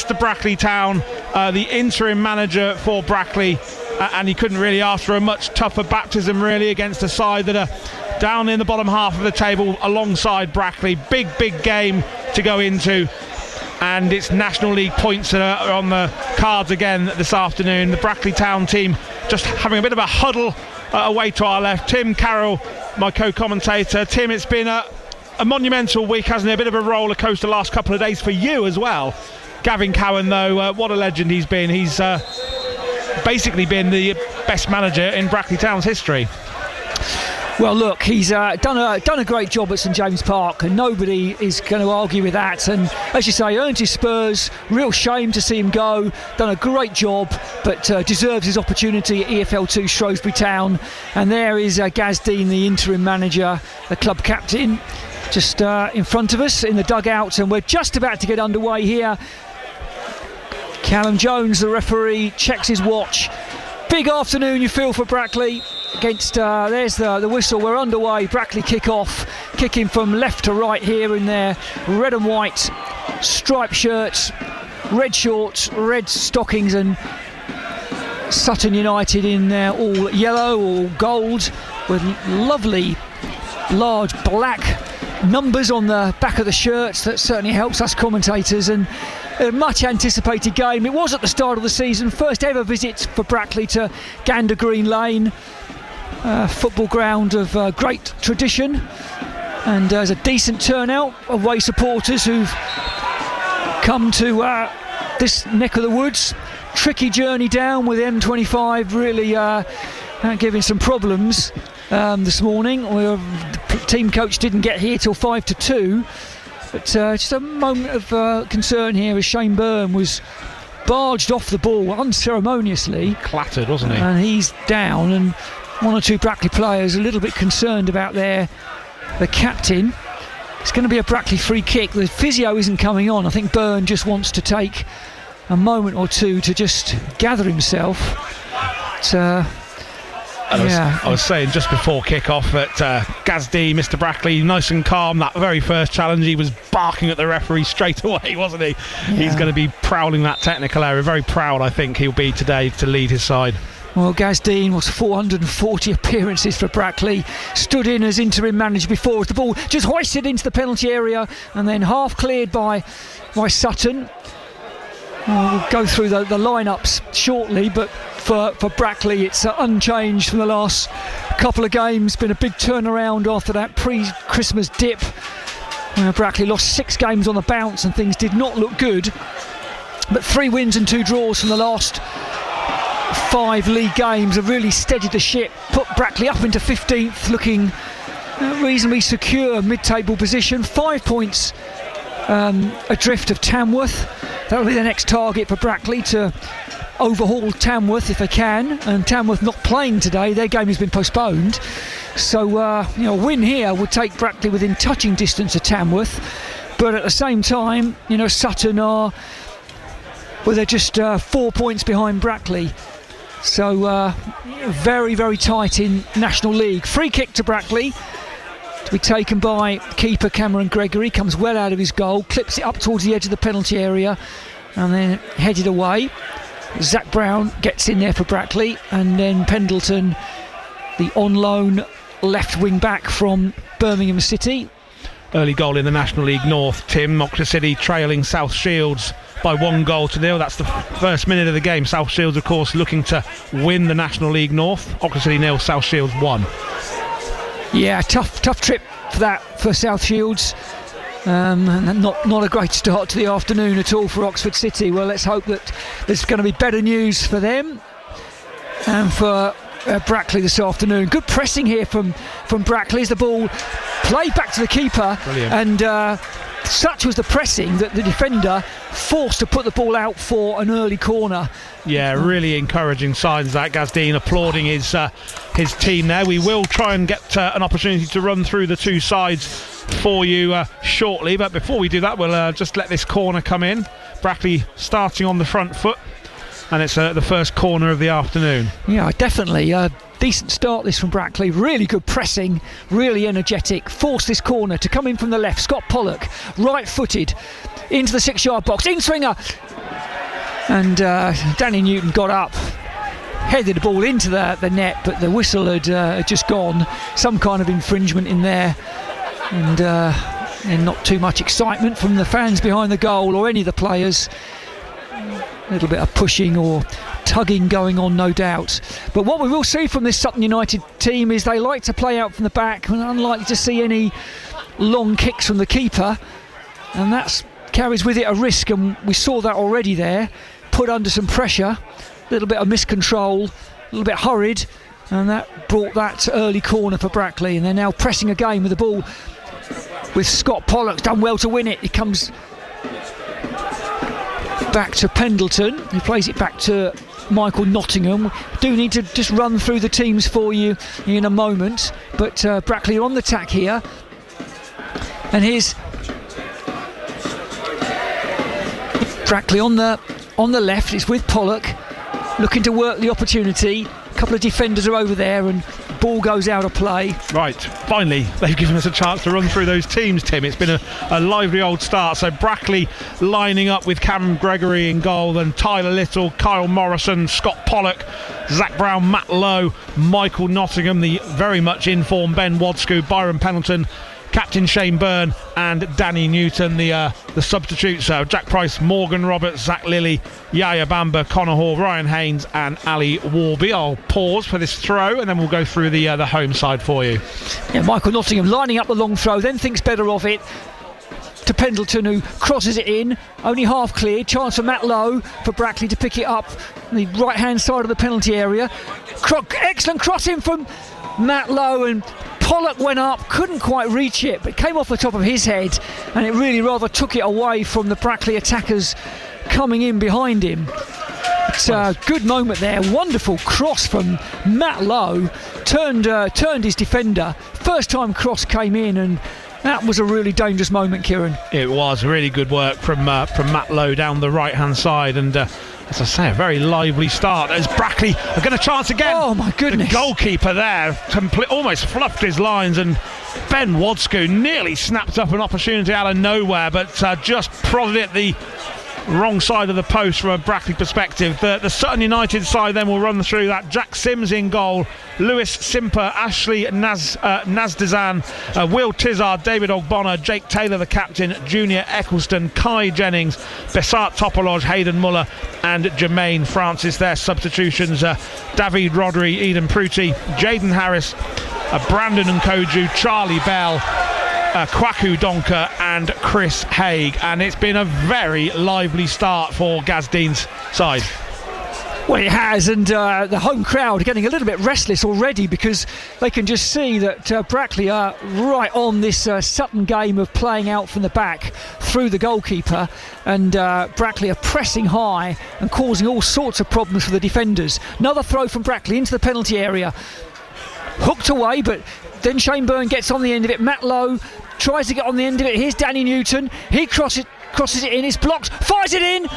Mr. Brackley Town, the interim manager for Brackley, and he couldn't really ask for a much tougher baptism really against a side that are down in the bottom half of the table alongside Brackley. Big game to go into, and it's National League points that are on the cards again this afternoon. The Brackley Town team just having a bit of a huddle away to our left. Tim Carroll, my co-commentator. Tim, it's been a monumental week, hasn't it? A bit of a roller coaster last couple of days for you as well. Gavin Cowan, though, what a legend he's been. He's basically been the best manager in Brackley Town's history. Well, look, he's done a great job at St James Park, and nobody is going to argue with that. And as you say, earned his spurs. Real shame to see him go. Done a great job, but deserves his opportunity at EFL2 Shrewsbury Town. And there is Gaz Dean, the interim manager, the club captain, just in front of us in the dugout, and we're just about to get underway here. Callum Jones, the referee, checks his watch. Big afternoon, you feel, for Brackley against there's the whistle. We're underway. Brackley kick-off, kicking from left to right here in their red and white striped shirts, red shorts, red stockings, and Sutton United in their all yellow or gold with lovely large black numbers on the back of the shirts. That certainly helps us commentators. And a much anticipated game. It was at the start of the season, first ever visit for Brackley to Gander Green Lane, football ground of great tradition, and there's a decent turnout of away supporters who've come to this neck of the woods. Tricky journey down with M25 really giving some problems this morning. The team coach didn't get here till 5 to 2. But just a moment of concern here as Shane Byrne was barged off the ball unceremoniously. Clattered, wasn't he? And he's down, and one or two Brackley players a little bit concerned about the captain. It's going to be a Brackley free kick. The physio isn't coming on. I think Byrne just wants to take a moment or two to just gather himself. But, I was saying just before kick-off that Gazdi, Mr. Brackley, nice and calm. That very first challenge, he was barking at the referee straight away, wasn't he? Yeah. He's going to be prowling that technical area. Very proud, I think, he'll be today to lead his side. Well, Gaz Dean was 440 appearances for Brackley. Stood in as interim manager before, as the ball just hoisted into the penalty area and then half cleared by Sutton. We'll go through the lineups shortly, but for Brackley it's unchanged from the last couple of games. Been a big turnaround after that pre-Christmas dip. Brackley lost 6 games on the bounce and things did not look good, but 3 wins and 2 draws from the last 5 league games have really steadied the ship, put Brackley up into 15th, looking reasonably secure mid-table position. 5 points adrift of Tamworth. That'll be the next target for Brackley, to overhaul Tamworth if they can, and Tamworth not playing today. Their game has been postponed, so a win here would take Brackley within touching distance of Tamworth. But at the same time, Sutton are, well, they're just 4 points behind Brackley, so very, very tight in National League. Free kick to Brackley to be taken by keeper Cameron Gregory. Comes well out of his goal, clips it up towards the edge of the penalty area and then headed away. Zach Brown gets in there for Brackley, and then Pendleton, the on loan left wing back from Birmingham City. Early goal in the National League North, Tim. Oxford City trailing South Shields by 1-0. That's the first minute of the game. South Shields, of course, looking to win the National League North. Oxford City 0, South Shields 1. Yeah, tough trip for that for South Shields, and not a great start to the afternoon at all for Oxford City. Well, let's hope that there's going to be better news for them and for Brackley this afternoon. Good pressing here from Brackley as the ball played back to the keeper. Brilliant. And such was the pressing that the defender forced to put the ball out for an early corner. Yeah, really encouraging signs that. Gazdean applauding his team there. We will try and get an opportunity to run through the two sides for you shortly, but before we do that, we'll just let this corner come in. Brackley starting on the front foot, and it's the first corner of the afternoon. Yeah, definitely decent start this from Brackley. Really good pressing, really energetic. Forced this corner to come in from the left. Scott Pollock, right footed into the 6-yard box. In swinger, And Danny Newton got up, headed the ball into the net, but the whistle had just gone. Some kind of infringement in there, and not too much excitement from the fans behind the goal or any of the players. A little bit of pushing or tugging going on, no doubt. But what we will see from this Sutton United team is they like to play out from the back, and unlikely to see any long kicks from the keeper, and that carries with it a risk, and we saw that already there. Put under some pressure, a little bit of miscontrol, a little bit hurried, and that brought that early corner for Brackley. And they're now pressing again with the ball, with Scott Pollock's done well to win it. He comes back to Pendleton, who plays it back to Michael Nottingham. Do need to just run through the teams for you in a moment, but Brackley are on the attack here, and here's Brackley on the left. It's with Pollock, looking to work the opportunity. A couple of defenders are over there, and ball goes out of play. Right, finally they've given us a chance to run through those teams, Tim. It's been a lively old start. So Brackley lining up with Cameron Gregory in goal, then Tyler Little, Kyle Morrison, Scott Pollock, Zach Brown, Matt Lowe, Michael Nottingham, the very much informed Ben Wadscough, Byron Pendleton, Captain Shane Byrne, and Danny Newton, the substitutes. Jack Price, Morgan Roberts, Zach Lilly, Yaya Bamba, Connor Hall, Ryan Haynes, and Ali Warby. I'll pause for this throw, and then we'll go through the home side for you. Yeah, Michael Nottingham lining up the long throw, then thinks better of it to Pendleton, who crosses it in, only half cleared. Chance for Matt Lowe for Brackley to pick it up on the right hand side of the penalty area. Excellent crossing from Matt Lowe, and Pollock went up, couldn't quite reach it, but came off the top of his head, and it really rather took it away from the Brackley attackers coming in behind him. It's a good moment there. Wonderful cross from Matt Lowe, turned his defender. First time cross came in, and that was a really dangerous moment, Kieran. It was really good work from Matt Lowe down the right hand side, and as I say, a very lively start as Brackley are going to chance again. Oh my goodness. The goalkeeper there almost fluffed his lines, and Ben Wadscough nearly snapped up an opportunity out of nowhere, but just prodded it the wrong side of the post from a Brackley perspective. The Sutton United side then will run through that. Jack Sims in goal, Lewis Simper, Ashley Nazdazan, Will Tizard, David Ogbonna, Jake Taylor the captain, Junior Eccleston, Kai Jennings, Besart Topoloj, Hayden Muller, and Jermaine Francis. Their substitutions: David Rodri, Eden Pruti, Jaden Harris, Brandon Nkoju, Charlie Bell, Kwaku Donker, and Chris Haig. And it's been a very lively start for Gazdine's side. Well, it has, and the home crowd are getting a little bit restless already, because they can just see that Brackley are right on this Sutton game of playing out from the back through the goalkeeper, and Brackley are pressing high and causing all sorts of problems for the defenders. Another throw from Brackley into the penalty area, hooked away, but then Shane Byrne gets on the end of it. Matt Lowe tries to get on the end of it. Here's Danny Newton. He crosses it in. It's blocked. Fires it in.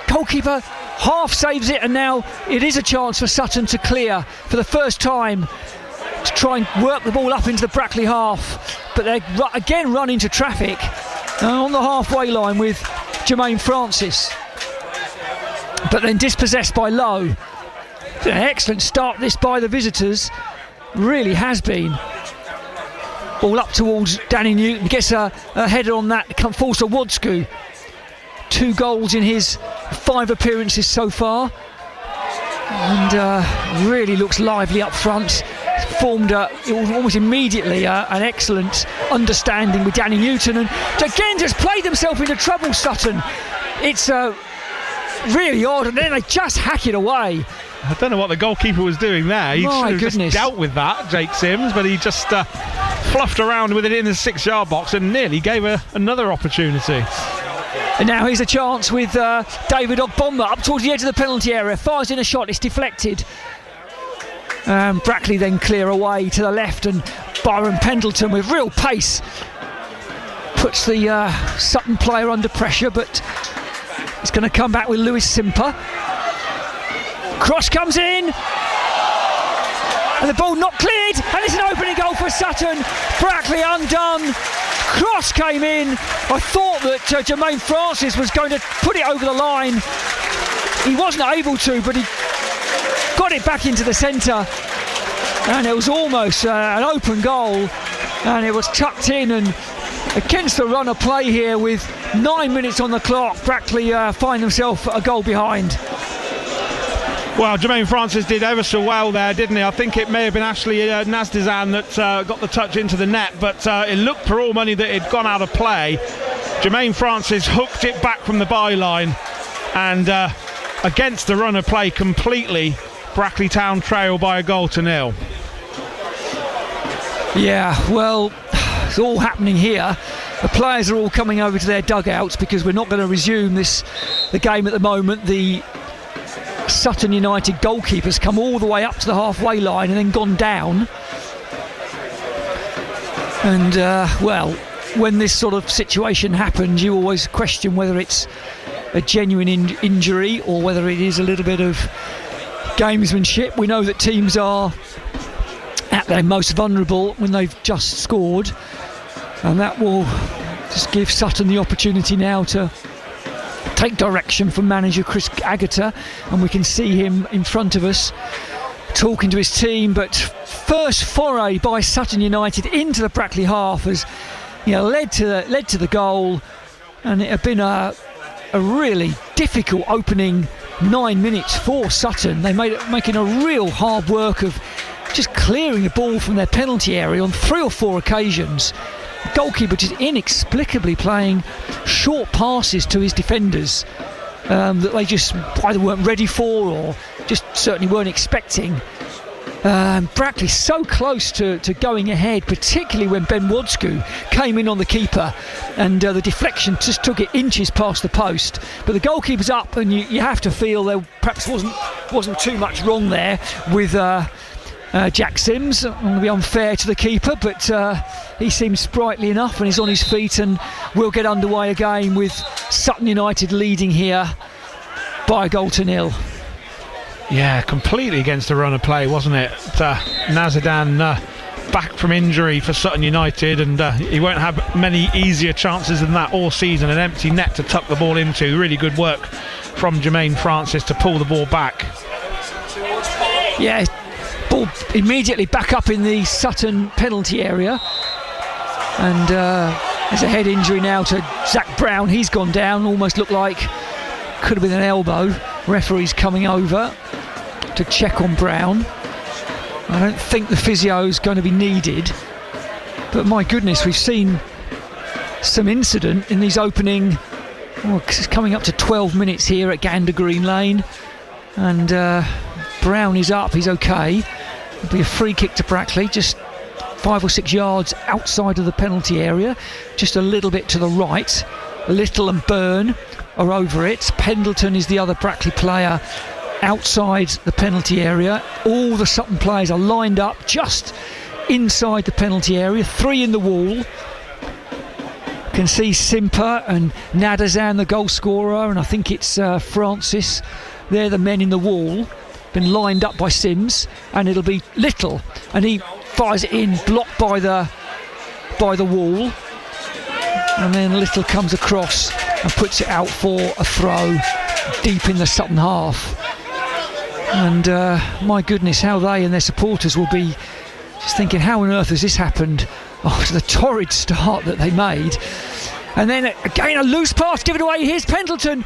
Goalkeeper half saves it, and now it is a chance for Sutton to clear for the first time, to try and work the ball up into the Brackley half. But they again run into traffic on the halfway line with Jermaine Francis, but then dispossessed by Lowe. An excellent start this by the visitors, really has been. Ball up towards Danny Newton, gets a header on that, falls to Wadscough. 2 goals in his 5 appearances so far, and really looks lively up front. Formed almost immediately an excellent understanding with Danny Newton, and again just played themselves into trouble, Sutton. It's really odd, and then they just hack it away. I don't know what the goalkeeper was doing there. He should have just dealt with that, Jake Sims, but he just fluffed around with it in the 6-yard box and nearly gave another opportunity. And now here's a chance with David Ogbonna up towards the edge of the penalty area. Fires in a shot, it's deflected. Brackley then clear away to the left, and Byron Pendleton with real pace puts the Sutton player under pressure, but it's going to come back with Lewis Simper. Cross comes in, and the ball not cleared, and it's an opening goal for Sutton. Brackley undone. Cross came in. I thought that Jermaine Francis was going to put it over the line, he wasn't able to, but he got it back into the centre, and it was almost an open goal, and it was tucked in. And against the run of play here with 9 minutes on the clock, Brackley find themselves a goal behind. Well, Jermaine Francis did ever so well there, didn't he? I think it may have been Ashley Nazdizan that got the touch into the net, but it looked for all money that it had gone out of play. Jermaine Francis hooked it back from the byline, and against the run of play completely, Brackley Town trail by 1-0. Yeah, well, it's all happening here. The players are all coming over to their dugouts because we're not going to resume the game at the moment. The Sutton United goalkeeper's come all the way up to the halfway line and then gone down. And well, when this sort of situation happens, you always question whether it's a genuine injury or whether it is a little bit of gamesmanship. We know that teams are at their most vulnerable when they've just scored, and that will just give Sutton the opportunity now to take direction from manager Chris Agata, and we can see him in front of us talking to his team. But first foray by Sutton United into the Brackley half has led to the goal, and it had been a really difficult opening 9 minutes for Sutton. They making a real hard work of just clearing the ball from their penalty area on 3 or 4 occasions. The goalkeeper just inexplicably playing short passes to his defenders that they just either weren't ready for or just certainly weren't expecting. Brackley so close to going ahead, particularly when Ben Wodsku came in on the keeper, and the deflection just took it inches past the post. But the goalkeeper's up, and you have to feel there perhaps wasn't too much wrong there with Jack Sims. I'm going to be unfair to the keeper, but he seems sprightly enough and he's on his feet, and we'll get underway again with Sutton United leading here by 1-0. Yeah, completely against the run of play, wasn't it? Nazadan back from injury for Sutton United, and he won't have many easier chances than that all season. An empty net to tuck the ball into. Really good work from Jermaine Francis to pull the ball back. Yeah, ball immediately back up in the Sutton penalty area, and there's a head injury now to Zach Brown. He's gone down, almost looked like could have been an elbow. Referee's coming over to check on Brown. I don't think the physio is going to be needed, but my goodness, we've seen some incident in these opening it's coming up to 12 minutes here at Gander Green Lane, and Brown is up, he's okay. It'll be a free kick to Brackley, just 5 or 6 yards outside of the penalty area, just a little bit to the right. Little and Byrne are over it. Pendleton is the other Brackley player outside the penalty area. All the Sutton players are lined up just inside the penalty area, 3 in the wall. Can see Simper and Nadazan, the goal scorer, and I think it's Francis. They're the men in the wall, been lined up by Sims, and it'll be Little, and he fires it in, blocked by the wall, and then Little comes across and puts it out for a throw deep in the Sutton half. And my goodness, how they and their supporters will be just thinking, how on earth has this happened after the torrid start that they made. And then again a loose pass given away. Here's Pendleton,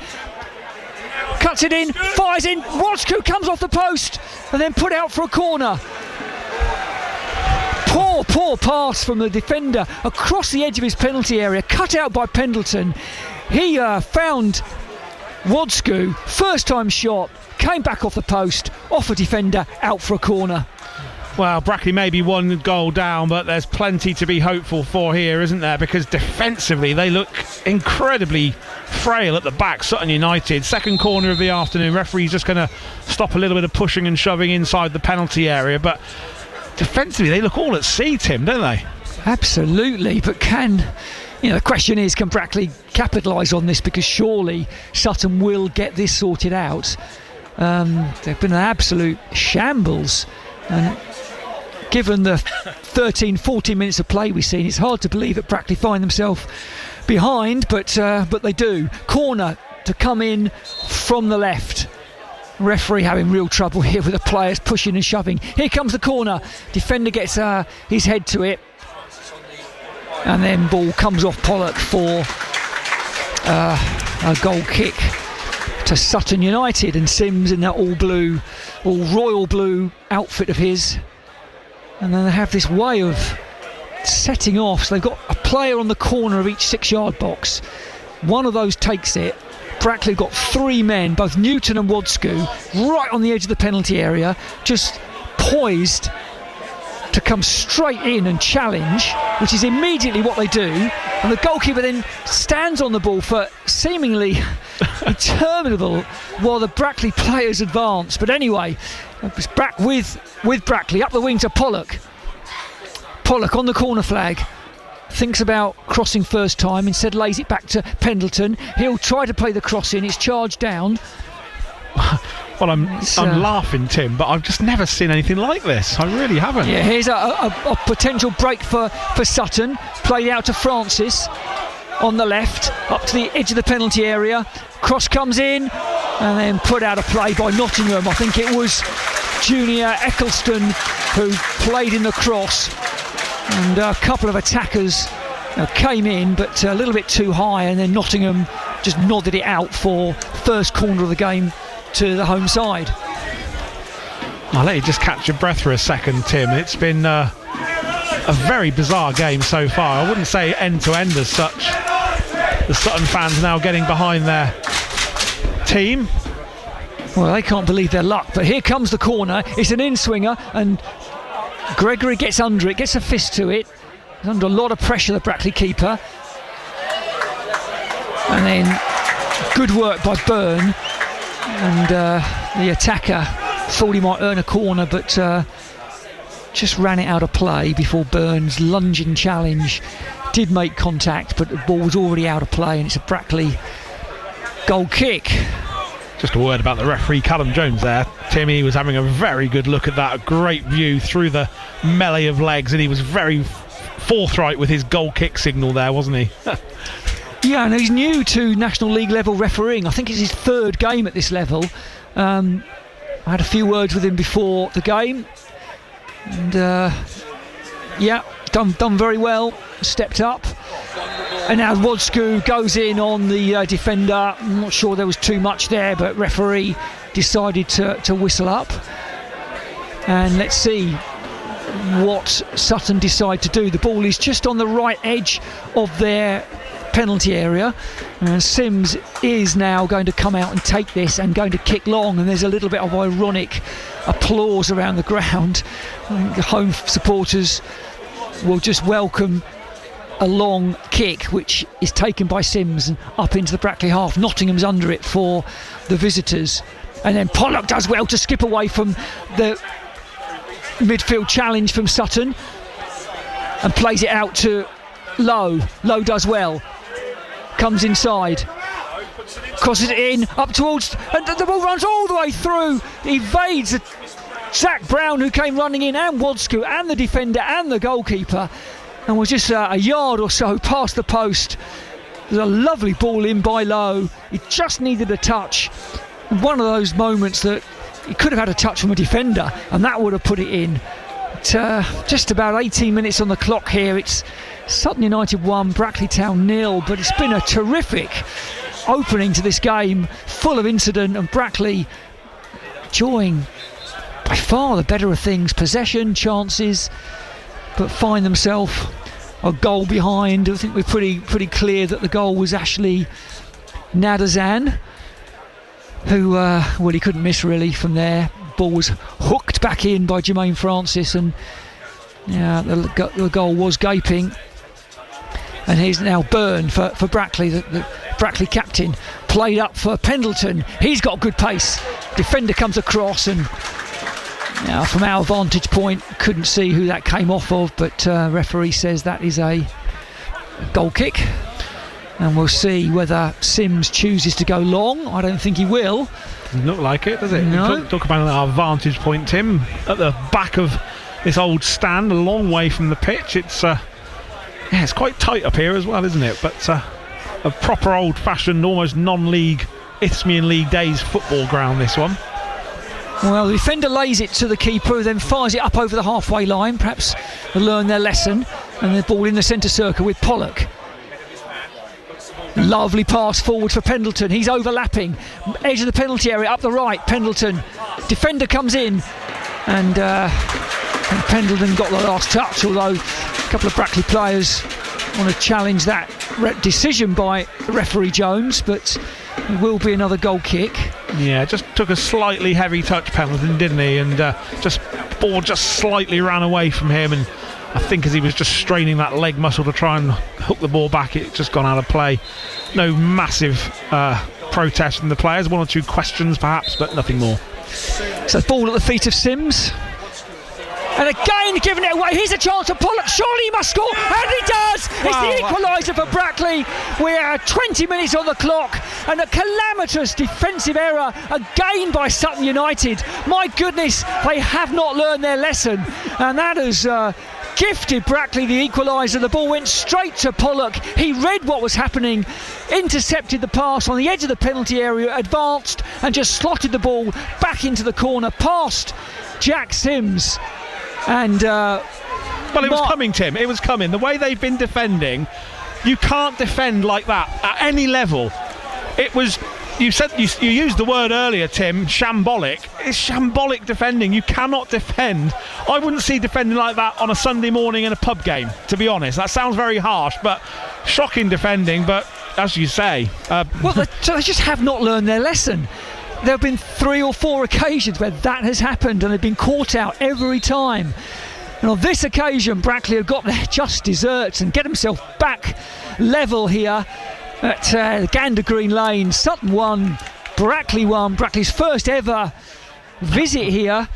cuts it in, fires in, Wodsku comes off the post and then put out for a corner. Poor pass from the defender across the edge of his penalty area, cut out by Pendleton. He found Wodsku, first time shot, came back off the post, off a defender, out for a corner. Well, Brackley may be 1 goal down, but there's plenty to be hopeful for here, isn't there? Because defensively they look incredibly frail at the back, Sutton United. Second corner of the afternoon, referee's just going to stop a little bit of pushing and shoving inside the penalty area, but defensively they look all at sea, Tim, don't they? Absolutely, but the question is, can Brackley capitalise on this? Because surely Sutton will get this sorted out. They've been an absolute shambles, and given the 13-14 minutes of play we've seen, it's hard to believe that Brackley find themselves behind, but they do. Corner to come in from the left, Referee having real trouble here with the players pushing and shoving. Here comes the corner. Defender gets his head to it. And then ball comes off Pollock for a goal kick to Sutton United, and Sims in that all royal blue outfit of his. And then they have this way of setting off, so they've got a player on the corner of each 6-yard box. One of those takes it. Brackley got 3 men, both Newton and Wodsku, right on the edge of the penalty area, just poised to come straight in and challenge, which is immediately what they do. And the goalkeeper then stands on the ball for seemingly interminable while the Brackley players advance. But anyway, it's back with Brackley up the wing to Pollock. Pollock on the corner flag. Thinks about crossing first time, instead lays it back to Pendleton. He'll try to play the cross in, it's charged down. Well, I'm laughing, Tim, but I've just never seen anything like this. I really haven't. Yeah, here's a potential break for Sutton. Played out to Francis on the left, up to the edge of the penalty area. Cross comes in, and then put out a play by Nottingham. I think it was Junior Eccleston who played in the cross. And a couple of attackers came in, but a little bit too high, and then Nottingham just nodded it out for first corner of the game to the home side. I'll let you just catch your breath for a second, Tim. It's been a very bizarre game so far. I wouldn't say end to end as such. The Sutton fans now getting behind their team. Well, they can't believe their luck, but here comes the corner. It's an in-swinger, and Gregory gets under it, gets a fist to it. He's under a lot of pressure, the Brackley keeper. And then good work by Byrne. And the attacker thought he might earn a corner, but just ran it out of play before Byrne's lunging challenge did make contact, but the ball was already out of play, and it's a Brackley goal kick. Just a word about the referee, Callum Jones there. Timmy was having a very good look at that, a great view through the melee of legs, and he was very forthright with his goal kick signal there, wasn't he? Yeah, and he's new to National League level refereeing. I think it's his 3rd game at this level. I had a few words with him before the game, and yeah, done very well, stepped up. And now Wodsku goes in on the defender. I'm not sure there was too much there, but referee decided to whistle up. And let's see what Sutton decide to do. The ball is just on the right edge of their penalty area, and Sims is now going to come out and take this and going to kick long, and there's a little bit of ironic applause around the ground. I think the home supporters will just welcome a long kick, which is taken by Sims and up into the Brackley half. Nottingham's under it for the visitors, and then Pollock does well to skip away from the midfield challenge from Sutton and plays it out to Lowe. Lowe does well, comes inside, crosses it in up towards, and the ball runs all the way through, evades Zach Brown, who came running in, and Wodsku and the defender and the goalkeeper, and was just a yard or so past the post. There's a lovely ball in by Lowe. He just needed a touch, one of those moments that he could have had a touch from a defender and that would have put it in. Just about 18 minutes on the clock here. It's Sutton United 1, Brackley Town 0, but it's been a terrific opening to this game, full of incident, and Brackley enjoying by far the better of things, possession, chances, but find themselves a goal behind. I think we're pretty clear that the goal was actually Nadazan, who well, he couldn't miss really from there. Ball was hooked back in by Jermaine Francis, and yeah, the goal was gaping. And here's now Byrne for Brackley, the Brackley captain, played up for Pendleton. He's got good pace. Defender comes across, and now from our vantage point, couldn't see who that came off of, but referee says that is a goal kick. And we'll see whether Sims chooses to go long. I don't think he will. Doesn't look like it, does it? No. Talk about our vantage point, Tim. At the back of this old stand, a long way from the pitch. It's yeah, it's quite tight up here as well, isn't it? But a proper old-fashioned, almost non-league Isthmian League days football ground, this one. Well, the defender lays it to the keeper, who then fires it up over the halfway line. Perhaps they'll learn their lesson. And the ball in the centre circle with Pollock. Lovely pass forward for Pendleton. He's overlapping. Edge of the penalty area up the right. Pendleton. Defender comes in. And Pendleton got the last touch, although a couple of Brackley players want to challenge that decision by referee Jones, but it will be another goal kick. Yeah, just took a slightly heavy touch, Pendleton, didn't he? And ball just slightly ran away from him, and I think as he was just straining that leg muscle to try and hook the ball back, it's just gone out of play. No massive protest from the players, one or two questions perhaps, but nothing more. So ball at the feet of Sims. And again giving it away. Here's a chance for Pollock. Surely he must score. And he does. Wow. It's the equaliser for Brackley. We're 20 minutes on the clock. And a calamitous defensive error again by Sutton United. My goodness, they have not learned their lesson. And that has gifted Brackley the equaliser. The ball went straight to Pollock. He read what was happening, intercepted the pass on the edge of the penalty area, advanced and just slotted the ball back into the corner past Jack Sims. And well, it was coming, Tim. It was coming. The way they've been defending, you can't defend like that at any level. It was. You said you used the word earlier, Tim. Shambolic. It's shambolic defending. You cannot defend. I wouldn't see defending like that on a Sunday morning in a pub game. To be honest, that sounds very harsh, but shocking defending. But as you say, well, they just have not learned their lesson. There have been 3 or 4 occasions where that has happened and they've been caught out every time. And on this occasion, Brackley have got their just desserts and get himself back level here at Gander Green Lane. Sutton won, Brackley won. Brackley's first ever visit here.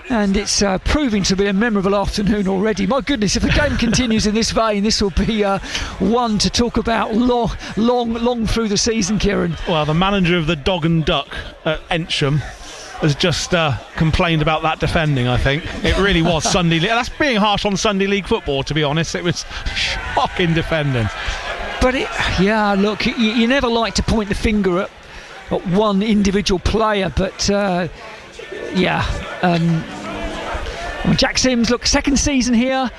And it's proving to be a memorable afternoon already. My goodness, if the game continues in this vein, this will be one to talk about long through the season, Kieran. Well, the manager of the Dog and Duck at Ensham has just complained about that defending, I think. It really was Sunday League. That's being harsh on Sunday League football, to be honest. It was shocking defending. But, look, you never like to point the finger at one individual player, but... Jack Sims, look, second season here.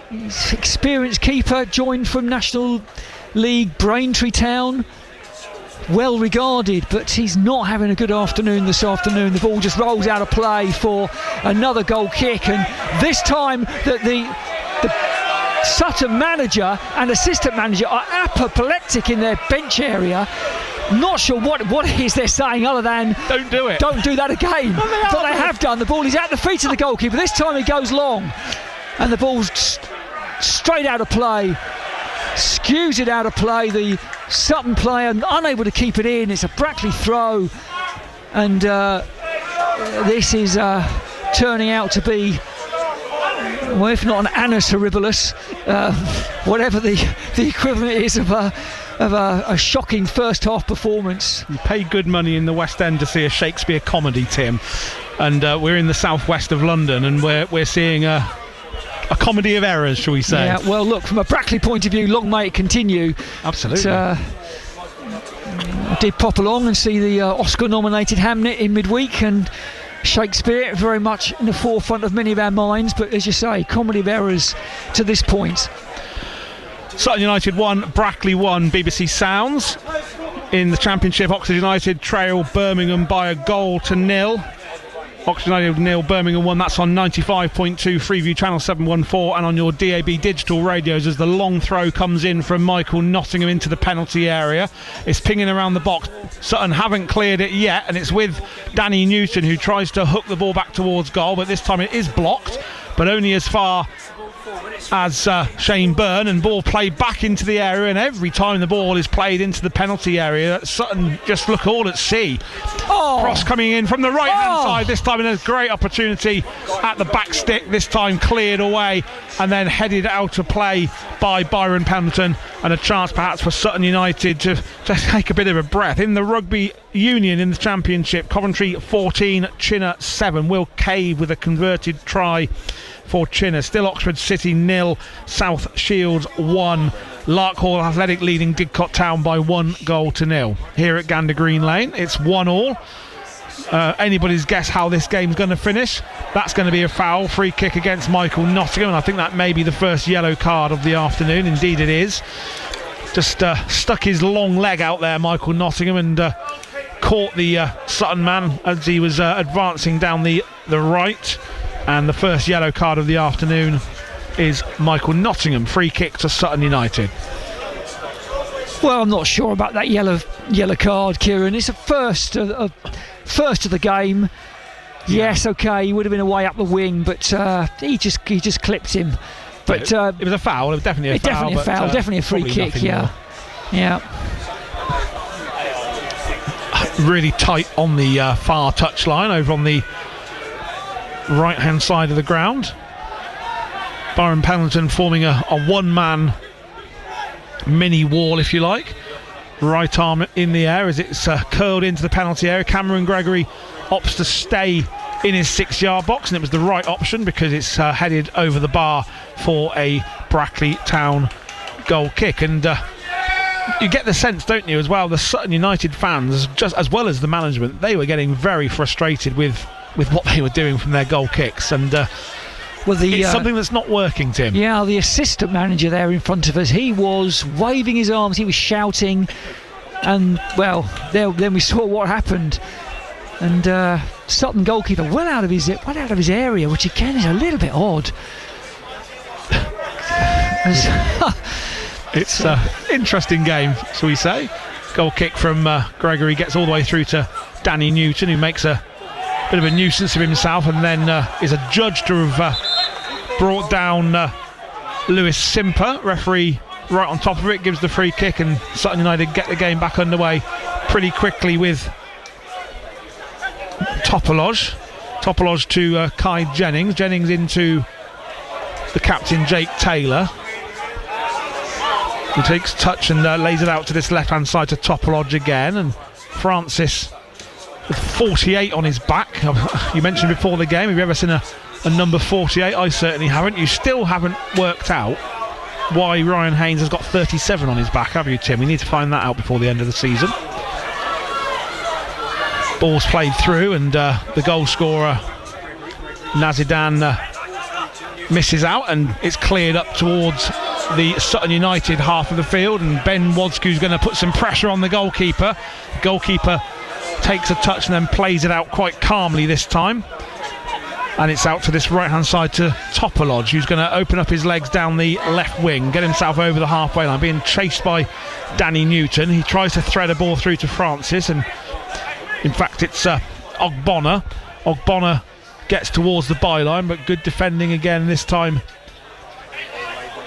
He's experienced keeper, joined from National League Braintree Town. Well regarded, but he's not having a good afternoon this afternoon. The ball just rolls out of play for another goal kick, and this time that the Sutton manager and assistant manager are apoplectic in their bench area. Not sure what it is they're saying other than don't do it, don't do that again. But they have done. The ball is at the feet of the goalkeeper. This time it goes long and the ball's straight out of play, skews it out of play. The Sutton player unable to keep it in. It's a Brackley throw, and this is turning out to be, well, if not an annus horribilis, whatever the equivalent is of a shocking first half performance. You pay good money in the West End to see a Shakespeare comedy, Tim, and we're in the southwest of London, and we're seeing a comedy of errors, shall we say? Yeah. Well, look, from a Brackley point of view, long may it continue. Absolutely. I did pop along and see the Oscar-nominated Hamnet in midweek, and Shakespeare very much in the forefront of many of our minds. But as you say, comedy of errors to this point. Sutton United 1, Brackley 1, BBC Sounds. In the Championship, Oxford United trail Birmingham by 1-0. Oxford United 0, Birmingham 1. That's on 95.2 Freeview Channel 714 and on your DAB digital radios as the long throw comes in from Michael Nottingham into the penalty area. It's pinging around the box. Sutton haven't cleared it yet, and it's with Danny Newton, who tries to hook the ball back towards goal, but this time it is blocked, but only as far as Shane Byrne, and ball played back into the area. And every time the ball is played into the penalty area, Sutton just look all at sea. Cross coming in from the right hand side this time, and a great opportunity at the back stick, this time cleared away and then headed out of play by Byron Pendleton, and a chance perhaps for Sutton United to take a bit of a breath. In the Rugby Union in the Championship, Coventry 14, Chinner 7. Will Cave with a converted try for Chinner. Still Oxford City 0, South Shields 1. Larkhall Athletic leading Didcot Town by 1-0. Here at Gander Green Lane, it's 1-1. anybody's guess how this game's going to finish. That's going to be a foul. Free kick against Michael Nottingham, and I think that may be the first yellow card of the afternoon. Indeed it is. Just stuck his long leg out there, Michael Nottingham, and caught the Sutton man as he was advancing down the right. And the first yellow card of the afternoon is Michael Nottingham. Free kick to Sutton United. Well, I'm not sure about that yellow card, Kieran. It's a first of the game. Yes, okay, he would have been away up the wing, but he just clipped him. But it was a foul. It was definitely a foul. Definitely a free kick. Yeah. Really tight on the far touchline over on the right-hand side of the ground. Byron Pendleton forming a one-man mini wall, if you like. Right arm in the air as it's curled into the penalty area. Cameron Gregory opts to stay in his 6-yard box, and it was the right option because it's headed over the bar for a Brackley Town goal kick. And you get the sense, don't you, as well, the Sutton United fans, just as well as the management, they were getting very frustrated with what they were doing from their goal kicks. And it's something that's not working, Tim. Yeah, the assistant manager there in front of us, he was waving his arms, he was shouting, and well, then we saw what happened. And Sutton goalkeeper well out of his area, which again is a little bit odd. It's an interesting game, shall we say. Goal kick from Gregory gets all the way through to Danny Newton, who makes a bit of a nuisance of himself, and then is adjudged to have brought down Lewis Simper. Referee right on top of it gives the free kick, and Sutton United get the game back underway pretty quickly with Topoloj to Kai Jennings into the captain Jake Taylor, who takes touch and lays it out to this left hand side to Topoloj again. And Francis with 48 on his back. You mentioned before the game, have you ever seen a number 48? I certainly haven't. You still haven't worked out why Ryan Haynes has got 37 on his back, have you, Tim? We need to find that out before the end of the season. Ball's played through, and the goal scorer Nazidan misses out, and it's cleared up towards the Sutton United half of the field, and Ben Wodsku's going to put some pressure on the goalkeeper. Goalkeeper takes a touch and then plays it out quite calmly this time, and it's out to this right hand side to Topoloj, who's going to open up his legs down the left wing, get himself over the halfway line, being chased by Danny Newton. He tries to thread a ball through to Francis, and in fact it's Ogbonna gets towards the byline, but good defending again this time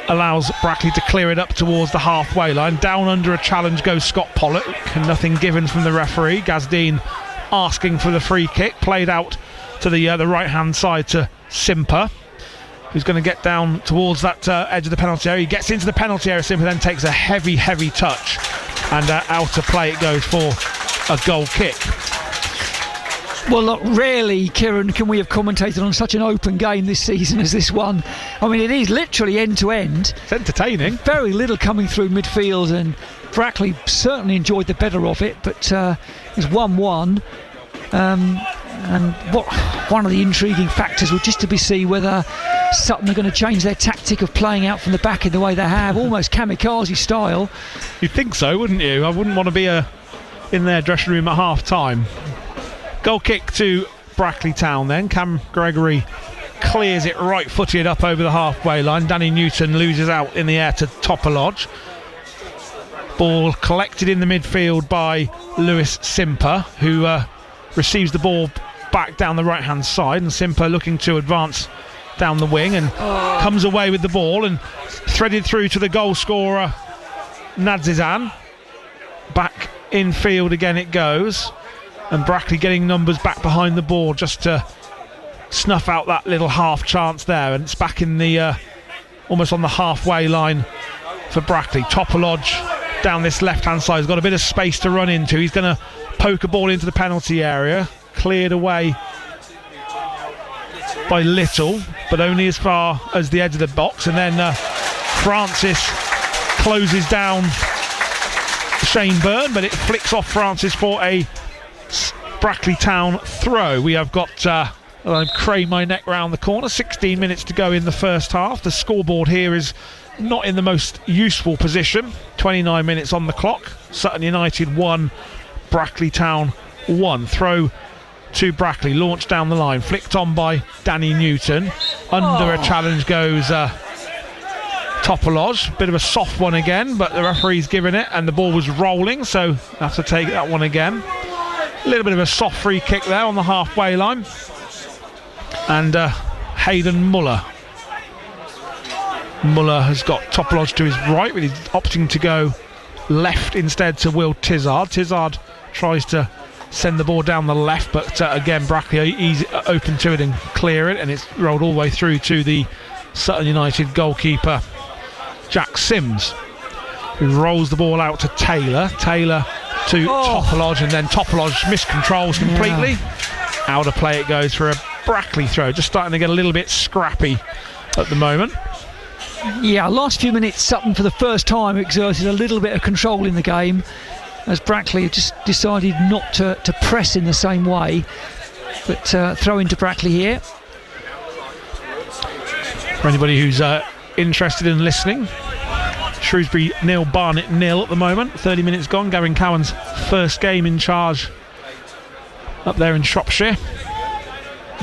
allows Brackley to clear it up towards the halfway line. Down under a challenge goes Scott Pollock, and nothing given from the referee. Gazdeen asking for the free kick, played out to the right hand side to Simper, who's going to get down towards that edge of the penalty area. He gets into the penalty area. Simper then takes a heavy touch, and out of play it goes for a goal kick. Well, look, rarely, Kieran, can we have commentated on such an open game this season as this one. I mean, it is literally end to end. It's entertaining. Very little coming through midfield, and Brackley certainly enjoyed the better of it, but it's 1-1. And one of the intriguing factors would just to be see whether Sutton are going to change their tactic of playing out from the back in the way they have, almost kamikaze style. You'd think so, wouldn't you? I wouldn't want to be in their dressing room at half time. Goal kick to Brackley Town then. Cam Gregory clears it right-footed up over the halfway line. Danny Newton loses out in the air to Topoloj. Ball collected in the midfield by Lewis Simper, who receives the ball back down the right-hand side, and Simper looking to advance down the wing and comes away with the ball and threaded through to the goal scorer Nadzizan. Back in field again it goes, and Brackley getting numbers back behind the ball just to snuff out that little half chance there, and it's back in the almost on the halfway line for Brackley. Topoloj down this left hand side has got a bit of space to run into. He's going to poke a ball into the penalty area, cleared away by Little, but only as far as the edge of the box, and then Francis closes down Shane Byrne, but it flicks off Francis for a Brackley Town throw. We have got I'll crane my neck round the corner. 16 minutes to go in the first half. The scoreboard here is not in the most useful position. 29 minutes on the clock. Sutton United 1, Brackley Town 1. Throw to Brackley, launched down the line, flicked on by Danny Newton. Under a challenge goes Topoloj. Bit of a soft one again, but the referee's given it, and the ball was rolling, so have to take that one again. A little bit of a soft free kick there on the halfway line. And Hayden Muller has got Topoloj to his right, but he's opting to go left instead to Will Tizard. Tizard tries to send the ball down the left, but again Brackley easy, open to it and clear it, and it's rolled all the way through to the Sutton United goalkeeper Jack Sims, who rolls the ball out to Taylor to Topoloj, and then Topoloj miscontrols completely. Out of play it goes for a Brackley throw. Just starting to get a little bit scrappy at the moment. Yeah, last few minutes Sutton for the first time exerted a little bit of control in the game, as Brackley just decided not to press in the same way. But throw into Brackley here. For anybody who's interested in listening, Shrewsbury 0, Barnet 0 at the moment. 30 minutes gone. Gavin Cowan's first game in charge up there in Shropshire.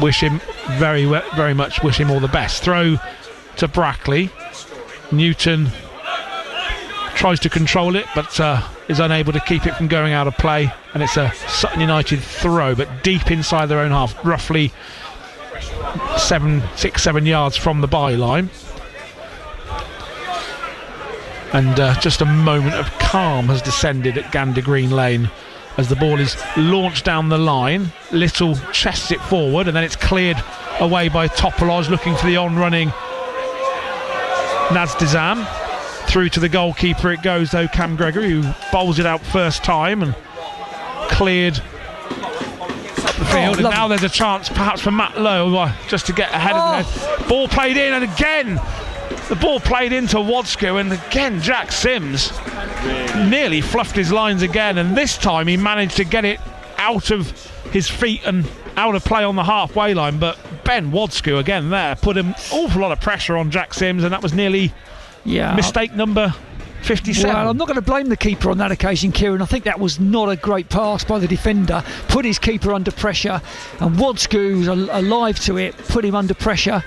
Wish him very much wish him all the best. Throw to Brackley. Newton tries to control it, but is unable to keep it from going out of play, and it's a Sutton United throw, but deep inside their own half, roughly 6-7 yards from the byline. And just a moment of calm has descended at Gander Green Lane as the ball is launched down the line. Little chests it forward, and then it's cleared away by Topoloj, looking for the on-running Nazdizam. Through to the goalkeeper it goes, though, Cam Gregory, who bowls it out first time and cleared up the field. And now there's a chance perhaps for Matt Lowe just to get ahead of the ball played in, and again the ball played into Wodsku, and again Jack Sims nearly fluffed his lines again, and this time he managed to get it out of his feet and out of play on the halfway line. But Ben Wodsku again there put an awful lot of pressure on Jack Sims, and that was nearly mistake number 57. Well, I'm not going to blame the keeper on that occasion, Kieran. I think that was not a great pass by the defender. Put his keeper under pressure, and Wodsku's alive to it, put him under pressure.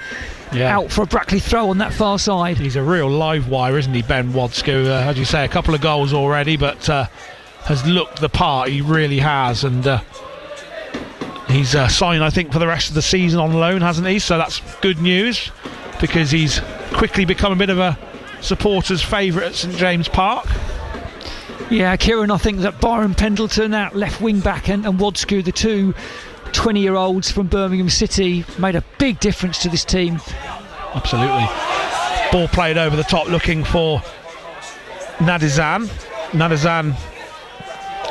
Out for a Brackley throw on that far side. He's a real live wire, isn't he, Ben Wodsku? As you say, a couple of goals already, but has looked the part. He really has, and he's signed, I think, for the rest of the season on loan, hasn't he? So that's good news, because he's quickly become a bit of a supporters' favourite at St James Park. Yeah, Kieran, I think that Byron Pendleton, out left wing back, and Wodsku, the two 20-year-olds from Birmingham City, made a big difference to this team. Absolutely. Ball played over the top, looking for Nadizan. Nadizan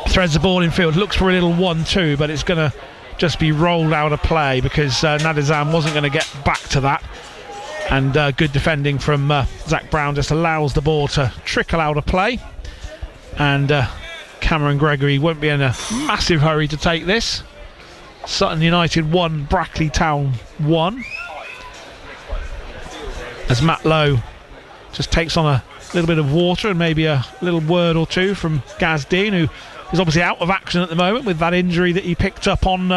threads the ball in field, looks for a little 1-2, but it's going to just be rolled out of play because Nadizan wasn't going to get back to that. And good defending from Zach Brown just allows the ball to trickle out of play. And Cameron Gregory won't be in a massive hurry to take this. Sutton United 1, Brackley Town 1. As Matt Lowe just takes on a little bit of water and maybe a little word or two from Gaz Dean, who is obviously out of action at the moment with that injury that he picked up on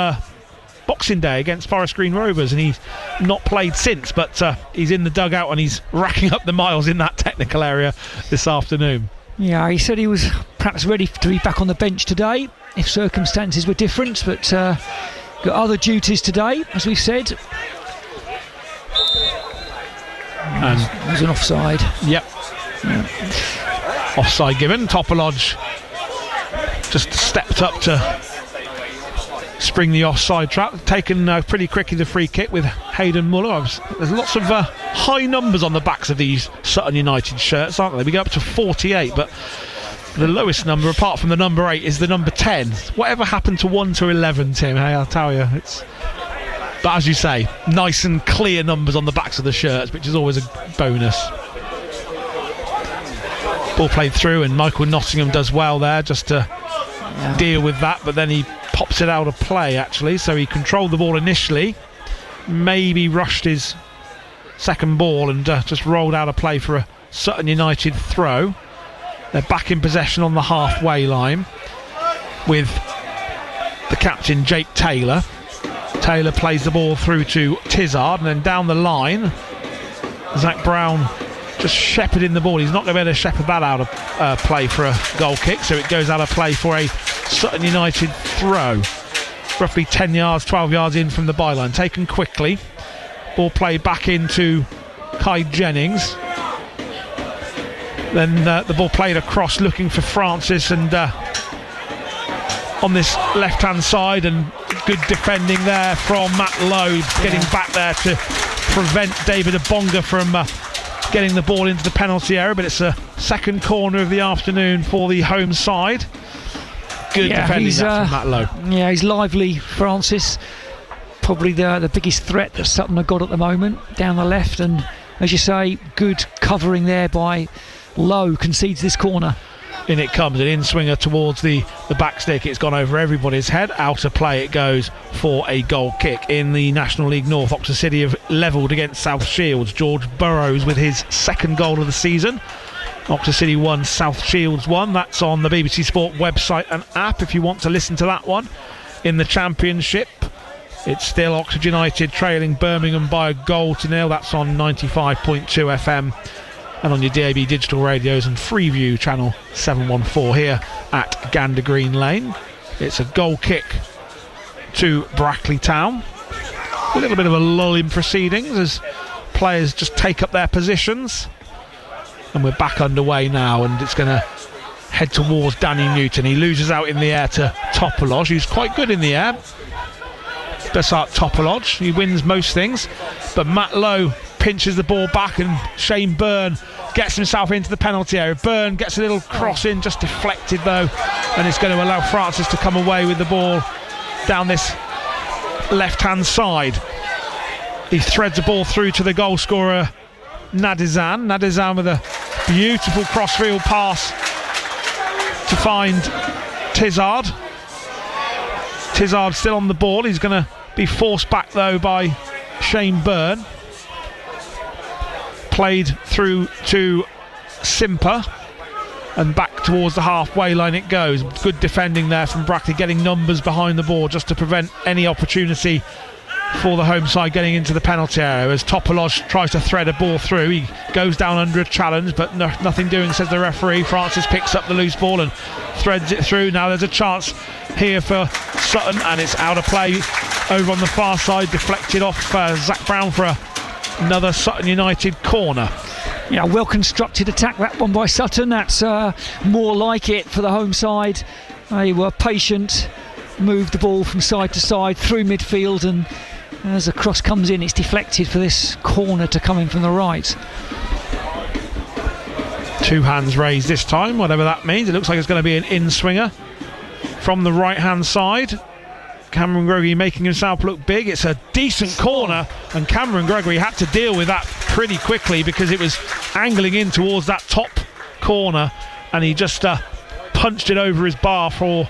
Boxing Day against Forest Green Rovers, and he's not played since, but he's in the dugout and he's racking up the miles in that technical area this afternoon. Yeah, he said he was perhaps ready to be back on the bench today if circumstances were different, but got other duties today, as we've said. And there's an offside. Yep. Offside given. Topoloj just stepped up to spring the offside trap. Taken pretty quickly the free kick with Hayden Muller. There's lots of high numbers on the backs of these Sutton United shirts, aren't there? We go up to 48, but the lowest number, apart from the number 8, is the number 10. Whatever happened to 1 to 11, Tim? Hey, I'll tell you. But as you say, nice and clear numbers on the backs of the shirts, which is always a bonus. Ball played through, and Michael Nottingham does well there just to deal with that, but then he pops it out of play actually, so he controlled the ball initially, maybe rushed his second ball and just rolled out of play for a Sutton United throw. They're back in possession on the halfway line with the captain Jake Taylor. Taylor plays the ball through to Tizard, and then down the line Zach Brown just shepherding the ball. He's not going to be able to shepherd that out of play for a goal kick, so it goes out of play for a Sutton United throw. Roughly 10 yards, 12 yards in from the byline. Taken quickly. Ball played back into Kai Jennings. Then the ball played across looking for Francis, and on this left-hand side, and good defending there from Matt Lowe, getting back there to prevent David Abonga from getting the ball into the penalty area. But it's a second corner of the afternoon for the home side. Good defending that from Matt Lowe. Yeah, he's lively, Francis. Probably the biggest threat that Sutton have got at the moment down the left, and as you say, good covering there by Lowe. Concedes this corner. In it comes, an in-swinger towards the back stick. It's gone over everybody's head. Out of play it goes for a goal kick. In the National League North, Oxford City have levelled against South Shields. George Burrows with his second goal of the season. Oxford City 1, South Shields 1. That's on the BBC Sport website and app if you want to listen to that one. In the Championship, it's still Oxford United trailing Birmingham by 1-0. That's on 95.2 FM. And on your DAB digital radios and Freeview channel 714 here at Gander Green Lane. It's a goal kick to Brackley Town. A little bit of a lull in proceedings as players just take up their positions. And we're back underway now, and it's going to head towards Danny Newton. He loses out in the air to Topoloj, who's quite good in the air. Besart Topoloj, he wins most things. But Matt Lowe pinches the ball back, and Shane Byrne gets himself into the penalty area. Byrne gets a little cross in, just deflected though, and it's going to allow Francis to come away with the ball down this left-hand side. He threads the ball through to the goal scorer Nadizan. Nadizan with a beautiful crossfield pass to find Tizard. Tizard still on the ball. He's going to be forced back though by Shane Byrne. Played through to Simper, and back towards the halfway line it goes. Good defending there from Brackley, getting numbers behind the ball just to prevent any opportunity for the home side getting into the penalty area. As Topoloj tries to thread a ball through, he goes down under a challenge, but nothing doing, says the referee. Francis picks up the loose ball and threads it through. Now there's a chance here for Sutton, and it's out of play over on the far side, deflected off Zach Brown for another Sutton United corner. Yeah, well constructed attack, that one by Sutton. That's more like it for the home side. They were patient, moved the ball from side to side through midfield, and as the cross comes in, it's deflected for this corner to come in from the right. Two hands raised this time, whatever that means. It looks like it's going to be an in-swinger from the right-hand side. Cameron Gregory making himself look big. It's a decent corner, and Cameron Gregory had to deal with that pretty quickly because it was angling in towards that top corner, and he just punched it over his bar for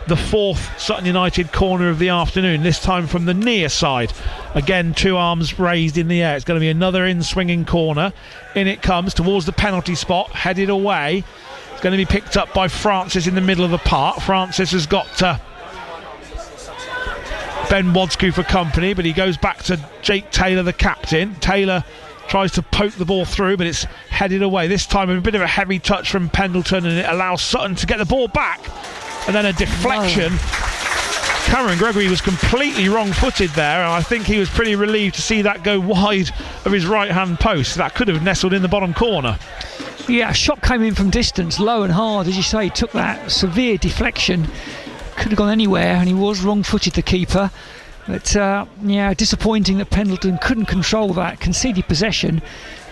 the fourth Sutton United corner of the afternoon, this time from the near side. Again, two arms raised in the air. It's going to be another in-swinging corner. In it comes towards the penalty spot, headed away. It's going to be picked up by Francis in the middle of the park. Francis has got Ben Wadsku for company, but he goes back to Jake Taylor, the captain. Taylor tries to poke the ball through, but it's headed away. This time a bit of a heavy touch from Pendleton, and it allows Sutton to get the ball back, and then a deflection. Cameron Gregory was completely wrong-footed there, and I think he was pretty relieved to see that go wide of his right-hand post. That could have nestled in the bottom corner. Yeah, a shot came in from distance, low and hard, as you say. Took that severe deflection. Could have gone anywhere, and he was wrong-footed, the keeper. But yeah, disappointing that Pendleton couldn't control that, conceded possession,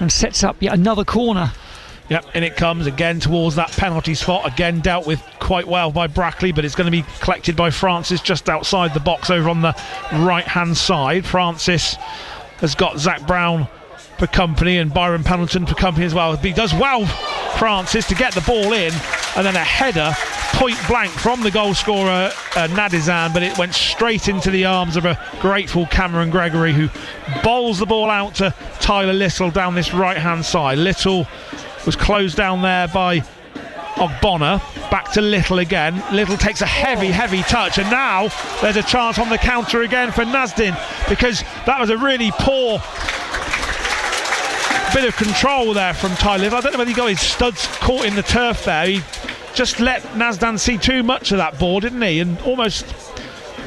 and sets up yet another corner. Yep, and it comes again towards that penalty spot. Again dealt with quite well by Brackley, but it's going to be collected by Francis just outside the box over on the right-hand side. Francis has got Zach Brown for company and Byron Pendleton for company as well. He does well, Francis, to get the ball in, and then a header point blank from the goal scorer Nadizan, but it went straight into the arms of a grateful Cameron Gregory, who bowls the ball out to Tyler Little down this right hand side. Little was closed down there by Ogbonna. Back to Little again. Little takes a heavy touch, and now there's a chance on the counter again for Nasdin, because that was a really poor bit of control there from Tyler. I don't know whether he got his studs caught in the turf there. He just let Nasdan see too much of that ball, didn't he? And almost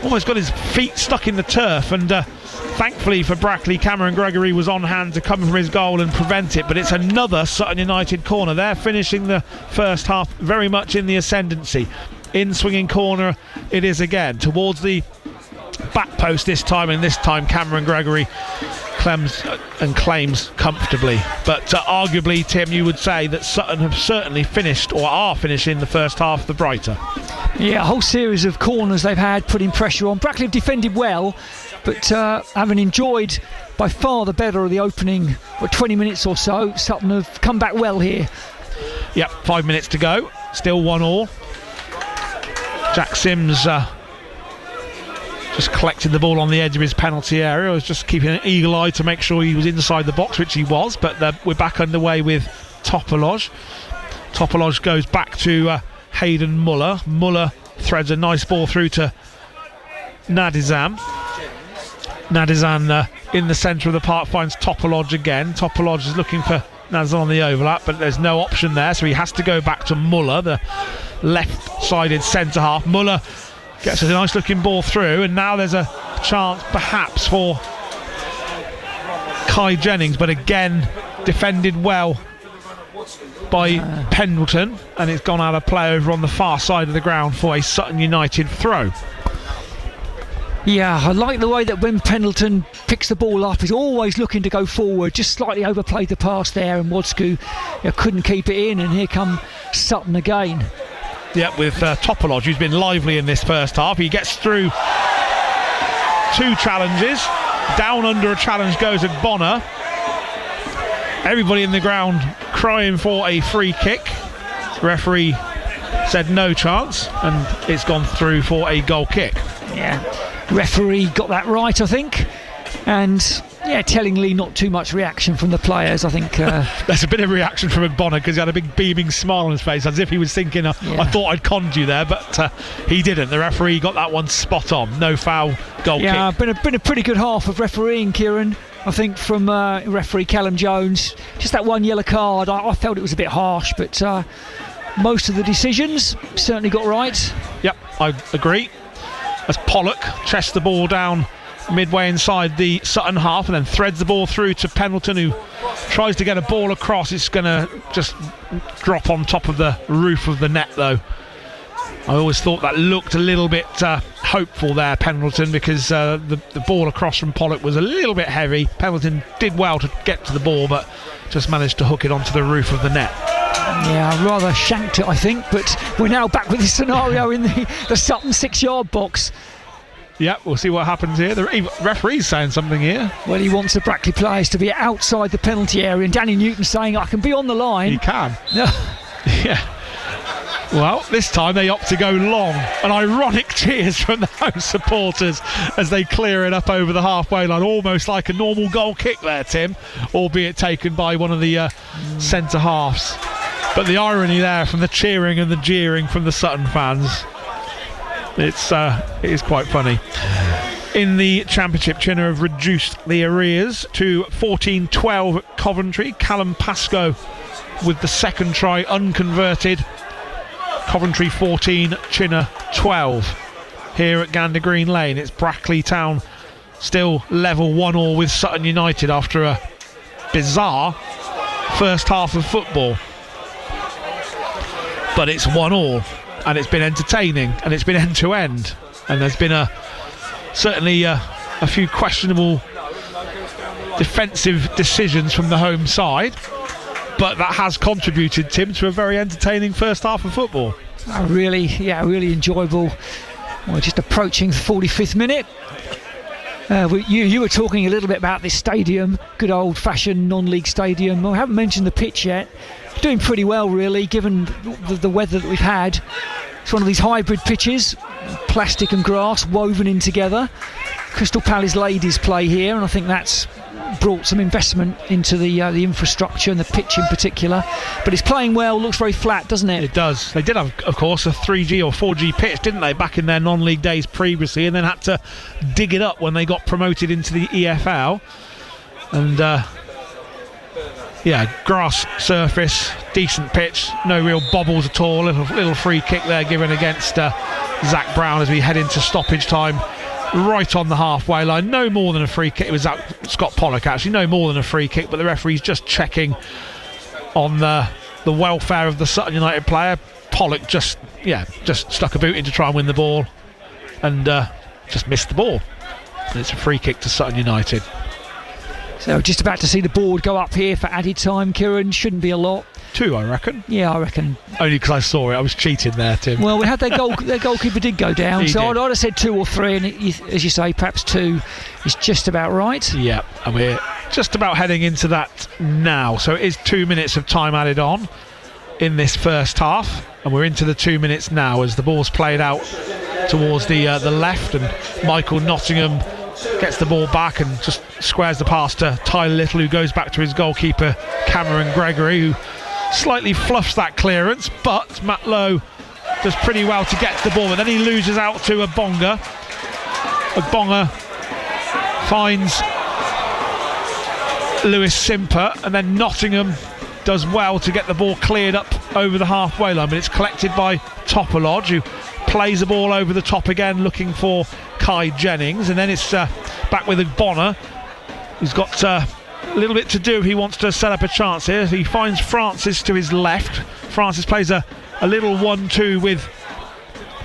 got his feet stuck in the turf. And thankfully for Brackley, Cameron Gregory was on hand to come from his goal and prevent it. But it's another Sutton United corner. They're finishing the first half very much in the ascendancy. In swinging corner it is again, towards the back post this time, and this time Cameron Gregory claims comfortably. But arguably, Tim, you would say that Sutton have certainly finished, or are finishing, the first half the brighter. Yeah, a whole series of corners they've had, putting pressure on. Brackley have defended well, but having enjoyed by far the better of the opening 20 minutes or so, Sutton have come back well here. Yep, 5 minutes to go, still 1-1. Jack Sims just collected the ball on the edge of his penalty area. I was just keeping an eagle eye to make sure he was inside the box, which he was. But we're back underway with Topoloj. Topoloj goes back to Hayden Muller. Muller threads a nice ball through to Nadizan. Nadizan in the centre of the park finds Topoloj again. Topoloj is looking for Nadizan on the overlap, but there's no option there, so he has to go back to Muller, the left-sided centre half. Muller gets a nice looking ball through, and now there's a chance perhaps for Kai Jennings, but again defended well by Pendleton, and it's gone out of play over on the far side of the ground for a Sutton United throw. Yeah, I like the way that when Pendleton picks the ball up, he's always looking to go forward. Just slightly overplayed the pass there, and Wodsku couldn't keep it in, and here come Sutton again. Yep, with Topoloj, who's been lively in this first half. He gets through 2 challenges. Down under a challenge goes Ogbonna. Everybody in the ground crying for a free kick. Referee said no chance, and it's gone through for a goal kick. Yeah, referee got that right, I think. And yeah, tellingly not too much reaction from the players, I think. There's a bit of reaction from Ogbonna, because he had a big beaming smile on his face, as if he was thinking, I thought I'd conned you there, but he didn't. The referee got that one spot on. No foul, goal kick. Yeah, been a pretty good half of refereeing, Kieran, I think, from referee Callum Jones. Just that one yellow card, I felt it was a bit harsh, but most of the decisions certainly got right. Yep, I agree. As Pollock chests the ball down midway inside the Sutton half, and then threads the ball through to Pendleton, who tries to get a ball across. It's going to just drop on top of the roof of the net, though. I always thought that looked a little bit hopeful there, Pendleton, because the ball across from Pollock was a little bit heavy. Pendleton did well to get to the ball, but just managed to hook it onto the roof of the net. Yeah, rather shanked it, I think, but we're now back with this scenario in the Sutton 6-yard box. Yeah, we'll see what happens here. The referee's saying something here. Well, he wants the Brackley players to be outside the penalty area, and Danny Newton saying, I can be on the line. He can. Yeah. Well, this time they opt to go long, and ironic cheers from the home supporters as they clear it up over the halfway line, almost like a normal goal kick there, Tim, albeit taken by one of the centre halves. But the irony there from the cheering and the jeering from the Sutton fans, it is quite funny. In the Championship, Chinner have reduced the arrears to 14-12 at Coventry. Callum Pascoe with the second try unconverted. Coventry 14, Chinner 12. Here at Gander Green Lane, it's Brackley Town still level 1-1 with Sutton United after a bizarre first half of football. But it's 1-1, and it's been entertaining, and it's been end to end, and there's been certainly a few questionable defensive decisions from the home side, but that has contributed, Tim, to a very entertaining first half of football. Really enjoyable. We're just approaching the 45th minute. You were talking a little bit about this stadium, good old-fashioned non-league stadium. I haven't mentioned the pitch yet. Doing pretty well, really, given the weather that we've had. It's one of these hybrid pitches, plastic and grass woven in together. Crystal Palace ladies play here, and I think that's brought some investment into the infrastructure and the pitch in particular. But it's playing well, looks very flat, doesn't it? It does. They did have, of course, a 3G or 4G pitch, didn't they, back in their non-league days previously, and then had to dig it up when they got promoted into the EFL. And grass surface, decent pitch, no real bobbles at all. Little free kick there given against Zach Brown as we head into stoppage time, right on the halfway line. No more than a free kick. It was Scott Pollock, actually, no more than a free kick, but the referee's just checking on the welfare of the Sutton United player. Pollock just stuck a boot in to try and win the ball and just missed the ball. And it's a free kick to Sutton United. So just about to see the board go up here for added time, Kieran. Shouldn't be a lot. 2, I reckon. Yeah, I reckon. Only because I saw it. I was cheating there, Tim. Well, we had their goalkeeper did go down, so I'd have said 2 or 3, and as you say, perhaps 2 is just about right. Yeah, and we're just about heading into that now. So it is 2 minutes of time added on in this first half, and we're into the 2 minutes now as the ball's played out towards the left, and Michael Nottingham gets the ball back and just squares the pass to Tyler Little, who goes back to his goalkeeper Cameron Gregory, who slightly fluffs that clearance, but Matt Lowe does pretty well to get to the ball, but then he loses out to Abonga. Abonga finds Lewis Simper, and then Nottingham does well to get the ball cleared up over the halfway line, but it's collected by Topolodge, who plays the ball over the top again looking for Kai Jennings, and then it's back with Bonner, who's got a little bit to do if he wants to set up a chance here. He finds Francis to his left. Francis plays a little 1-2 with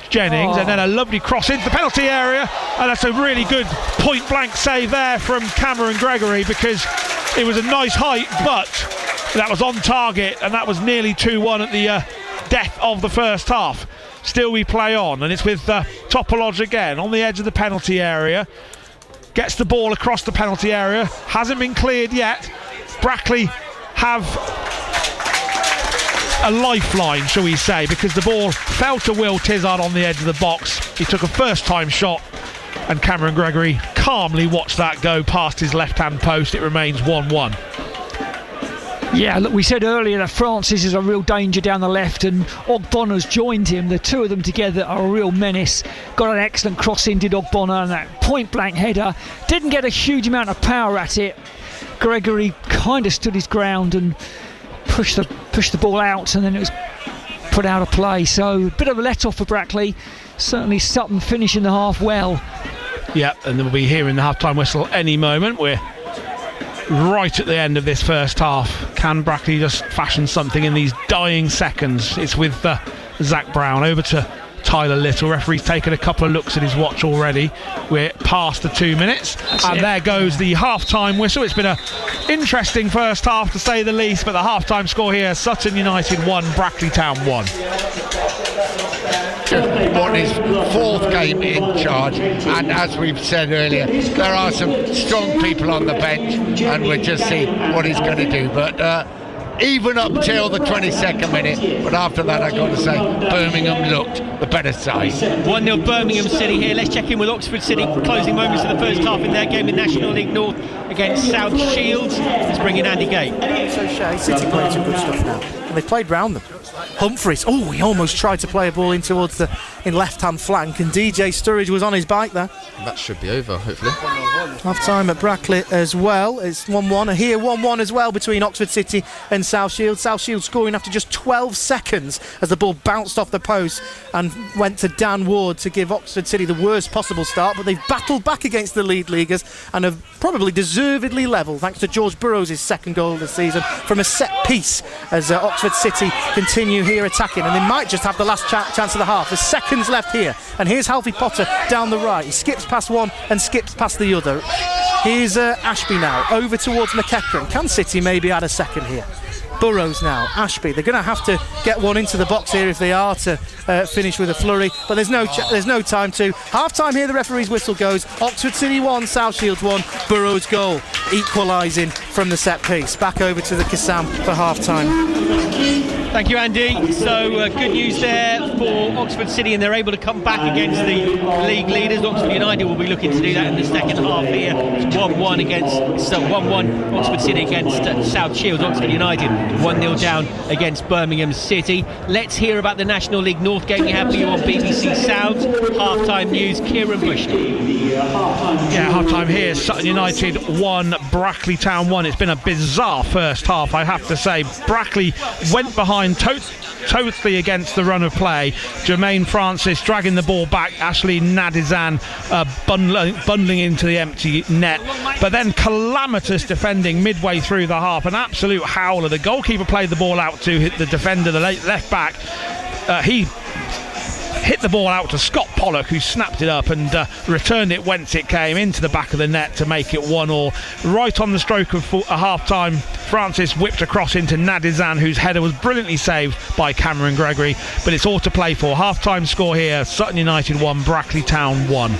Jennings, and then a lovely cross into the penalty area, and that's a really good point blank save there from Cameron Gregory, because it was a nice height, but that was on target, and that was nearly 2-1 at the death of the first half. Still we play on, and it's with Topolodge again on the edge of the penalty area. Gets the ball across the penalty area. Hasn't been cleared yet. Brackley have a lifeline, shall we say, because the ball fell to Will Tizard on the edge of the box. He took a first-time shot, and Cameron Gregory calmly watched that go past his left-hand post. It remains 1-1. Yeah, look, we said earlier that Francis is a real danger down the left, and Ogbonna's joined him. The two of them together are a real menace. Got an excellent cross in, did Ogbonna, and that point-blank header. Didn't get a huge amount of power at it. Gregory kind of stood his ground and pushed the ball out, and then it was put out of play. So a bit of a let-off for Brackley. Certainly Sutton finishing the half well. Yeah, and then we'll be hearing the half-time whistle any moment. We're right at the end of this first half. Can Brackley just fashion something in these dying seconds? It's with Zach Brown over to Tyler Little. Referee's taken a couple of looks at his watch already. We're past the 2 minutes. There goes the half-time whistle. It's been an interesting first half, to say the least, but the half-time score here, Sutton United 1, Brackley Town 1. Won his 4th game in charge, and as we've said earlier, there are some strong people on the bench, and we'll just see what he's going to do. But even up till the 22nd minute, but after that I've got to say Birmingham looked the better side. 1-0 Birmingham City here. Let's check in with Oxford City. Closing moments of the first half in their game in National League North against South Shields. Let's bring in Andy Gate. So Shay, City playing some good stuff now, and they played round them. Humphreys, he almost tried to play a ball in towards the left-hand flank, and DJ Sturridge was on his bike there. That should be over, hopefully. Half-time at Brackley as well. It's 1-1. Here 1-1 as well between Oxford City and South Shields. South Shields scoring after just 12 seconds as the ball bounced off the post and went to Dan Ward to give Oxford City the worst possible start, but they've battled back against the lead leaguers and have probably deservedly level, thanks to George Burrows' second goal of the season from a set piece, as Oxford City continue here attacking, and they might just have the last chance of the half. There's seconds left here, and here's Halfie Potter down the right. He skips past one and skips past the other. Here's Ashby now over towards McEachran. Can City maybe add a second here? Burrows now, Ashby. They're going to have to get one into the box here if they are to finish with a flurry, but there's no time to. Half-time here, the referee's whistle goes. Oxford City 1, South Shields 1. Burrows goal, equalising from the set piece. Back over to the Kassam for half-time. Thank you, Andy. So good news there for Oxford City, and they're able to come back against the league leaders. Oxford United will be looking to do that in the second half here. 1-1 against 1-1 Oxford City against South Shields. Oxford United 1-0 down against Birmingham City. Let's hear about the National League North game we have for you on BBC Sounds. Half-time news, Kieran Bushnell. Yeah, half-time here. Sutton United 1, Brackley Town 1. It's been a bizarre first half, I have to say. Brackley went behind totally against the run of play. Jermaine Francis dragging the ball back, Ashley Nadizan bundling into the empty net, but then calamitous defending midway through the half. An absolute howler. The goalkeeper played the ball out to the defender, the left back. He hit the ball out to Scott Pollock, who snapped it up and returned it whence it came, into the back of the net to make it 1-1. Right on the stroke of half-time, Francis whipped across into Nadizan, whose header was brilliantly saved by Cameron Gregory, but it's all to play for. Half-time score here, Sutton United 1, Brackley Town 1.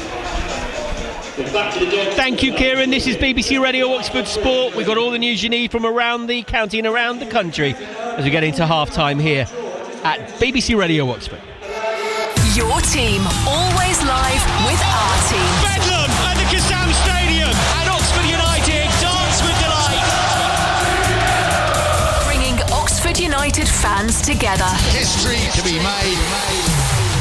Thank you, Kieran. This is BBC Radio Oxford Sport. We've got all the news you need from around the county and around the country as we get into half-time here at BBC Radio Oxford. Your team, always live with our team. Bedlam at the Kassam Stadium, and Oxford United dance with delight. Bringing Oxford United fans together. History to be made.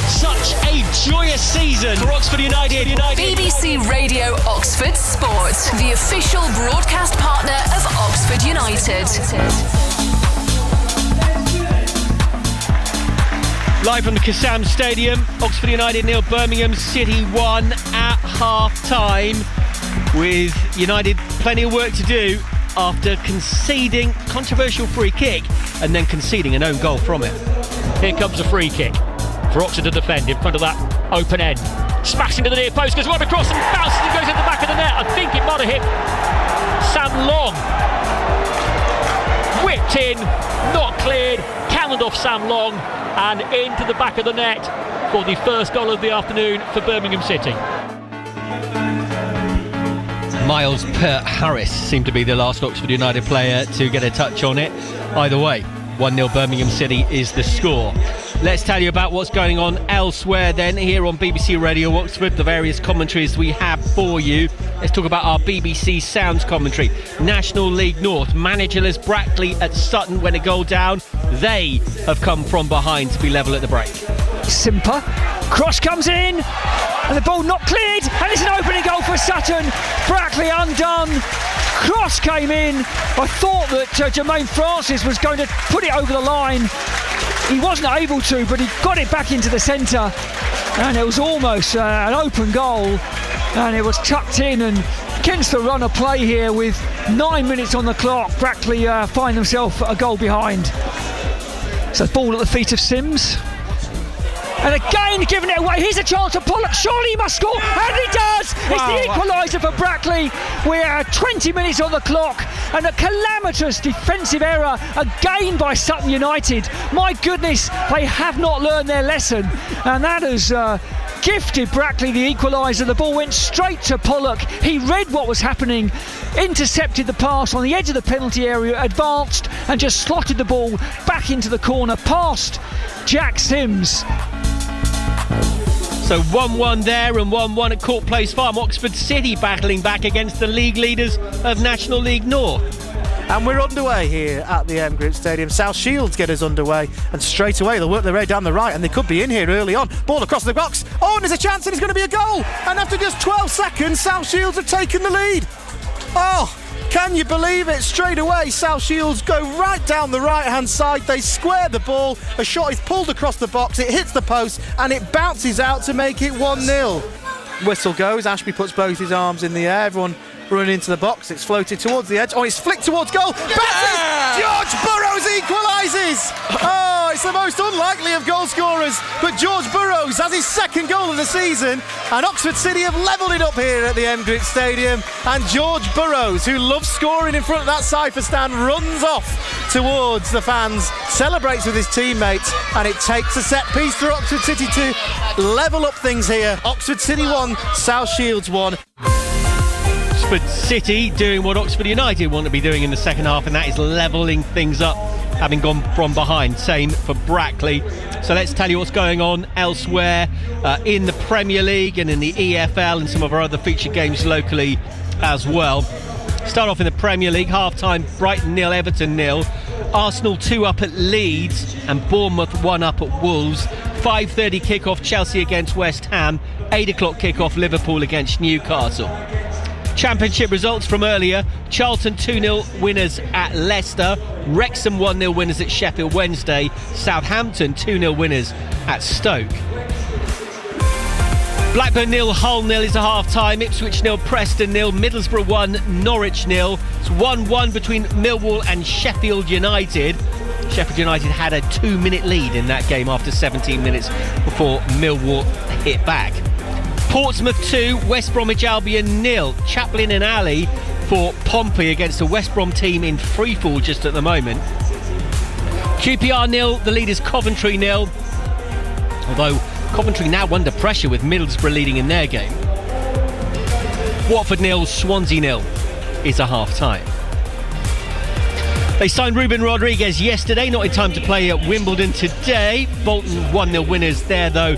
Such a joyous season for Oxford United. BBC Radio Oxford Sport, the official broadcast partner of Oxford United. Live from the Kassam Stadium, Oxford United 0, Birmingham City 1 at half-time, with United plenty of work to do after conceding controversial free kick and then conceding an own goal from it. Here comes a free kick for Oxford to defend in front of that open end. Smashing to the near post, goes right across and bounces and goes in the back of the net. I think it might have hit Sam Long. Whipped in, not cleared, cannoned off Sam Long and into the back of the net for the first goal of the afternoon for Birmingham City. Miles Peart-Harris seemed to be the last Oxford United player to get a touch on it. Either way, 1-0 Birmingham City is the score. Let's tell you about what's going on elsewhere then, here on BBC Radio Oxford, the various commentaries we have for you. Let's talk about our BBC Sounds commentary. National League North, managerless Brackley at Sutton went a goal down. They have come from behind to be level at the break. Simper, cross comes in, and the ball not cleared, and it's an opening goal for Sutton. Brackley undone. Cross came in. I thought that Jermaine Francis was going to put it over the line. He wasn't able to, but he got it back into the centre, and it was almost an open goal, and it was tucked in. And against the run of play here with 9 minutes on the clock, Brackley find themselves a goal behind. So ball at the feet of Sims. And again, giving it away. Here's a chance for Pollock. Surely he must score. And he does. It's the equaliser for Brackley. We're 20 minutes on the clock. And a calamitous defensive error again by Sutton United. My goodness, they have not learned their lesson. And that has gifted Brackley the equaliser. The ball went straight to Pollock. He read what was happening, intercepted the pass on the edge of the penalty area, advanced and just slotted the ball back into the corner past Jack Sims. So 1-1 there and 1-1 at Court Place Farm. Oxford City battling back against the league leaders of National League North. And we're underway here at the M Group Stadium. South Shields get us underway, and straight away they'll work their way down the right, and they could be in here early on. Ball across the box. Oh, and there's a chance, and it's going to be a goal. And after just 12 seconds, South Shields have taken the lead. Oh, can you believe it? Straight away, South Shields go right down the right-hand side. They square the ball. A shot is pulled across the box. It hits the post, and it bounces out to make it 1-0. Whistle goes. Ashby puts both his arms in the air. Everyone running into the box. It's floated towards the edge. Oh, it's flicked towards goal. Yeah! George Burrows equalises. Oh, it's the most unlikely of goal scorers, but George Burrows has his second goal of the season, and Oxford City have levelled it up here at the M Group Stadium. And George Burrows, who loves scoring in front of that cypher stand, runs off towards the fans, celebrates with his teammates, and it takes a set piece for Oxford City to level up things here. Oxford City 1, South Shields 1. Oxford City doing what Oxford United want to be doing in the second half, and that is levelling things up having gone from behind. Same for Brackley. So let's tell you what's going on elsewhere in the Premier League and in the EFL and some of our other featured games locally as well. Start off in the Premier League, half-time, Brighton 0, Everton 0. Arsenal 2 up at Leeds and Bournemouth 1 up at Wolves. 5:30 kick-off, Chelsea against West Ham. 8 o'clock kick-off, Liverpool against Newcastle. Championship results from earlier: Charlton 2-0 winners at Leicester, Wrexham 1-0 winners at Sheffield Wednesday, Southampton 2-0 winners at Stoke. Blackburn 0, Hull 0 is a half-time, Ipswich 0, Preston 0, Middlesbrough 1, Norwich 0. It's 1-1 between Millwall and Sheffield United. Sheffield United had a 2-minute lead in that game after 17 minutes before Millwall hit back. Portsmouth 2, West Bromwich Albion 0. Chaplin and Alley for Pompey against the West Brom team in freefall just at the moment. QPR 0, the leaders Coventry 0. Although Coventry now under pressure with Middlesbrough leading in their game. Watford 0, Swansea 0 is a half-time. They signed Ruben Rodriguez yesterday, not in time to play at Wimbledon today. Bolton 1-0 winners there though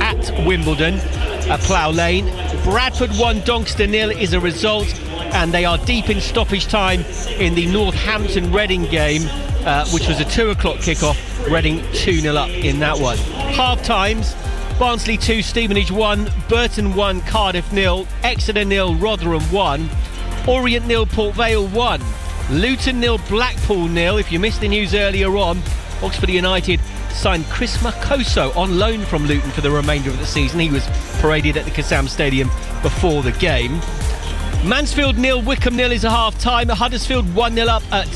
at Wimbledon. At Plough Lane. Bradford 1, Doncaster 0 is a result, and they are deep in stoppage time in the Northampton-Reading game, which was a 2 o'clock kick-off. Reading 2-0 up in that one. Half-times: Barnsley 2, Stevenage 1, Burton 1, Cardiff 0, Exeter 0, Rotherham 1, Orient 0, Port Vale 1, Luton 0, Blackpool 0. If you missed the news earlier on, Oxford United signed Chris Makoso on loan from Luton for the remainder of the season. He was paraded at the Kassam Stadium before the game. Mansfield 0, Wickham 0 is a half-time. Huddersfield 1-0 up at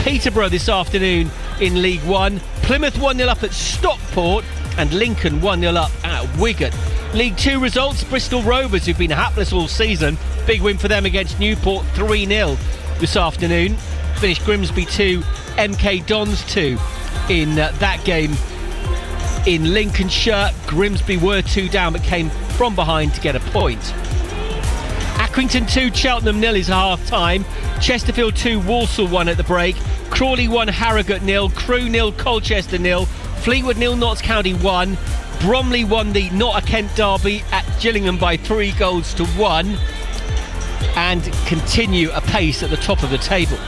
Peterborough this afternoon in League One. Plymouth 1-0 up at Stockport, and Lincoln 1-0 up at Wigan. League Two results: Bristol Rovers, who've been hapless all season, big win for them against Newport, 3-0 this afternoon. Finished Grimsby 2, MK Dons 2 in that game in Lincolnshire. Grimsby were 2 down but came from behind to get a point. Accrington 2, Cheltenham 0 is a half-time. Chesterfield 2, Walsall 1 at the break. Crawley 1, Harrogate 0. Crewe 0, Colchester 0. Fleetwood 0, Notts County 1. Bromley won the Not-a-Kent derby at Gillingham by 3 goals to 1 and continue apace at the top of the table.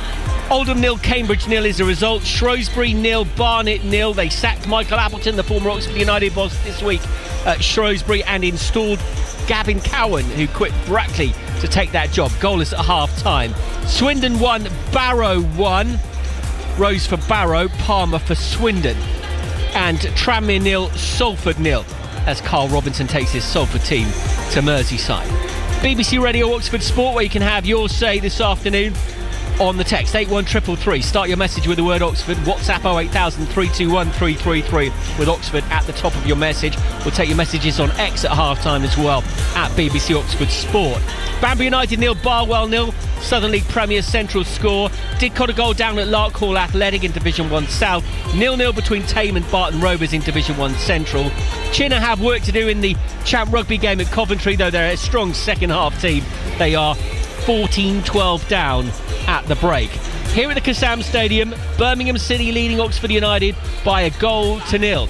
Oldham 0, Cambridge 0 is a result. Shrewsbury 0, Barnet 0. They sacked Michael Appleton, the former Oxford United boss, this week at Shrewsbury, and installed Gavin Cowan, who quit Brackley to take that job. Goalless at half-time. Swindon 1, Barrow 1. Rose for Barrow, Palmer for Swindon. And Tranmere 0, Salford 0, as Carl Robinson takes his Salford team to Merseyside. BBC Radio Oxford Sport, where you can have your say this afternoon on the text 81333. Start your message with the word Oxford. WhatsApp 08000 321 333 with Oxford at the top of your message. We'll take your messages on X at half-time as well at BBC Oxford Sport. Banbury United 0, Barwell 0. Southern League Premier Central score. Didcot a goal down at Larkhall Athletic in Division 1 South. 0-0 between Tame and Barton Rovers in Division 1 Central. Chinner have work to do in the Champ Rugby game at Coventry, though they're a strong second half team. They are 14-12 down at the break. Here at the Kassam Stadium, Birmingham City leading Oxford United by 1-0.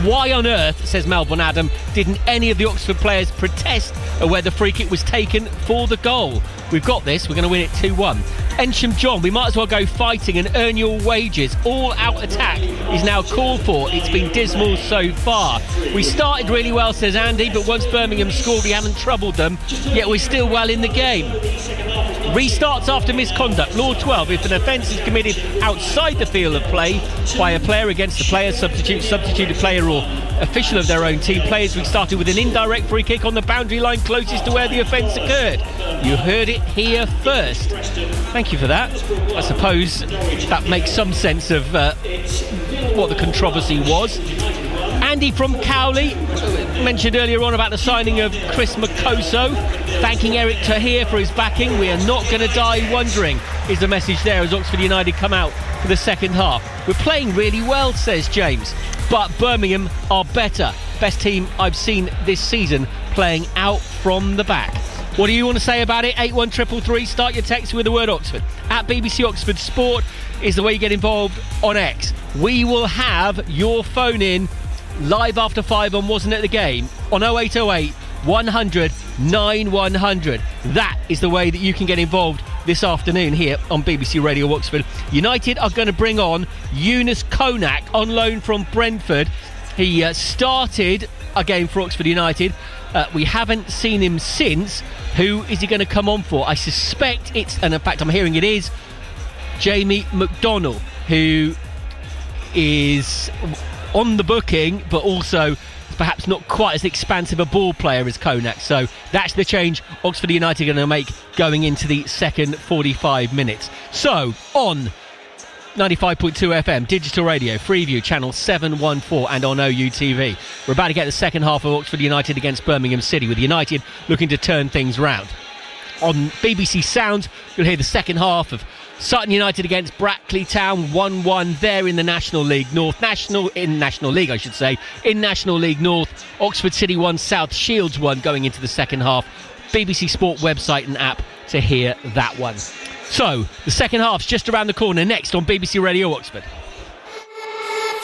Why on earth, says Melbourne Adam, didn't any of the Oxford players protest where the free kick was taken for the goal? We've got this, we're going to win it 2-1. Ensham John, we might as well go fighting and earn your wages. All out attack is now called for. It's been dismal so far. We started really well, says Andy, but once Birmingham scored we haven't troubled them, yet we're still well in the game. Restarts after misconduct. Law 12, if an offence is committed outside the field of play by a player against a player, substituted player or official of their own team, players restarted with an indirect free kick on the boundary line closest to where the offence occurred. You heard it here first. Thank you for that. I suppose that makes some sense of what the controversy was. Andy from Cowley mentioned earlier on about the signing of Chris Makoso, thanking Eric Tahir for his backing. We are not going to die wondering, is the message there as Oxford United come out for the second half. We're playing really well, says James, but Birmingham are better. Best team I've seen this season playing out from the back. What do you want to say about it? 81333, start your text with the word Oxford. At BBC Oxford Sport is the way you get involved on X. We will have your phone in live after 5 on Wasn't It the Game on 0808 100 9100. That is the way that you can get involved this afternoon here on BBC Radio Oxford. United are going to bring on Yunus Konak on loan from Brentford. He started a game for Oxford United. We haven't seen him since. Who is he going to come on for? I suspect it's, and in fact I'm hearing it is, Jamie McDonnell, who is on the booking but also perhaps not quite as expansive a ball player as Konak. So that's the change Oxford United are going to make going into the second 45 minutes. So on 95.2 FM, digital radio, Freeview, channel 714 and on OUTV. We're about to get the second half of Oxford United against Birmingham City, with United looking to turn things round. On BBC Sounds, you'll hear the second half of Sutton United against Brackley Town, 1-1 there in the National League North. In National League North, Oxford City 1, South Shields 1 going into the second half. BBC Sport website and app to hear that one. So, the second half's just around the corner, next on BBC Radio Oxford.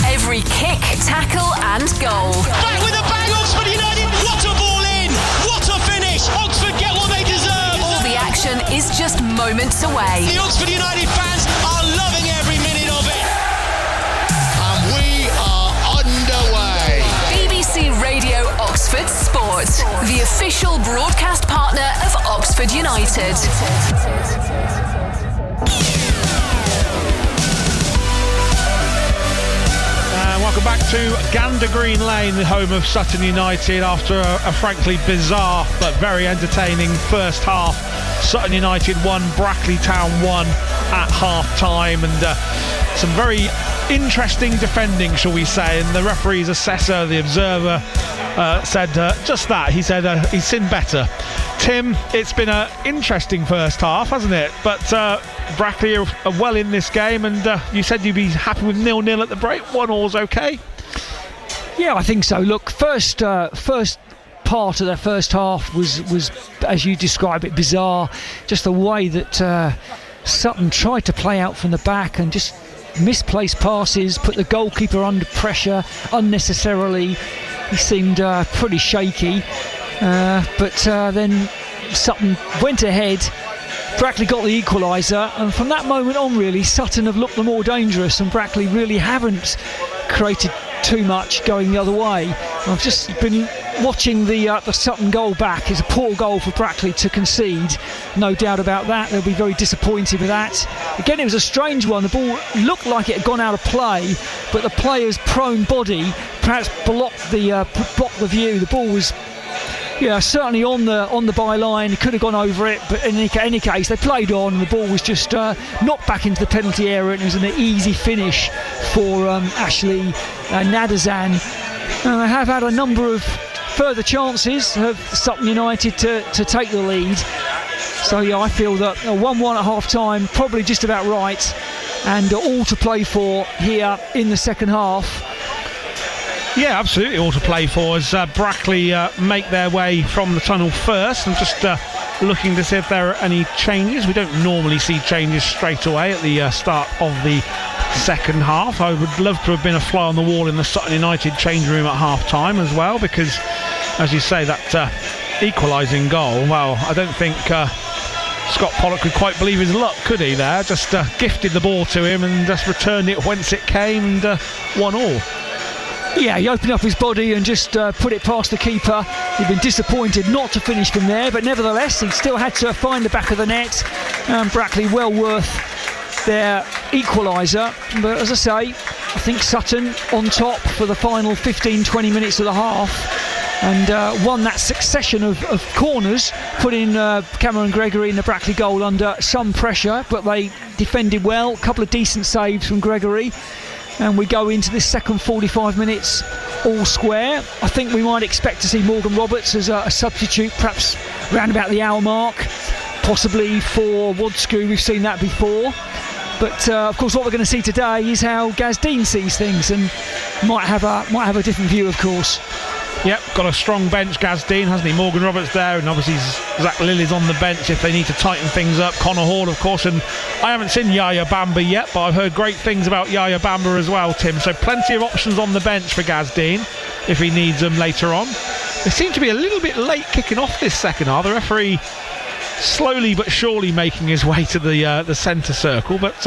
Every kick, tackle and goal. Back with a bang, Oxford United. What a ball in! What a finish! Oxford get what they deserve. All the action is just moments away. The Oxford United fans are loving every minute of it. And we are underway. BBC Radio Oxford Sport, the official broadcast partner of Oxford United. Welcome back to Gander Green Lane, the home of Sutton United, after a frankly bizarre but very entertaining first half. Sutton United 1, Brackley Town 1 at half-time, and some very interesting defending, shall we say, and the referee's assessor, the observer, said just that. He said he's seen better. Tim, it's been an interesting first half, hasn't it? But Brackley are well in this game, and you said you'd be happy with 0-0 at the break. 1-all's okay? Yeah, I think so. Look, first part of their first half was, as you describe it, bizarre. Just the way that Sutton tried to play out from the back and just misplaced passes, put the goalkeeper under pressure unnecessarily. He seemed pretty shaky. But then Sutton went ahead. Brackley got the equaliser, and from that moment on, really, Sutton have looked the more dangerous, and Brackley really haven't created too much going the other way. I've just been watching the Sutton goal back. It's a poor goal for Brackley to concede, no doubt about that. They'll be very disappointed with that. Again, it was a strange one. The ball looked like it had gone out of play, but the player's prone body perhaps blocked the view. The ball was certainly on the byline. He could have gone over it, but in any case, they played on, and the ball was just knocked back into the penalty area, and it was an easy finish for Ashley Nadazan. And they have had a number of further chances of Sutton United to take the lead. So yeah, I feel that 1-1 at half-time, probably just about right, and all to play for here in the second half. Yeah, absolutely all to play for as Brackley make their way from the tunnel first. I'm just looking to see if there are any changes. We don't normally see changes straight away at the start of the second half. I would love to have been a fly on the wall in the Sutton United change room at half-time as well, because, as you say, that equalising goal, well, I don't think Scott Pollock could quite believe his luck, could he there? Just gifted the ball to him and just returned it whence it came, and 1-1. Yeah, he opened up his body and just put it past the keeper. He'd been disappointed not to finish from there, but nevertheless he still had to find the back of the net. Brackley well worth their equaliser, but as I say, I think Sutton on top for the final 15-20 minutes of the half, and won that succession of corners, putting Cameron Gregory in the Brackley goal under some pressure, but they defended well. A couple of decent saves from Gregory. And we go into this second 45 minutes all square. I think we might expect to see Morgan Roberts as a substitute, perhaps round about the hour mark, possibly for Wodscrew. We've seen that before. But of course, what we're going to see today is how Gaz Dean sees things, and might have a different view, of course. Yep, got a strong bench, Gaz Dean, hasn't he? Morgan Roberts there, and obviously Zach Lilly's on the bench if they need to tighten things up. Connor Hall, of course, and I haven't seen Yaya Bamba yet, but I've heard great things about Yaya Bamba as well, Tim. So plenty of options on the bench for Gaz Dean if he needs them later on. They seem to be a little bit late kicking off this second half. The referee slowly but surely making his way to the centre circle, but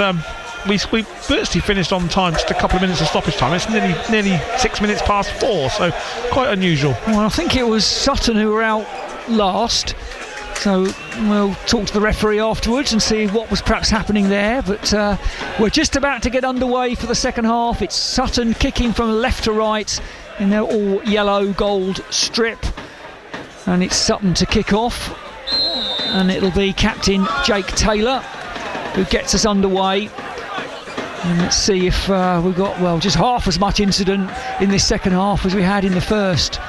we virtually finished on time, just a couple of minutes of stoppage time. It's nearly 6 minutes past 4, so quite unusual. Well, I think it was Sutton who were out last, so we'll talk to the referee afterwards and see what was perhaps happening there. But we're just about to get underway for the second half. It's Sutton kicking from left to right in their all yellow gold strip, and it's Sutton to kick off, and it'll be captain Jake Taylor who gets us underway. And let's see if we've got, just half as much incident in this second half as we had in the first.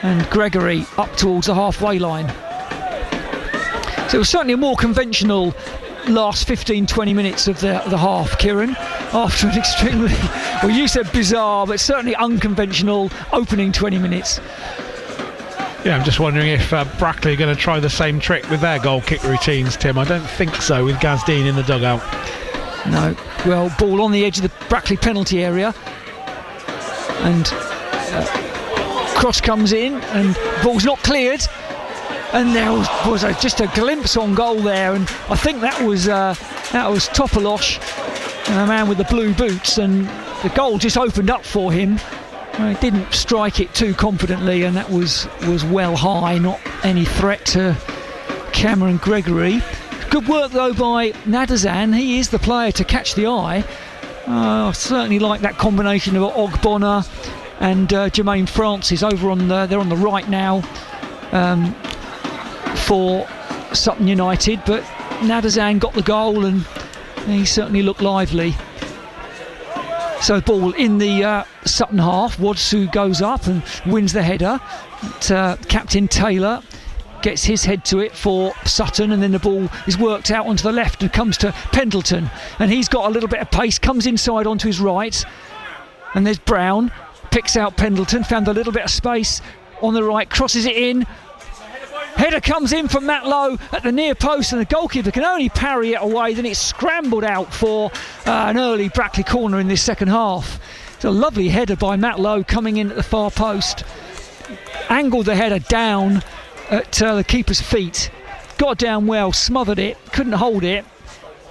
And Gregory up towards the halfway line. So it was certainly a more conventional last 15-20 minutes of the half, Kieran, after an extremely, well, you said bizarre, but certainly unconventional opening 20 minutes. Yeah, I'm just wondering if Brackley are going to try the same trick with their goal kick routines, Tim. I don't think so, with Gaz Dean in the dugout. No. Well, ball on the edge of the Brackley penalty area, and cross comes in, and ball's not cleared, and there was just a glimpse on goal there, and I think that was Topolosh, the man with the blue boots, and the goal just opened up for him. He didn't strike it too confidently, and that was well high, not any threat to Cameron Gregory. Good work though by Nadazan. He is the player to catch the eye. I certainly like that combination of Ogbonna and Jermaine Francis over on they're on the right now for Sutton United, but Nadazan got the goal and he certainly looked lively. So ball in the Sutton half. Wadsu goes up and wins the header. Captain Taylor gets his head to it for Sutton, and then the ball is worked out onto the left and comes to Pendleton, and he's got a little bit of pace, comes inside onto his right, and there's Brown, picks out Pendleton, found a little bit of space on the right, crosses it in, header comes in from Matt Lowe at the near post, and the goalkeeper can only parry it away. Then it's scrambled out for an early Brackley corner in this second half. It's a lovely header by Matt Lowe coming in at the far post, angled the header down at the keeper's feet, got down well, smothered it, couldn't hold it,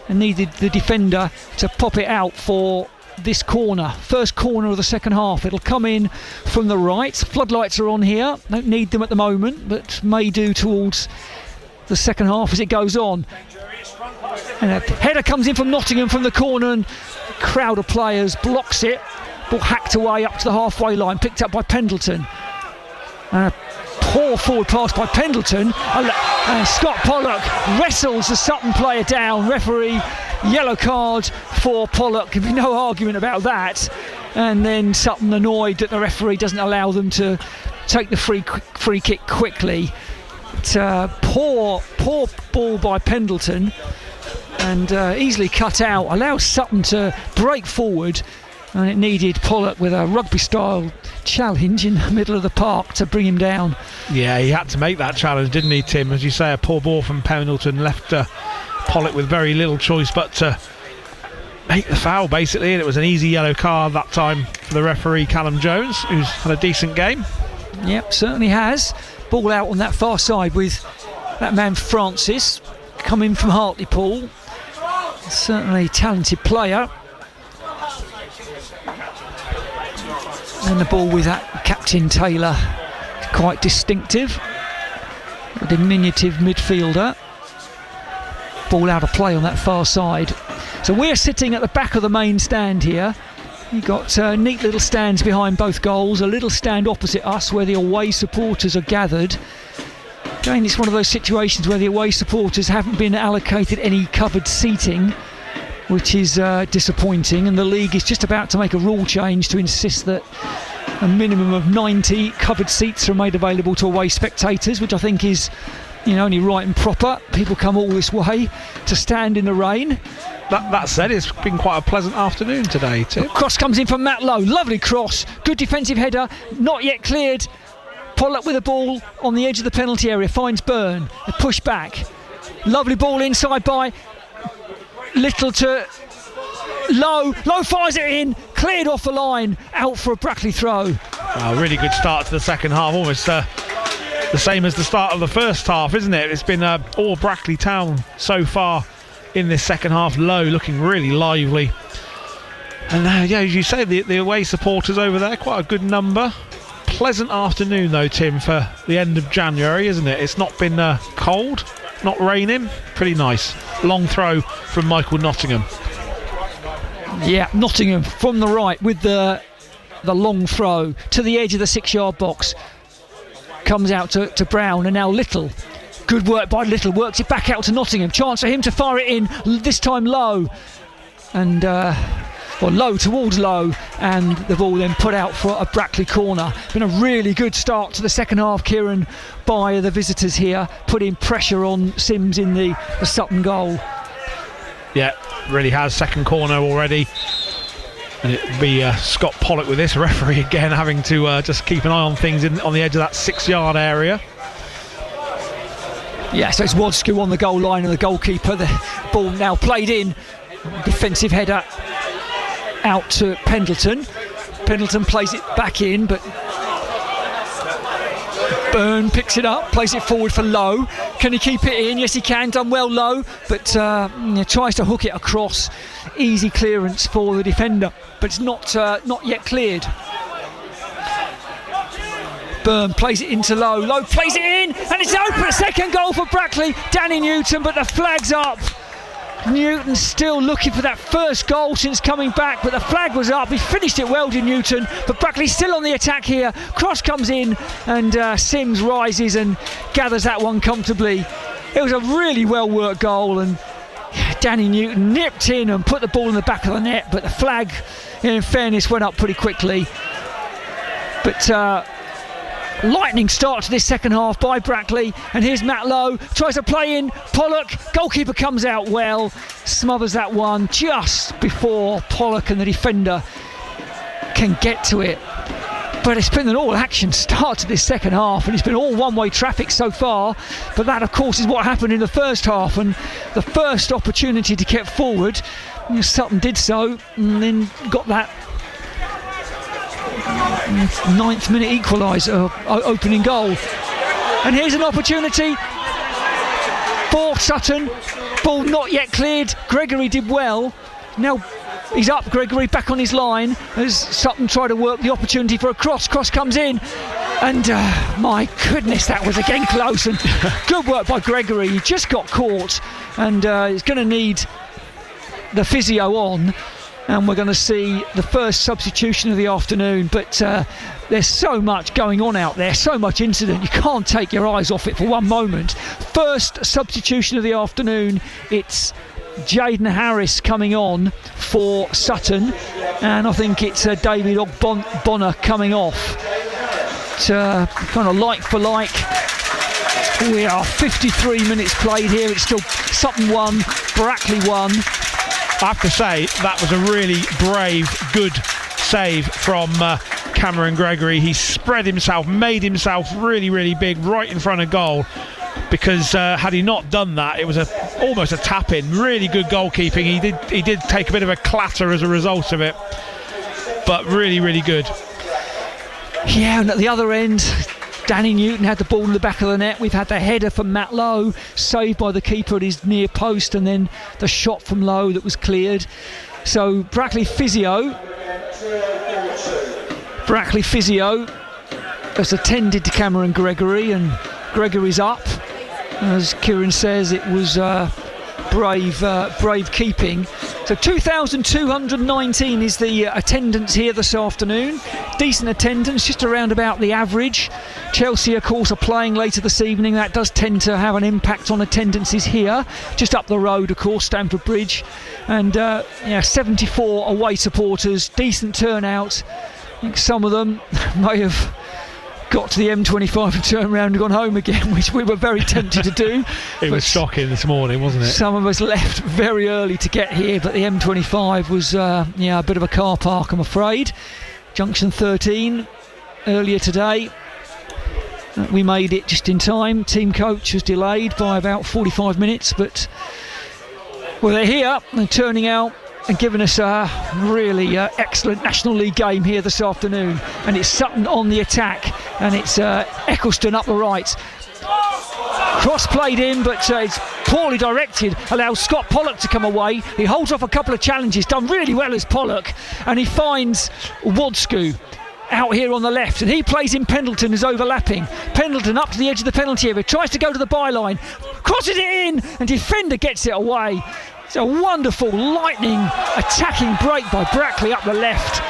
and needed the defender to pop it out for this corner, first corner of the second half. It'll come in from the right. Floodlights are on here, don't need them at the moment, but may do towards the second half as it goes on. And a header comes in from Nottingham from the corner, and a crowd of players blocks it. Ball hacked away up to the halfway line, picked up by Pendleton. And a poor forward pass by Pendleton, and Scott Pollock wrestles the Sutton player down. Referee yellow card for Pollock, there'll be no argument about that. And then Sutton annoyed that the referee doesn't allow them to take the free kick quickly. Poor ball by Pendleton, and easily cut out, allows Sutton to break forward, and it needed Pollock with a rugby style challenge in the middle of the park to bring him down. Yeah, he had to make that challenge, didn't he, Tim? As you say, a poor ball from Pendleton left Pollock with very little choice but to make the foul, basically, and it was an easy yellow card that time for the referee Callum Jones, who's had a decent game. Yep, certainly has. Ball out on that far side with that man Francis coming from Hartlepool. Certainly talented player. And the ball with that Captain Taylor, quite distinctive, a diminutive midfielder. Ball out of play on that far side. So we're sitting at the back of the main stand here. You've got neat little stands behind both goals, a little stand opposite us where the away supporters are gathered. Again, it's one of those situations where the away supporters haven't been allocated any covered seating, which is disappointing, and the league is just about to make a rule change to insist that a minimum of 90 covered seats are made available to away spectators, which I think is only right and proper. People come all this way to stand in the rain. That said, it's been quite a pleasant afternoon today too. Cross comes in from Matt Lowe, lovely cross, good defensive header, not yet cleared Pollock with the ball on the edge of the penalty area, finds Byrne. They push back. Lovely ball inside by Little to Lowe. Lowe fires it in, cleared off the line, out for a Brackley throw. Really good start to the second half, almost the same as the start of the first half, isn't it? It's been all Brackley Town so far in this second half. Lowe looking really lively. And as you say, the away supporters over there, quite a good number. Pleasant afternoon though, Tim, for the end of January, isn't it? It's not been cold, not raining, pretty nice. Long throw from Michael Nottingham. Yeah, Nottingham from the right with the long throw to the edge of the 6-yard box. Comes out to Brown, and now Little. Good work by Little, works it back out to Nottingham. Chance for him to fire it in, this time Lowe. And Lowe towards Lowe, and the ball then put out for a Brackley corner. Been a really good start to the second half, Kieran, by the visitors here, putting pressure on Sims in the Sutton goal. Yeah, really has. Second corner already. And it'll be Scott Pollock with this referee again, having to just keep an eye on things on the edge of that 6-yard area. Yeah, so it's Wadsku on the goal line and the goalkeeper. The ball now played in. Defensive header out to Pendleton. Pendleton plays it back in, but Byrne picks it up, plays it forward for Lowe. Can he keep it in? Yes, he can. Done well, Lowe, but tries to hook it across. Easy clearance for the defender, but it's not yet cleared. Byrne plays it into Lowe. Lowe plays it in, and it's open. Second goal for Brackley. Danny Newton, but the flag's up. Newton still looking for that first goal since coming back, but the flag was up. He finished it well to Newton, but Brackley still on the attack here. Cross comes in, and Sims rises and gathers that one comfortably. It was a really well worked goal, and Danny Newton nipped in and put the ball in the back of the net, but the flag, in fairness, went up pretty quickly. But lightning start to this second half by Brackley, and here's Matt Lowe, tries to play in Pollock, goalkeeper comes out well, smothers that one just before Pollock and the defender can get to it. But it's been an all-action start to this second half, and it's been all one-way traffic so far, but that of course is what happened in the first half, and the first opportunity to get forward, Sutton did so, and then got that 9th minute equaliser, opening goal. And here's an opportunity for Sutton. Ball not yet cleared. Gregory did well. Now he's up, Gregory back on his line as Sutton try to work the opportunity for a cross. Cross comes in, and my goodness, that was again close, and good work by Gregory. He just got caught, and he's going to need the physio on, and we're going to see the first substitution of the afternoon. But there's so much going on out there, so much incident, you can't take your eyes off it for one moment. First substitution of the afternoon, it's Jaden Harris coming on for Sutton, and I think it's David Bonner coming off to kind of like for like. We are 53 minutes played here. It's still Sutton 1, Brackley 1. I have to say, that was a really brave, good save from Cameron Gregory. He spread himself, made himself really, really big right in front of goal, because had he not done that, it was almost a tap-in. Really good goalkeeping. He did take a bit of a clatter as a result of it, but really, really good. Yeah, and at the other end, Danny Newton had the ball in the back of the net. We've had the header from Matt Lowe, saved by the keeper at his near post, and then the shot from Lowe that was cleared. So Brackley physio has attended to Cameron Gregory, and Gregory's up. As Kieran says, it was brave keeping. So 2,219 is the attendance here this afternoon. Decent attendance, just around about the average. Chelsea, of course, are playing later this evening. That does tend to have an impact on attendances here. Just up the road, of course, Stamford Bridge. And 74 away supporters, decent turnout. I think some of them may have got to the M25 and turned around and gone home again, which we were very tempted to do. It was shocking this morning, wasn't it? Some of us left very early to get here, but the M25 was a bit of a car park, I'm afraid. Junction 13 earlier today. We made it just in time. Team coach was delayed by about 45 minutes, but they're here and turning out and giving us a really excellent National League game here this afternoon. And it's Sutton on the attack, and it's Eccleston up the right. Cross played in, but it's poorly directed, allows Scott Pollock to come away. He holds off a couple of challenges, done really well as Pollock, and he finds Wodscoo out here on the left, and he plays in Pendleton, who's overlapping. Pendleton up to the edge of the penalty area, tries to go to the byline, crosses it in, and defender gets it away. It's a wonderful lightning attacking break by Brackley up the left.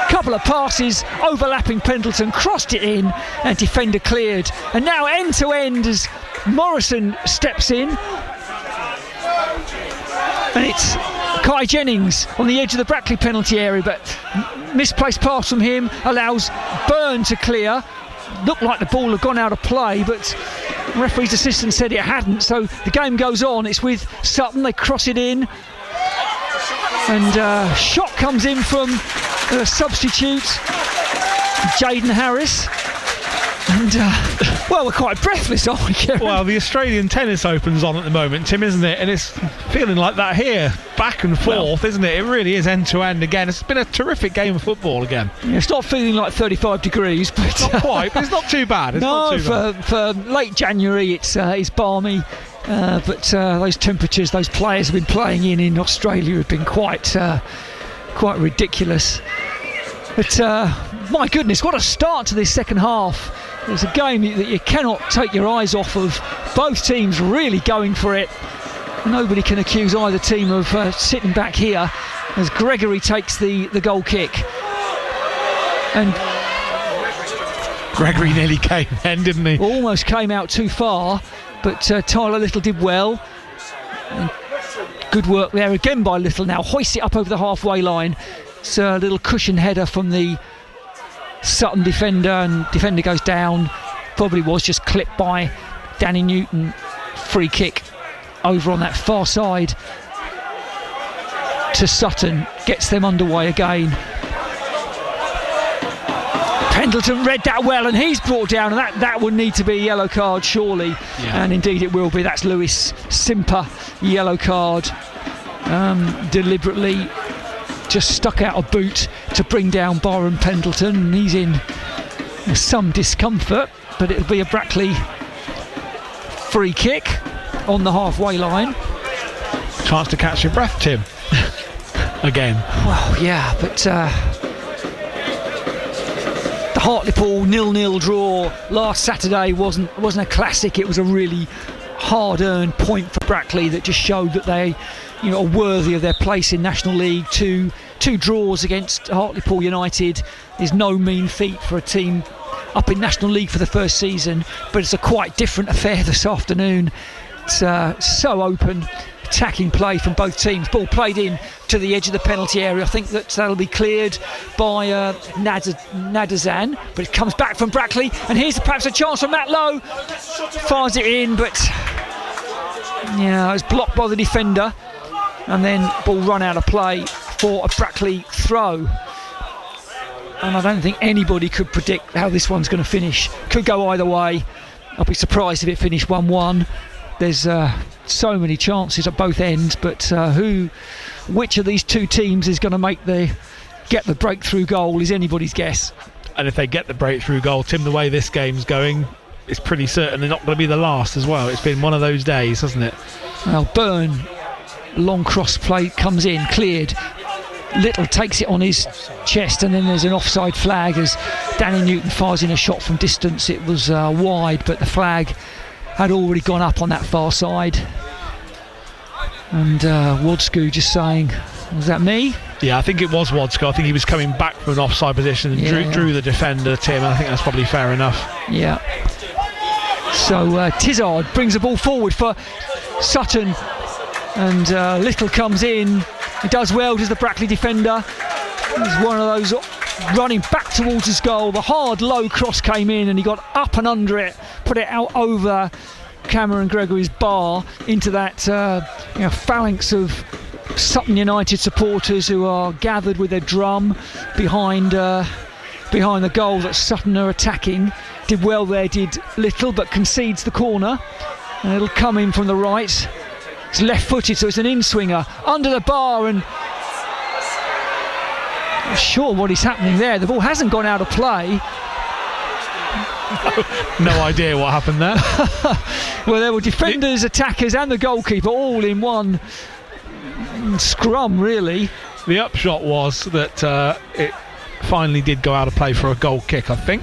Couple of passes, overlapping Pendleton, crossed it in, and defender cleared. And now end to end as Morrison steps in, and it's Kai Jennings on the edge of the Brackley penalty area, but misplaced pass from him allows Byrne to clear. Looked like the ball had gone out of play, but the referee's assistant said it hadn't, so the game goes on. It's with Sutton, they cross it in, and shot comes in from the substitute Jaden Harris, and we're quite breathless, aren't we, Kieran? Well, the Australian Tennis Open's on at the moment, Tim, isn't it? And it's feeling like that here, back and forth, isn't it? It really is end to end again. It's been a terrific game of football again. Yeah, it's not feeling like 35 degrees, but not quite, but it's not too bad. For late January it's balmy, but those temperatures those players have been playing in Australia have been quite ridiculous. But my goodness, what a start to this second half. It's a game that you cannot take your eyes off of. Both teams really going for it. Nobody can accuse either team of sitting back here as Gregory takes the goal kick. And Gregory nearly came then, didn't he? Almost came out too far, but Tyler Little did well. And good work there again by Little. Now hoists it up over the halfway line. It's a little cushion header from the Sutton defender, and defender goes down. Probably was just clipped by Danny Newton. Free kick over on that far side to Sutton, gets them underway again. Pendleton read that well, and he's brought down, and that would need to be a yellow card surely. Yeah. And indeed it will be. That's Lewis Simper, yellow card. Deliberately just stuck out a boot to bring down Byron Pendleton, and he's in some discomfort, but it'll be a Brackley free kick on the halfway line. Chance to catch your breath, Tim. Again. Well, yeah, but the Hartlepool 0-0 draw last Saturday wasn't a classic. It was a really hard-earned point for Brackley that just showed that they, are worthy of their place in National League. Two draws against Hartlepool United is no mean feat for a team up in National League for the first season, but it's a quite different affair this afternoon. It's so open, attacking play from both teams. Ball played in to the edge of the penalty area. I think that'll be cleared by Nadazan, but it comes back from Brackley, and here's perhaps a chance for Matt Lowe. Fires it in, but it's blocked by the defender, and then ball run out of play for a Brackley throw. And I don't think anybody could predict how this one's going to finish. Could go either way. I'll be surprised if it finished 1-1. There's so many chances at both ends, but which of these two teams is going to get the breakthrough goal is anybody's guess. And if they get the breakthrough goal, Tim, the way this game's going, it's pretty certain they're not going to be the last as well. It's been one of those days, hasn't it? Well, Byrne, long cross play comes in, cleared. Little takes it on his chest, and then there's an offside flag as Danny Newton fires in a shot from distance. It was wide, but the flag had already gone up on that far side. And Wodscoo just saying, was that me? Yeah, I think it was Wodscoo. I think he was coming back from an offside position and drew the defender, Tim. I think that's probably fair enough. Yeah. So Tizard brings the ball forward for Sutton, and Little comes in. He does well, does the Brackley defender. He's one of those running back towards his goal. The hard low cross came in, and he got up and under it, put it out over Cameron Gregory's bar into that phalanx of Sutton United supporters who are gathered with their drum behind the goal that Sutton are attacking. did well there, did little, but concedes the corner. And it'll come in from the right. It's left-footed, so it's an in-swinger under the bar, and I'm not sure what is happening there. The ball hasn't gone out of play. No idea what happened there. Well, there were defenders, attackers and the goalkeeper all in one scrum, really. The upshot was that it finally did go out of play for a goal kick, I think.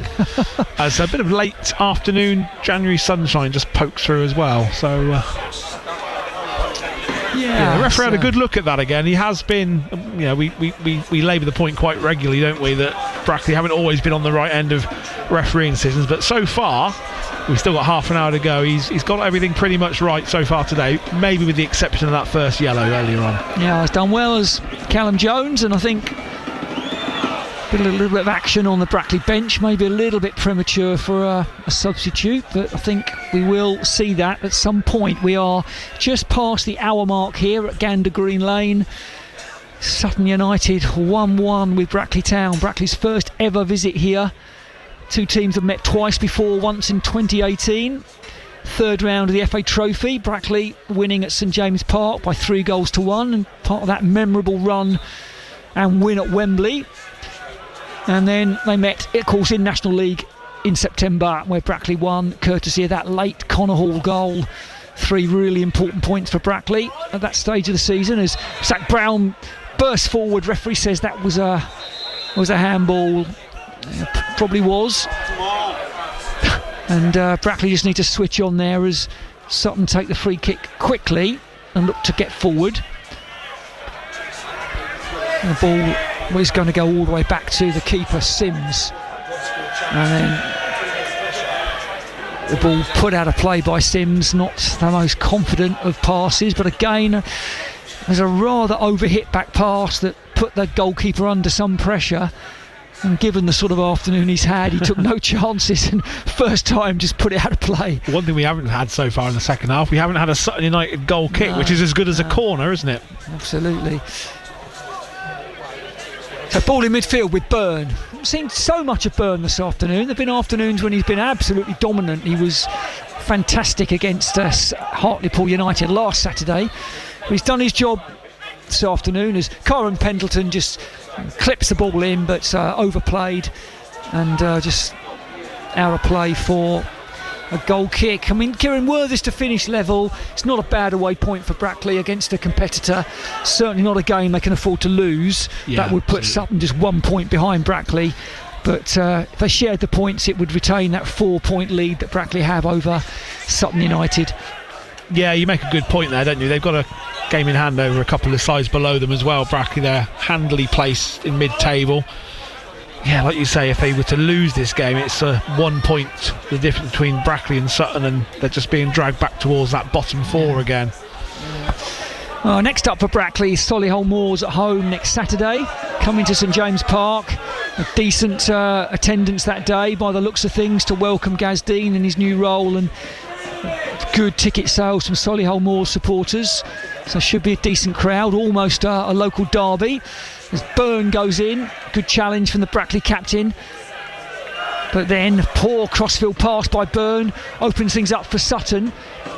As a bit of late afternoon January sunshine just pokes through as well. So the referee had a good look at that again. He has been, we labour the point quite regularly, don't we, that Brackley haven't always been on the right end of refereeing decisions, but so far we've still got half an hour to go. He's got everything pretty much right so far today, maybe with the exception of that first yellow earlier on. Yeah, he's done well as Callum Jones, and I think a little bit of action on the Brackley bench, maybe a little bit premature for a substitute, but I think we will see that at some point. We are just past the hour mark here at Gander Green Lane. Sutton United 1-1 with Brackley Town. Brackley's first ever visit here. Two teams have met twice before, once in 2018. Third round of the FA Trophy. Brackley winning at St James Park by 3-1, and part of that memorable run and win at Wembley. And then they met, of course, in National League in September, where Brackley won courtesy of that late Connor Hall goal. 3 really important points for Brackley at that stage of the season, as Zach Brown burst forward. Referee says that was a handball. Probably was. And Brackley just need to switch on there as Sutton take the free kick quickly and look to get forward. And the ball is going to go all the way back to the keeper, Sims. And then the ball put out of play by Sims, not the most confident of passes, but again there's a rather overhit back pass that put the goalkeeper under some pressure, and given the sort of afternoon he's had, he took no chances, and first time just put it out of play. One thing we haven't had so far in the second half, we haven't had a Sutton United goal kick, which is as good as a corner, isn't it? Absolutely. So ball in midfield with Byrne. Seen so much of Byrne this afternoon. There have been afternoons when he's been absolutely dominant. He was fantastic against Hartlepool United last Saturday. But he's done his job this afternoon as Kieran Pendleton just clips the ball in, but overplayed and just out of play for a goal kick. I mean, Kieran, were this to finish level, it's not a bad away point for Brackley against a competitor. Certainly not a game they can afford to lose. That would put Sutton just 1 point behind Brackley. But if they shared the points, it would retain that 4-point lead that Brackley have over Sutton United. Yeah, you make a good point there, don't you? They've got a game in hand over a couple of sides below them as well. Brackley, they're handily placed in mid-table. Yeah, like you say, if they were to lose this game, it's 1 point, the difference between Brackley and Sutton, and they're just being dragged back towards that bottom 4 again. Next up for Brackley, Solihull Moors at home next Saturday, coming to St James Park. A decent attendance that day by the looks of things to welcome Gaz Dean in his new role, and good ticket sales from Solihull Moors supporters. So should be a decent crowd, almost a local derby. As Byrne goes in, good challenge from the Brackley captain. But then poor crossfield pass by Byrne opens things up for Sutton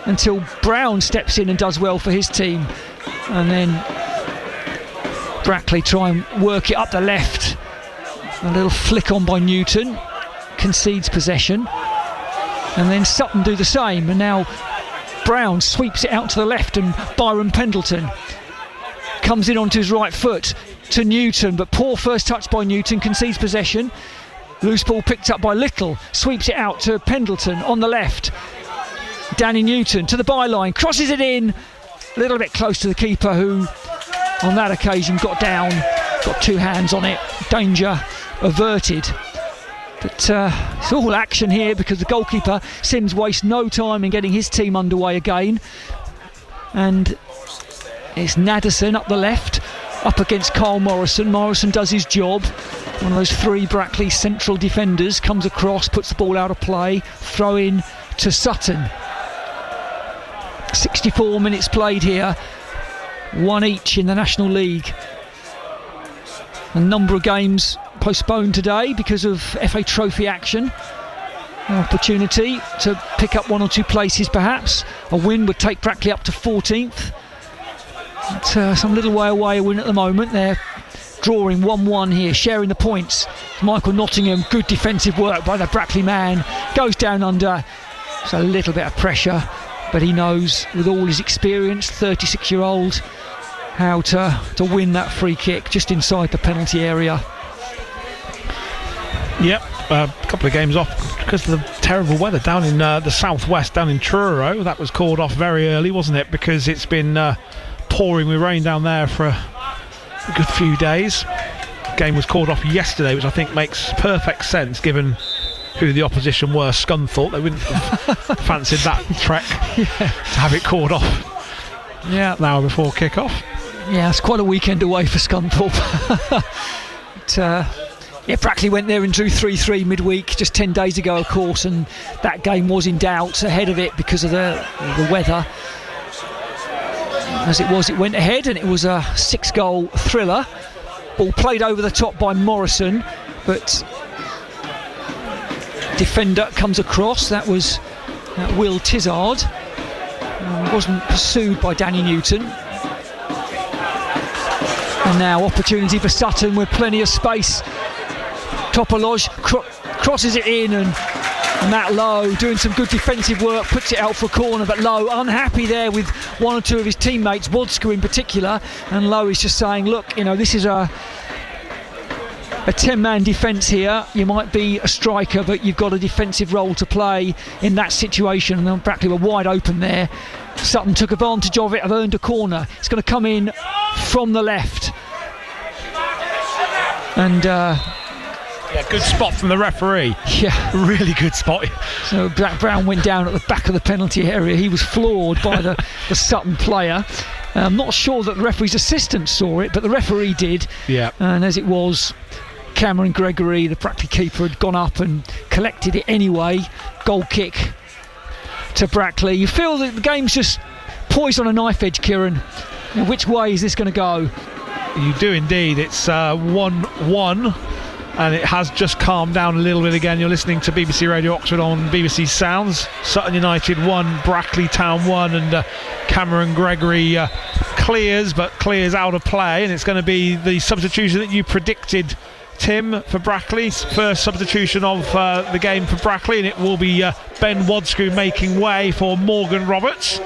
until Brown steps in and does well for his team. And then Brackley try and work it up the left. A little flick on by Newton, concedes possession. And then Sutton do the same, and now Brown sweeps it out to the left, and Byron Pendleton comes in onto his right foot to Newton, but poor first touch by Newton, concedes possession. Loose ball picked up by Little, sweeps it out to Pendleton on the left. Danny Newton to the byline, crosses it in, a little bit close to the keeper, who on that occasion got down, got 2 hands on it, danger averted. But it's all action here because the goalkeeper, Sims, wastes no time in getting his team underway again. And it's Naderson up the left, up against Carl Morrison. Morrison does his job. One of those 3 Brackley central defenders comes across, puts the ball out of play, throw in to Sutton. 64 minutes played here, 1 each in the National League. A number of games postponed today because of FA Trophy action. An opportunity to pick up 1 or 2 places perhaps. A win would take Brackley up to 14th. It's some little way away a win at the moment. They're drawing 1-1 here, sharing the points. Michael Nottingham, good defensive work by the Brackley man. Goes down under. It's a little bit of pressure, but he knows with all his experience, 36-year-old, how to win that free kick just inside the penalty area. Yep, a couple of games off because of the terrible weather down in the southwest, down in Truro. That was called off very early, wasn't it? Because it's been pouring with rain down there for a good few days. Game was called off yesterday, which I think makes perfect sense given who the opposition were. Scunthorpe, they wouldn't have fancied that trek to have it called off an hour before kick-off. Yeah, it's quite a weekend away for Scunthorpe. Brackley went there and drew 3-3 midweek just 10 days ago, of course, and that game was in doubt ahead of it because of the weather. As it was, it went ahead and it was a 6-goal thriller. Ball played over the top by Morrison, but defender comes across. That was Will Tizard. Wasn't pursued by Danny Newton. And now opportunity for Sutton with plenty of space. Topoloj crosses it in, and Matt Lowe doing some good defensive work, puts it out for a corner, but Lowe unhappy there with 1 or 2 of his teammates, Wodska in particular, and Lowe is just saying, look, this is a 10-man defence here. You might be a striker, but you've got a defensive role to play in that situation. And then Brackley were wide open there. Sutton took advantage of it, have earned a corner. It's going to come in from the left. And good spot from the referee. Yeah, really good spot. So Black Brown went down at the back of the penalty area. He was floored by the Sutton player. I'm not sure that the referee's assistant saw it, but the referee did. Yeah. And as it was, Cameron Gregory, the Brackley keeper, had gone up and collected it anyway. Goal kick to Brackley. You feel that the game's just poised on a knife edge, Kieran. Which way is this going to go? You do indeed. It's 1-1. And it has just calmed down a little bit again. You're listening to BBC Radio Oxford on BBC Sounds. Sutton United 1, Brackley Town 1, and Cameron Gregory clears out of play, and it's going to be the substitution that you predicted, Tim, for Brackley's first substitution of the game for Brackley, and it will be Ben Wodska making way for Morgan Roberts.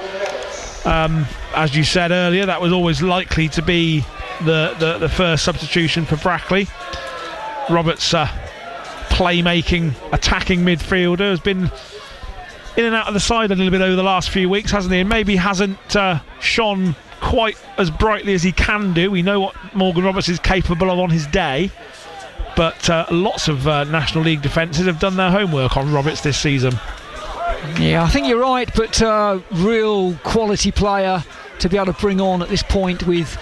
As you said earlier, that was always likely to be the first substitution for Brackley. Roberts, playmaking, attacking midfielder, has been in and out of the side a little bit over the last few weeks, hasn't he? And maybe hasn't shone quite as brightly as he can do. We know what Morgan Roberts is capable of on his day, but lots of National League defences have done their homework on Roberts this season. Yeah, I think you're right, but real quality player to be able to bring on at this point with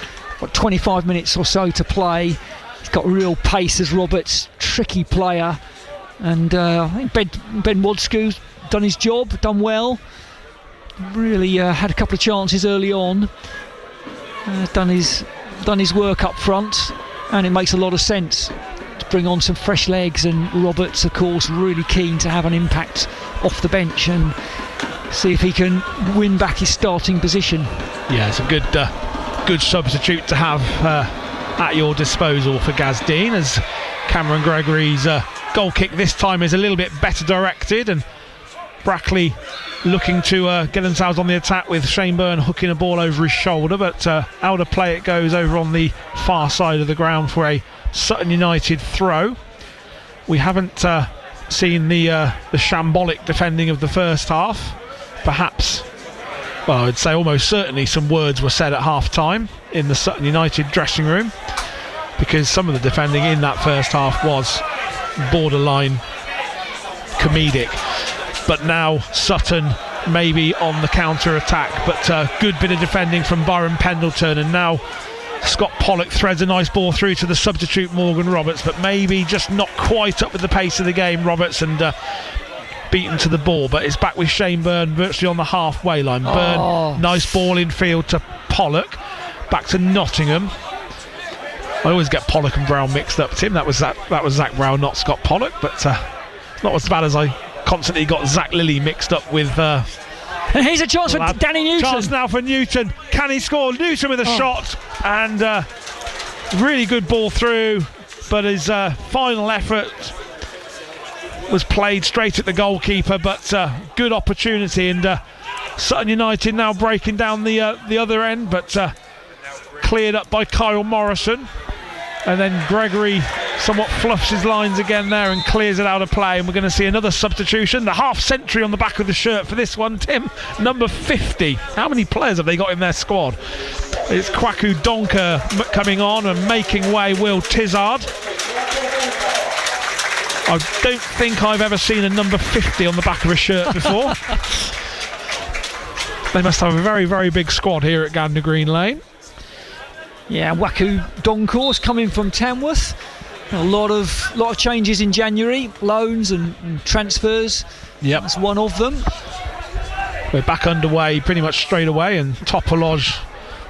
25 minutes or so to play. He's got real pace as Roberts, tricky player, and I think Ben Wodska's done his job, done well. Really had a couple of chances early on, done his work up front, and it makes a lot of sense to bring on some fresh legs. And Roberts, of course, really keen to have an impact off the bench and see if he can win back his starting position. Yeah, it's a good substitute to have at your disposal for Gazdeen, as Cameron Gregory's goal kick this time is a little bit better directed, and Brackley looking to get themselves on the attack with Shane Byrne hooking a ball over his shoulder, but out of play it goes over on the far side of the ground for a Sutton United throw. We haven't seen the shambolic defending of the first half. Perhaps, well, I would say almost certainly some words were said at half-time in the Sutton United dressing room, because some of the defending in that first half was borderline comedic. But now Sutton maybe on the counter-attack, but good bit of defending from Byron Pendleton, and now Scott Pollock threads a nice ball through to the substitute Morgan Roberts, but maybe just not quite up with the pace of the game, Roberts, and beaten to the ball. But it's back with Shane Byrne virtually on the halfway line. Byrne, nice ball in field to Pollock, back to Nottingham. I always get Pollock and Brown mixed up, Tim. That was Zach Brown, not Scott Pollock, but not as bad as I constantly got Zach Lilly mixed up with. And here's a chance for Danny Newton. Chance now for Newton. Can he score? Newton with a shot, and really good ball through, but his final effort was played straight at the goalkeeper, but good opportunity, and Sutton United now breaking down the other end, but cleared up by Kyle Morrison, and then Gregory somewhat fluffs his lines again there and clears it out of play, and we're going to see another substitution. The half century on the back of the shirt for this one, Tim, number 50. How many players have they got in their squad? It's Kwaku Donker coming on and making way Will Tizard. I don't think I've ever seen a number 50 on the back of a shirt before. They must have a very, very big squad here at Gander Green Lane. Yeah, Kwaku Donker's coming from Tamworth. A lot of changes in January, loans and transfers. Yep. That's one of them. We're back underway pretty much straight away, and Topoloj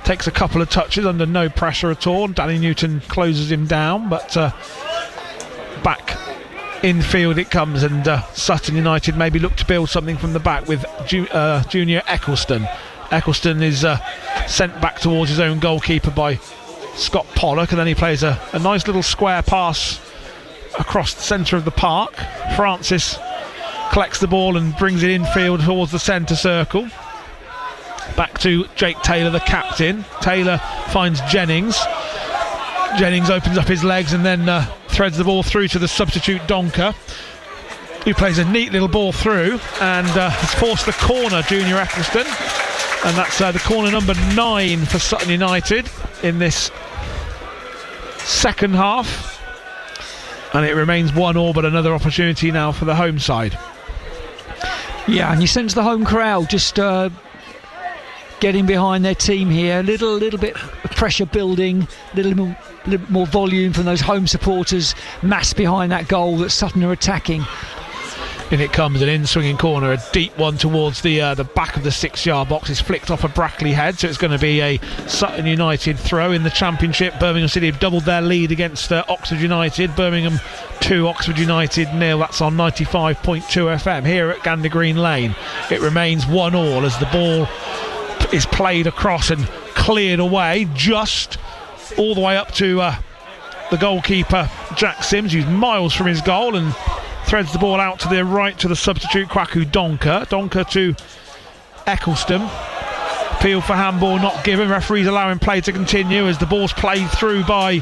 takes a couple of touches under no pressure at all. Danny Newton closes him down, but back infield it comes, and Sutton United maybe look to build something from the back with Junior Eccleston. Eccleston is sent back towards his own goalkeeper by Scott Pollock, and then he plays a nice little square pass across the centre of the park. Francis collects the ball and brings it infield towards the centre circle. Back to Jake Taylor, the captain. Taylor finds Jennings. Jennings opens up his legs and then threads the ball through to the substitute Donker, who plays a neat little ball through and has forced the corner, Junior Eccleston, and that's the corner number 9 for Sutton United in this second half, and it remains 1-1, but another opportunity now for the home side. Yeah, and you sense the home crowd just getting behind their team here. A little bit of pressure building, a little more volume from those home supporters massed behind that goal that Sutton are attacking. In it comes, an in-swinging corner, a deep one towards the back of the 6-yard box. It's flicked off a Brackley head, so it's going to be a Sutton United throw in the Championship. Birmingham City have doubled their lead against Oxford United. Birmingham 2, Oxford United 0. That's on 95.2 FM here at Gander Green Lane. It remains 1-1 as the ball is played across and cleared away just all the way up to the goalkeeper Jack Sims, who's miles from his goal, and threads the ball out to the right to the substitute Kwaku Donker. Donker to Eccleston. Appeal for handball not given. Referees allowing play to continue as the ball's played through by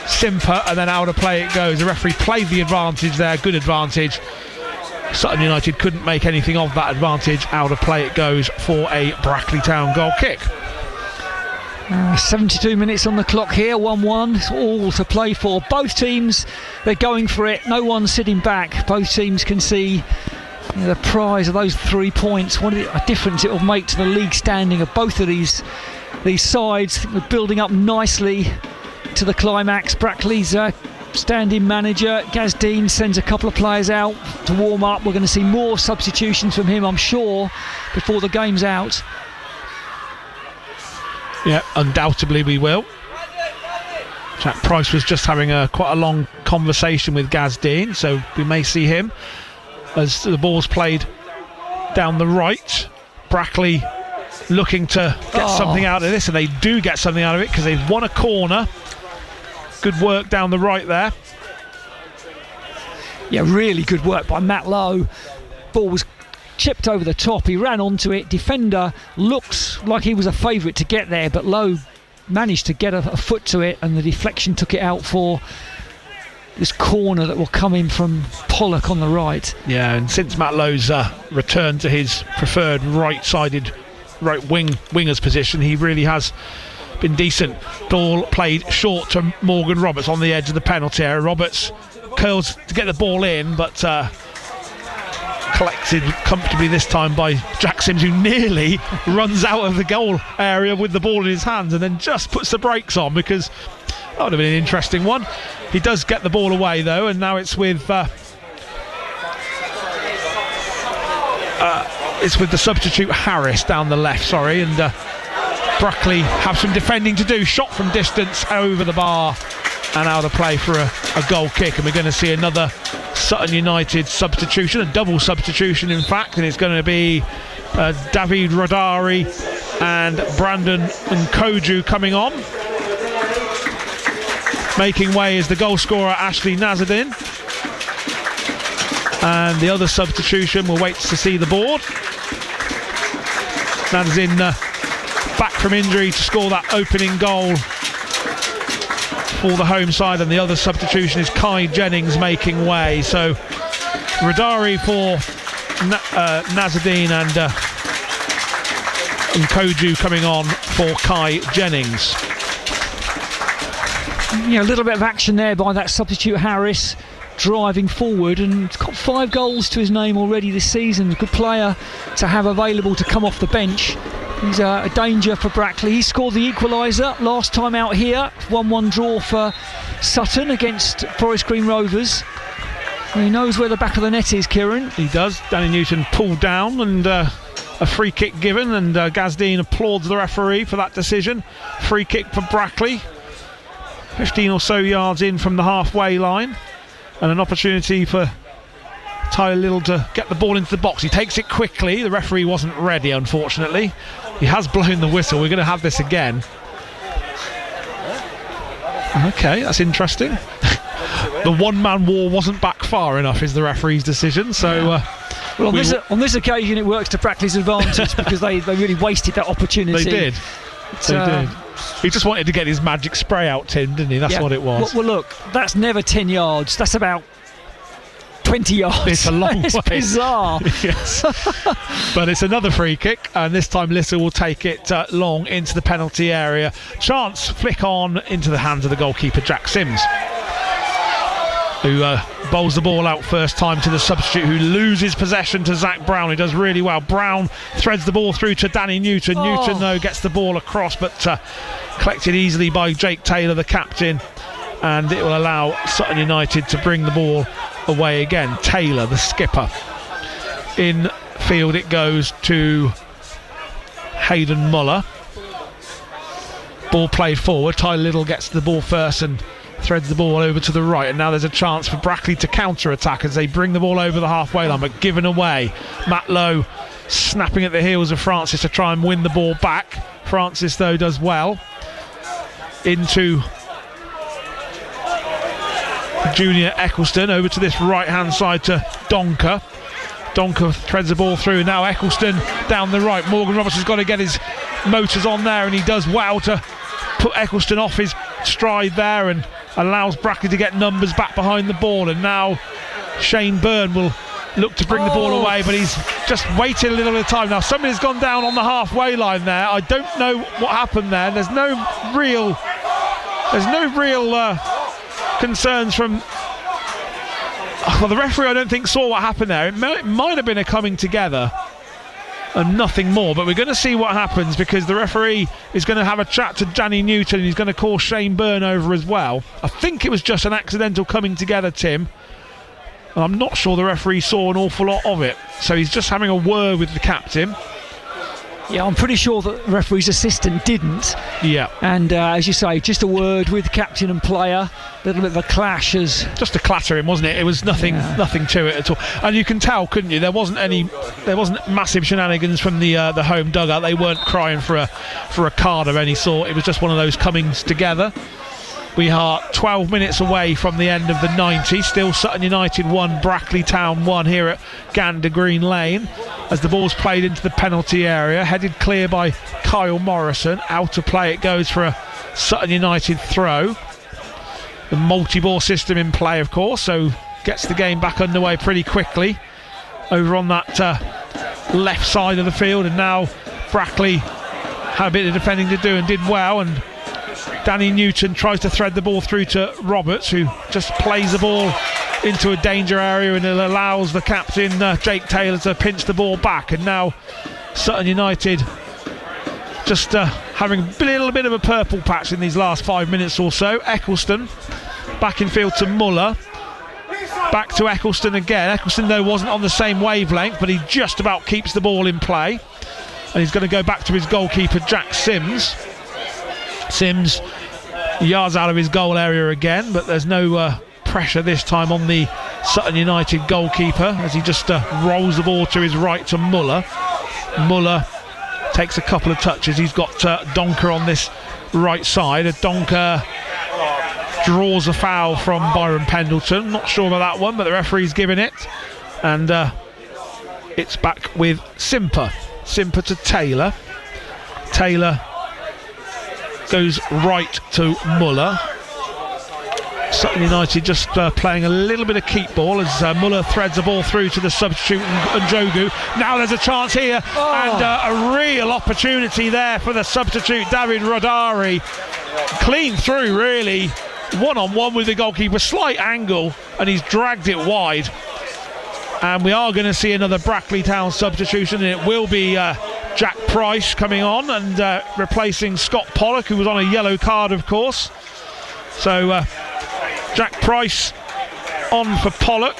Simper and then out of play it goes. The referee played the advantage there, good advantage. Sutton United couldn't make anything of that advantage. Out of play it goes for a Brackley Town goal kick. 72 minutes on the clock here, 1-1. It's all to play for. Both teams, they're going for it. No one's sitting back. Both teams can see the prize of those 3 points. What a difference it will make to the league standing of both of these sides. We're building up nicely to the climax. Brackley's standing manager Gaz Dean sends a couple of players out to warm up. We're going to see more substitutions from him, I'm sure, before the game's out. Yeah, undoubtedly we will. Jack Price was just having quite a long conversation with Gaz Dean, so we may see him as the ball's played down the right. Brackley looking to get something out of this, and they do get something out of it because they've won a corner. Good work down the right there. Yeah, really good work by Matt Lowe. Ball was chipped over the top, he ran onto it. Defender looks like he was a favourite to get there, but Lowe managed to get a foot to it, and the deflection took it out for this corner that will come in from Pollock on the right. Yeah, and since Matt Lowe's return to his preferred right-sided winger's position, he really has been decent. Ball played short to Morgan Roberts on the edge of the penalty area. Roberts curls to get the ball in, but collected comfortably this time by Jack Sims, who nearly runs out of the goal area with the ball in his hands and then just puts the brakes on, because that would have been an interesting one. He does get the ball away though, and now it's with the substitute Harris down the left, and Brackley have some defending to do. Shot from distance over the bar and out of play for a goal kick, and we're going to see another Sutton United substitution, a double substitution in fact, and it's going to be David Rodari and Brandon Nkoju coming on. Making way is the goal scorer Ashley Nazardin, and the other substitution will wait to see the board. Nazardin back from injury to score that opening goal for the home side, and the other substitution is Kai Jennings making way. So Rodari for Nazardin and Nkoju coming on for Kai Jennings. Yeah, a little bit of action there by that substitute Harris, driving forward, and he's got 5 goals to his name already this season. A good player to have available to come off the bench. He's a danger for Brackley. He scored the equaliser last time out here. 1-1 draw for Sutton against Forest Green Rovers. He knows where the back of the net is, Kieran. He does. Danny Newton pulled down, and a free kick given, and Gazdeen applauds the referee for that decision. Free kick for Brackley, 15 or so yards in from the halfway line, and an opportunity for Tyler Little to get the ball into the box. He takes it quickly. The referee wasn't ready, unfortunately. He has blown the whistle. We're going to have this again. Okay, that's interesting. The one-man war wasn't back far enough is the referee's decision. So well, on this occasion it works to Brackley's advantage because they really wasted that opportunity. They did. They did. He just wanted to get his magic spray out, Tim, didn't he? That's what it was. Well, look, that's never 10 yards. That's about 20 yards. It's a long way. It's bizarre. Yes. But it's another free kick, and this time Little will take it long into the penalty area. Chance flick on into the hands of the goalkeeper Jack Sims, who bowls the ball out first time to the substitute, who loses possession to Zach Brown, who does really well. Brown threads the ball through to Danny Newton. Newton, though, gets the ball across, but collected easily by Jake Taylor, the captain, and it will allow Sutton United to bring the ball away again. Taylor, the skipper. In field it goes to Hayden Muller. Ball played forward. Tyler Little gets the ball first and threads the ball over to the right, and now there's a chance for Brackley to counter-attack as they bring the ball over the halfway line, but given away. Matt Lowe snapping at the heels of Francis to try and win the ball back. Francis, though, does well. Into Junior Eccleston, over to this right-hand side to Donker. Donker threads the ball through. Now Eccleston down the right. Morgan Roberts has got to get his motors on there, and he does well to put Eccleston off his stride there and allows Brackley to get numbers back behind the ball. And now Shane Byrne will look to bring the ball away, but he's just waited a little bit of time. Now somebody's gone down on the halfway line there. I don't know what happened there. There's no real concerns from the referee. I don't think saw what happened there. It might have been a coming together and nothing more, but we're going to see what happens, because the referee is going to have a chat to Danny Newton, and he's going to call Shane Byrne over as well. I think it was just an accidental coming together, Tim. I'm not sure the referee saw an awful lot of it, so he's just having a word with the captain. Yeah, I'm pretty sure that the referee's assistant didn't. Yeah. And as you say, just a word with captain and player. A little bit of a clash, as just to clatter him, wasn't it? It was nothing to it at all. And you can tell, couldn't you? There wasn't massive shenanigans from the home dugout. They weren't crying for a card of any sort. It was just one of those comings together. We are 12 minutes away from the end of the 90. Still Sutton United 1, Brackley Town 1 here at Gander Green Lane, as the ball's played into the penalty area, headed clear by Kyle Morrison. Out of play it goes for a Sutton United throw. The multi-ball system in play, of course, so gets the game back underway pretty quickly over on that left side of the field. And now Brackley had a bit of defending to do and did well, and Danny Newton tries to thread the ball through to Roberts, who just plays the ball into a danger area, and it allows the captain Jake Taylor to pinch the ball back. And now Sutton United just having a little bit of a purple patch in these last 5 minutes or so. Eccleston back in field to Muller, back to Eccleston again. Eccleston, though, wasn't on the same wavelength, but he just about keeps the ball in play, and he's going to go back to his goalkeeper Jack Sims. Sims yards out of his goal area again, but there's no pressure this time on the Sutton United goalkeeper as he just rolls the ball to his right to Muller. Muller takes a couple of touches. He's got Donker on this right side. Donker draws a foul from Byron Pendleton. Not sure about that one, but the referee's giving it. And it's back with Simper. Simper to Taylor. Taylor goes right to Muller. Sutton United just playing a little bit of keep ball as Muller threads the ball through to the substitute Njogu. Now there's a chance here and a real opportunity there for the substitute David Rodari. Clean through really, one-on-one with the goalkeeper, slight angle, and he's dragged it wide. And we are going to see another Brackley Town substitution, and it will be Jack Price coming on and replacing Scott Pollock, who was on a yellow card of course. So Jack Price on for Pollock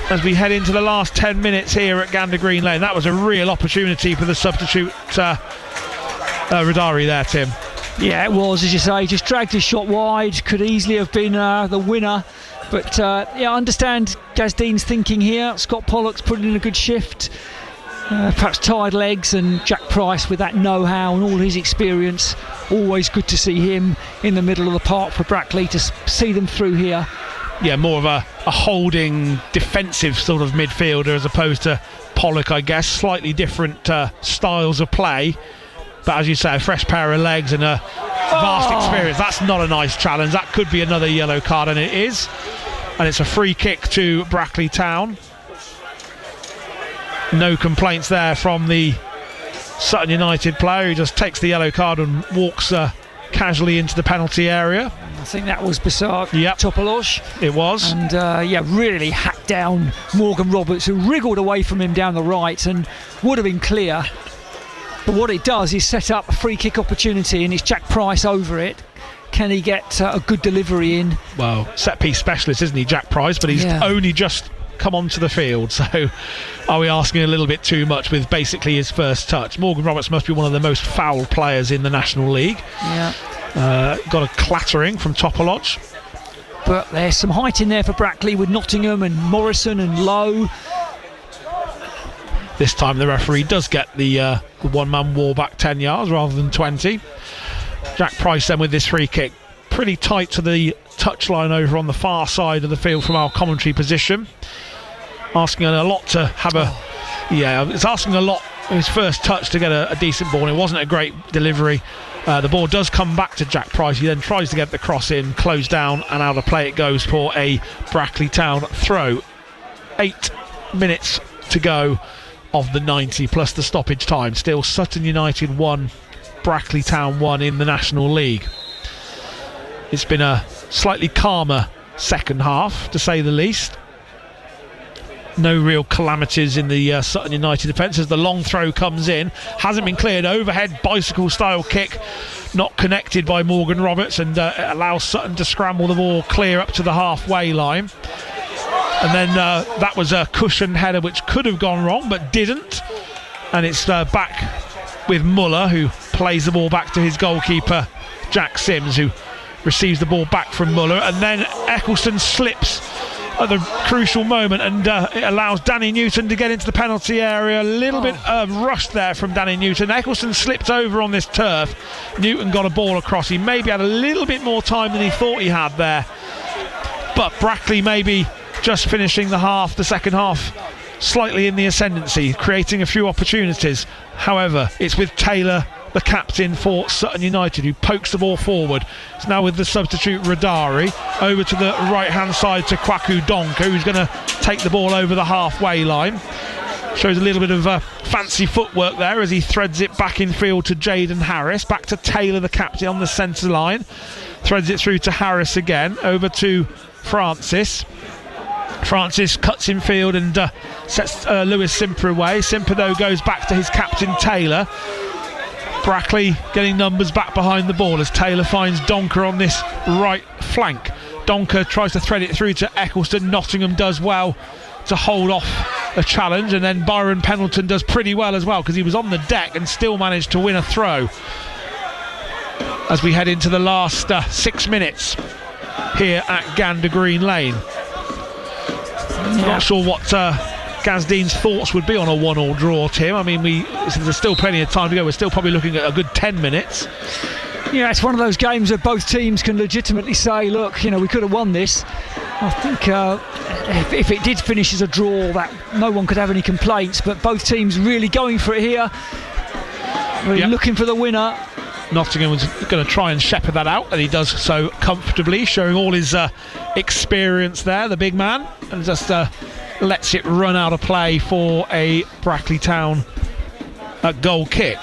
as we head into the last 10 minutes here at Gander Green Lane. That was a real opportunity for the substitute Rodari there, Tim. Yeah, it was, as you say, just dragged his shot wide, could easily have been the winner. But I understand Gaz Dean's thinking here. Scott Pollock's putting in a good shift. Perhaps tired legs, and Jack Price with that know-how and all his experience. Always good to see him in the middle of the park for Brackley to see them through here. Yeah, more of a holding defensive sort of midfielder as opposed to Pollock, I guess. Slightly different styles of play. But as you say, a fresh pair of legs and a vast experience. That's not a nice challenge. That could be another yellow card, and it is. And it's a free kick to Brackley Town. No complaints there from the Sutton United player who just takes the yellow card and walks casually into the penalty area. I think that was Besart Topolosh. It was. And really hacked down Morgan Roberts, who wriggled away from him down the right and would have been clear. But what it does is set up a free kick opportunity, and it's Jack Price over it. Can he get a good delivery in? Well, set piece specialist, isn't he, Jack Price? But he's only just come onto the field, so are we asking a little bit too much with basically his first touch? Morgan Roberts must be one of the most foul players in the National League. Got a clattering from Topoloch. But there's some height in there for Brackley with Nottingham and Morrison and Lowe. This time the referee does get the one-man wall back 10 yards rather than 20. Jack Price then with this free kick, pretty tight to the touchline over on the far side of the field from our commentary position. Asking a lot to have it's asking a lot his first touch to get a decent ball. It wasn't a great delivery. The ball does come back to Jack Price. He then tries to get the cross in, closed down, and out of play it goes for a Brackley Town throw. 8 minutes to go of the 90 plus the stoppage time. Still Sutton United 1, Brackley Town 1 in the National League. It's been a slightly calmer second half, to say the least. No real calamities in the Sutton United defence as the long throw comes in. Hasn't been cleared. Overhead bicycle style kick, not connected by Morgan Roberts, and it allows Sutton to scramble the ball clear up to the halfway line. And then that was a cushioned header which could have gone wrong but didn't. And it's back with Muller, who plays the ball back to his goalkeeper Jack Sims, who receives the ball back from Muller, and then Eccleston slips at the crucial moment, and it allows Danny Newton to get into the penalty area. A little bit of rush there from Danny Newton. Eccleston slipped over on this turf. Newton got a ball across. He maybe had a little bit more time than he thought he had there, but Brackley maybe just finishing the second half slightly in the ascendancy, creating a few opportunities. However, it's with Taylor, the captain for Sutton United, who pokes the ball forward. It's now with the substitute Rodari over to the right hand side to Kwaku Donker, who's going to take the ball over the halfway line. Shows a little bit of fancy footwork there as he threads it back in field to Jaden Harris. Back to Taylor, the captain, on the centre line. Threads it through to Harris again, over to Francis. Francis cuts in field and sets Lewis Simper away. Simper though goes back to his captain Taylor. Brackley getting numbers back behind the ball as Taylor finds Donker on this right flank. Donker tries to thread it through to Eccleston. Nottingham does well to hold off a challenge, and then Byron Pendleton does pretty well as well because he was on the deck and still managed to win a throw. As we head into the last 6 minutes here at Gander Green Lane. Not sure what Gazdean's thoughts would be on a 1-1 draw, Tim. I mean, there's still plenty of time to go. We're still probably looking at a good 10 minutes. Yeah, it's one of those games where both teams can legitimately say, look, we could have won this. I think if it did finish as a draw, that no one could have any complaints, but both teams really going for it here. Really looking for the winner. Nottingham was going to try and shepherd that out, and he does so comfortably, showing all his experience there, the big man, and just lets it run out of play for a Brackley Town goal kick.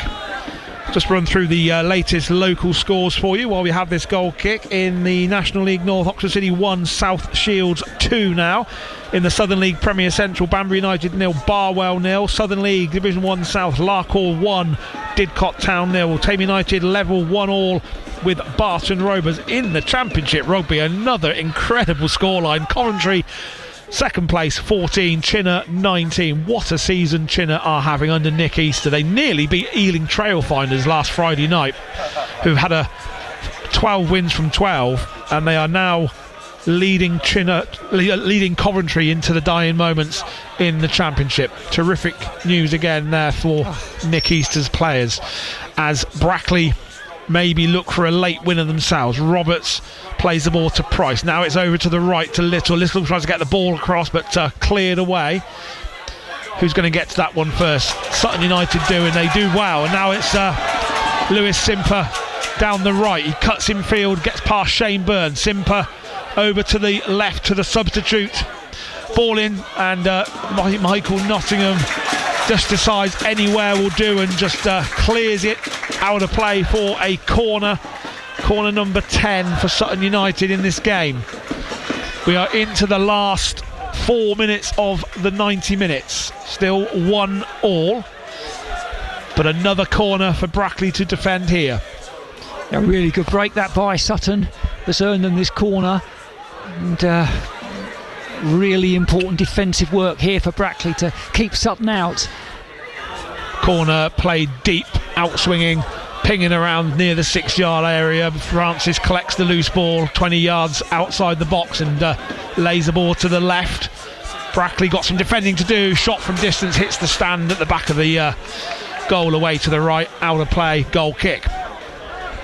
Just run through the latest local scores for you while we have this goal kick. In the National League North, Oxford City 1, South Shields 2 now. In the Southern League Premier Central, Banbury United 0, Barwell 0. Southern League Division 1 South, Larkhall 1, Didcot Town 0. Tame United level 1-1 with Barton Rovers. In the Championship Rugby, another incredible scoreline. Coventry second place 14, Chinner 19. What a season Chinner are having under Nick Easter. They nearly beat Ealing Trailfinders last Friday night, who've had 12 wins from 12, and they are now leading Coventry into the dying moments in the Championship. Terrific news again there for Nick Easter's players, as Brackley maybe look for a late winner themselves. Roberts plays the ball to Price. Now it's over to the right to Little. Little tries to get the ball across, but cleared away. Who's going to get to that one first? Sutton United do, and they do well. And now it's Lewis Simper down the right. He cuts in field, gets past Shane Byrne. Simper over to the left to the substitute. Ball in, and Michael Nottingham just decides anywhere will do and just clears it out of play for a corner number 10 for Sutton United in this game. We are into the last 4 minutes of the 90 minutes, still 1-1, but another corner for Brackley to defend here. A really good break that by Sutton that's earned them this corner, and really important defensive work here for Brackley to keep Sutton out. Corner played deep, outswinging, pinging around near the 6-yard area. Francis collects the loose ball 20 yards outside the box and lays the ball to the left. Brackley got some defending to do. Shot from distance hits the stand at the back of the goal, away to the right, out of play, goal kick.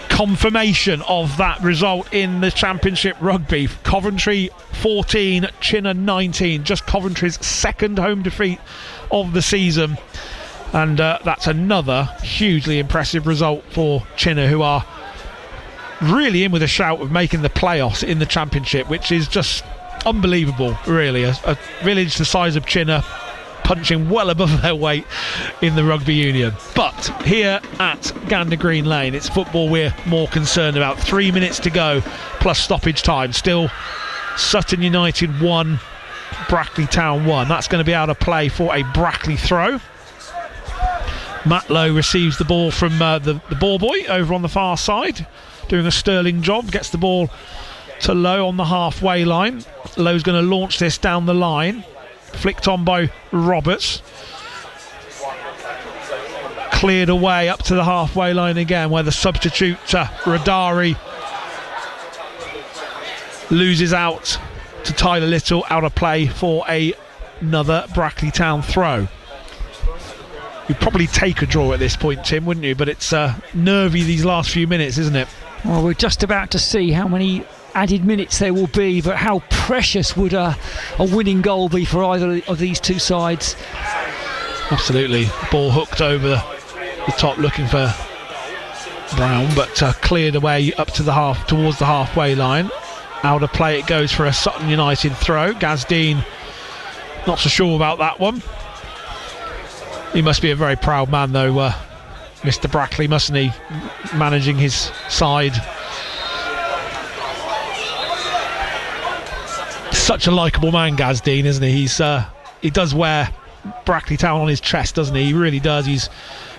Confirmation of that result in the Championship Rugby. Coventry 14, Chinner 19. Just Coventry's second home defeat of the season, and that's another hugely impressive result for Chinner, who are really in with a shout of making the playoffs in the Championship, which is just unbelievable, really. A village the size of Chinner punching well above their weight in the rugby union. But here at Gander Green Lane, it's football we're more concerned about. 3 minutes to go plus stoppage time. Still Sutton United 1, Brackley Town 1. That's going to be out of play for a Brackley throw. Matt Lowe receives the ball from the ball boy over on the far side, doing a sterling job. Gets the ball to Lowe on the halfway line. Lowe's going to launch this down the line. Flicked on by Roberts. Cleared away up to the halfway line again, where the substitute Radari loses out to Tyler Little, out of play for another Brackley Town throw. You'd probably take a draw at this point, Tim, wouldn't you? But it's nervy these last few minutes, isn't it? Well, we're just about to see how many added minutes there will be, but how precious would a winning goal be for either of these two sides? Absolutely. Ball hooked over the top, looking for Brown, but cleared away up to towards the halfway line. Out of play it goes for a Sutton United throw. Gazdean not so sure about that one. He must be a very proud man though, Mr. Brackley, mustn't he, managing his side. Such a likeable man, Gazdean, isn't he? He does wear Brackley Town on his chest, doesn't he? He really does. He's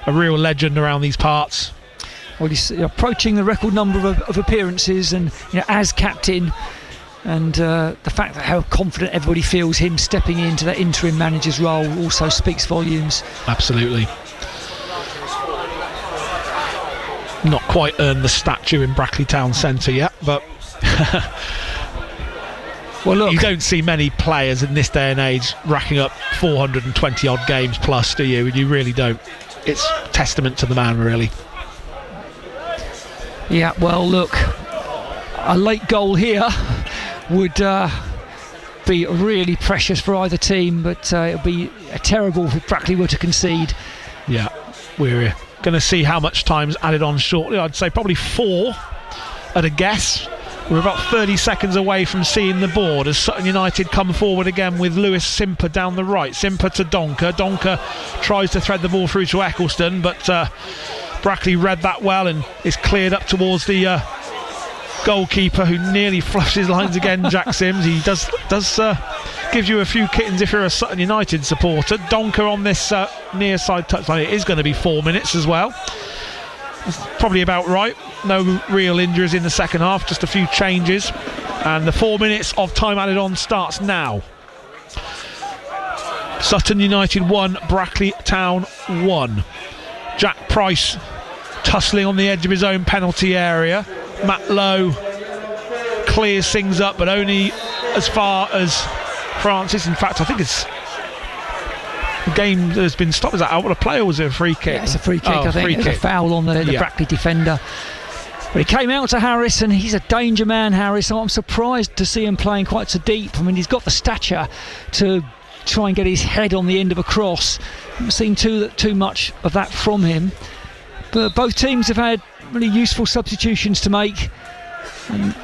a real legend around these parts. Well, he's approaching the record number of appearances, and as captain, and the fact that how confident everybody feels him stepping into that interim manager's role also speaks volumes. Absolutely. Not quite earned the statue in Brackley Town Centre yet, but Well, look, you don't see many players in this day and age racking up 420 odd games plus, do you? You really don't. It's testament to the man, really. Yeah, well, look, a late goal here would be really precious for either team, but it would be terrible if Brackley were to concede. Yeah, we're going to see how much time's added on shortly. I'd say probably 4 at a guess. We're about 30 seconds away from seeing the board as Sutton United come forward again with Lewis Simper down the right. Simper to Donker. Donker tries to thread the ball through to Eccleston, but Brackley read that well and is cleared up towards the goalkeeper, who nearly flushed his lines again, Jack Sims. He does give you a few kittens if you're a Sutton United supporter. Donker on this near side touchline. It is going to be 4 minutes as well. It's probably about right. No real injuries in the second half, just a few changes, and the 4 minutes of time added on starts now. Sutton United 1, Brackley Town 1. Jack Price tussling on the edge of his own penalty area. Matt Lowe clears things up, but only as far as Francis. In fact, I think it's the game has been stopped. Is that out of play or was it a free kick? Yeah, it's a free kick. I think it's a foul on the Brackley defender. But he came out to Harris, and he's a danger man, Harris. I'm surprised to see him playing quite so deep. I mean, he's got the stature to try and get his head on the end of a cross. Haven't seen too much of that from him. But both teams have had really useful substitutions to make, and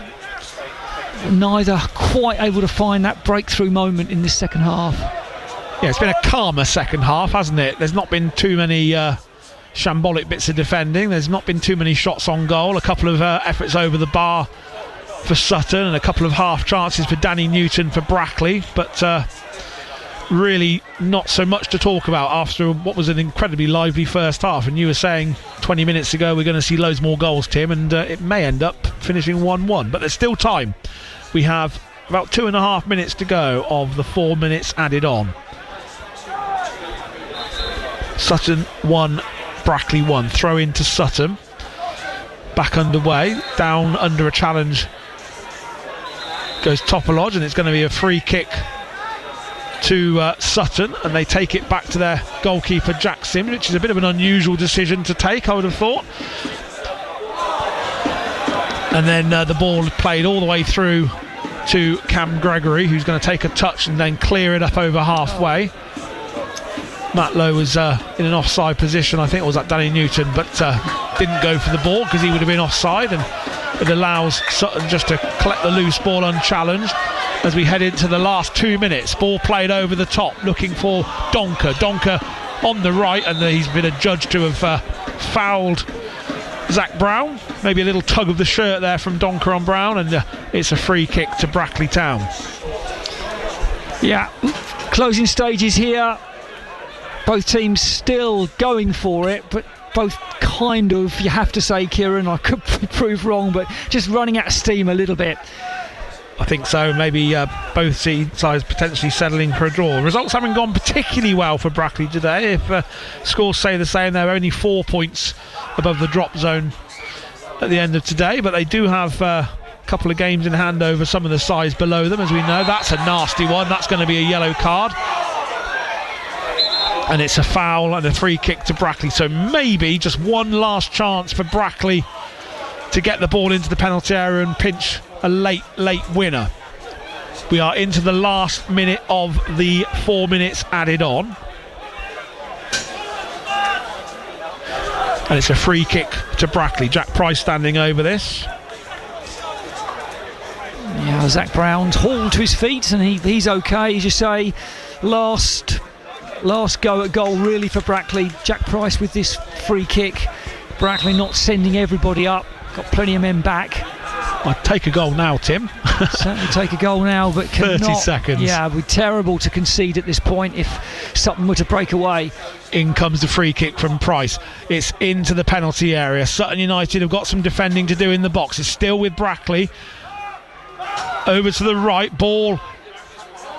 neither quite able to find that breakthrough moment in this second half. Yeah, it's been a calmer second half, hasn't it? There's not been too many shambolic bits of defending. There's not been too many shots on goal. A couple of efforts over the bar for Sutton, and a couple of half chances for Danny Newton for Brackley, but really not so much to talk about after what was an incredibly lively first half. And you were saying 20 minutes ago we're going to see loads more goals, Tim, and it may end up finishing 1-1, but there's still time. We have about 2.5 minutes to go of the 4 minutes added on. Sutton 1, Brackley 1. Throw into Sutton. Back underway. Down under a challenge goes Topolodge, and it's going to be a free kick to Sutton, and they take it back to their goalkeeper Jack Sims, which is a bit of an unusual decision to take, I would have thought. And then the ball played all the way through to Cam Gregory, who's going to take a touch and then clear it up over halfway. Matt Lowe was in an offside position. I think it was at Danny Newton, but didn't go for the ball because he would have been offside, and it allows Sutton just to collect the loose ball unchallenged as we head into the last 2 minutes. Ball played over the top, looking for Donker. Donker on the right, and he's been adjudged to have fouled Zach Brown. Maybe a little tug of the shirt there from Donker on Brown, and it's a free kick to Brackley Town. Yeah, closing stages here. Both teams still going for it, but both kind of, you have to say, Kieran, I could prove wrong, but just running out of steam a little bit. I think so. Maybe both sides potentially settling for a draw. Results haven't gone particularly well for Brackley today. If scores say the same, they're only 4 points above the drop zone at the end of today, but they do have a couple of games in hand over some of the sides below them, as we know. That's a nasty one. That's going to be a yellow card, and it's a foul and a free kick to Brackley. So maybe just one last chance for Brackley to get the ball into the penalty area and pinch a late winner. We are into the last minute of the 4 minutes added on, and it's a free kick to Brackley. Jack Price standing over this. Yeah, Zach Brown's hauled to his feet, and he's okay. As you say, last go at goal really for Brackley. Jack Price with this free kick. Brackley not sending everybody up, got plenty of men back. I'd take a goal now, Tim. Certainly take a goal now, but cannot. 30 seconds. Yeah, it would be terrible to concede at this point if Sutton were to break away. In comes the free kick from Price. It's into the penalty area. Sutton United have got some defending to do in the box. It's still with Brackley. Over to the right. Ball.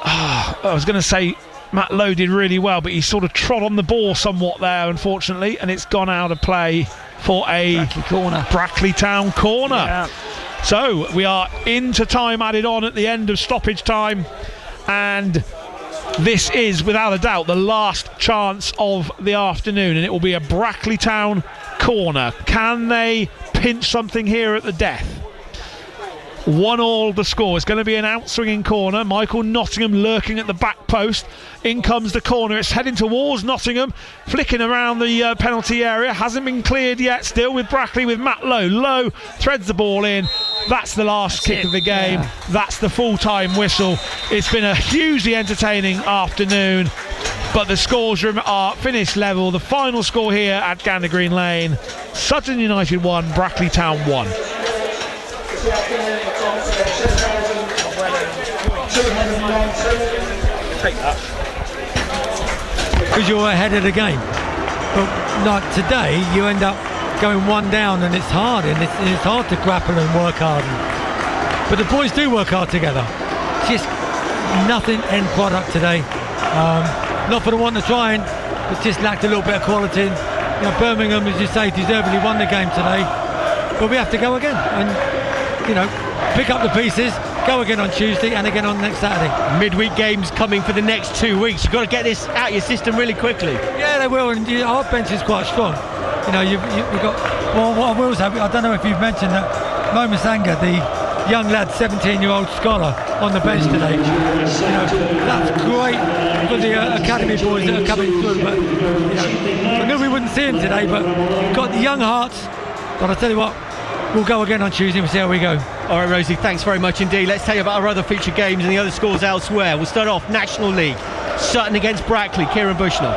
I was going to say Matt Lowe did really well, but he sort of trod on the ball somewhat there, unfortunately, and it's gone out of play for a Brackley corner. Brackley Town corner. Yeah. So we are into time added on at the end of stoppage time, and this is without a doubt the last chance of the afternoon, and it will be a Brackley Town corner. Can they pinch something here at the death? 1-1 the score. It's going to be an out-swinging corner. Michael Nottingham lurking at the back post. In comes the corner. It's heading towards Nottingham, flicking around the penalty area. Hasn't been cleared yet. Still with Brackley with Matt Lowe. Lowe threads the ball in. That's the last kick of the game. Yeah. That's the full-time whistle. It's been a hugely entertaining afternoon, but the scores are finished level. The final score here at Gander Green Lane: Sutton United 1, Brackley Town 1. Take that. Because you're ahead of the game. But like today, you end up going one down, and it's hard, and it's hard to grapple and work hard. But the boys do work hard together. Just nothing end product today. Not for the want of trying, but just lacked a little bit of quality. You know, Birmingham, as you say, deservedly won the game today. But we have to go again, and pick up the pieces, go again on Tuesday and again on next Saturday. Midweek games coming for the next 2 weeks. You've got to get this out of your system really quickly. Yeah, they will, and our bench is quite strong. You've got. Well, what I will say, I don't know if you've mentioned that Mo Masanga, the young lad, 17-year-old scholar, on the bench today. That's great for the academy boys that are coming through. But I knew we wouldn't see him today, but we've got the young hearts. But I tell you what, we'll go again on Tuesday and we'll see how we go. All right, Rosie, thanks very much indeed. Let's tell you about our other featured games and the other scores elsewhere. We'll start off National League. Sutton against Brackley. Kieran Bushnell.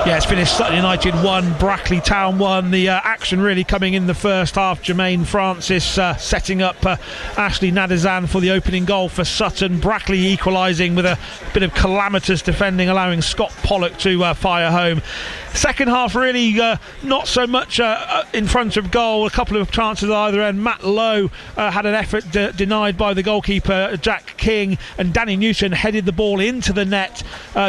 Yeah, it's finished Sutton United 1, Brackley Town 1. The action really coming in the first half. Jermaine Francis setting up Ashley Nadezan for the opening goal for Sutton. Brackley equalising with a bit of calamitous defending, allowing Scott Pollock to fire home. Second half really not so much in front of goal. A couple of chances at either end. Matt Lowe had an effort denied by the goalkeeper Jack King, and Danny Newton headed the ball into the net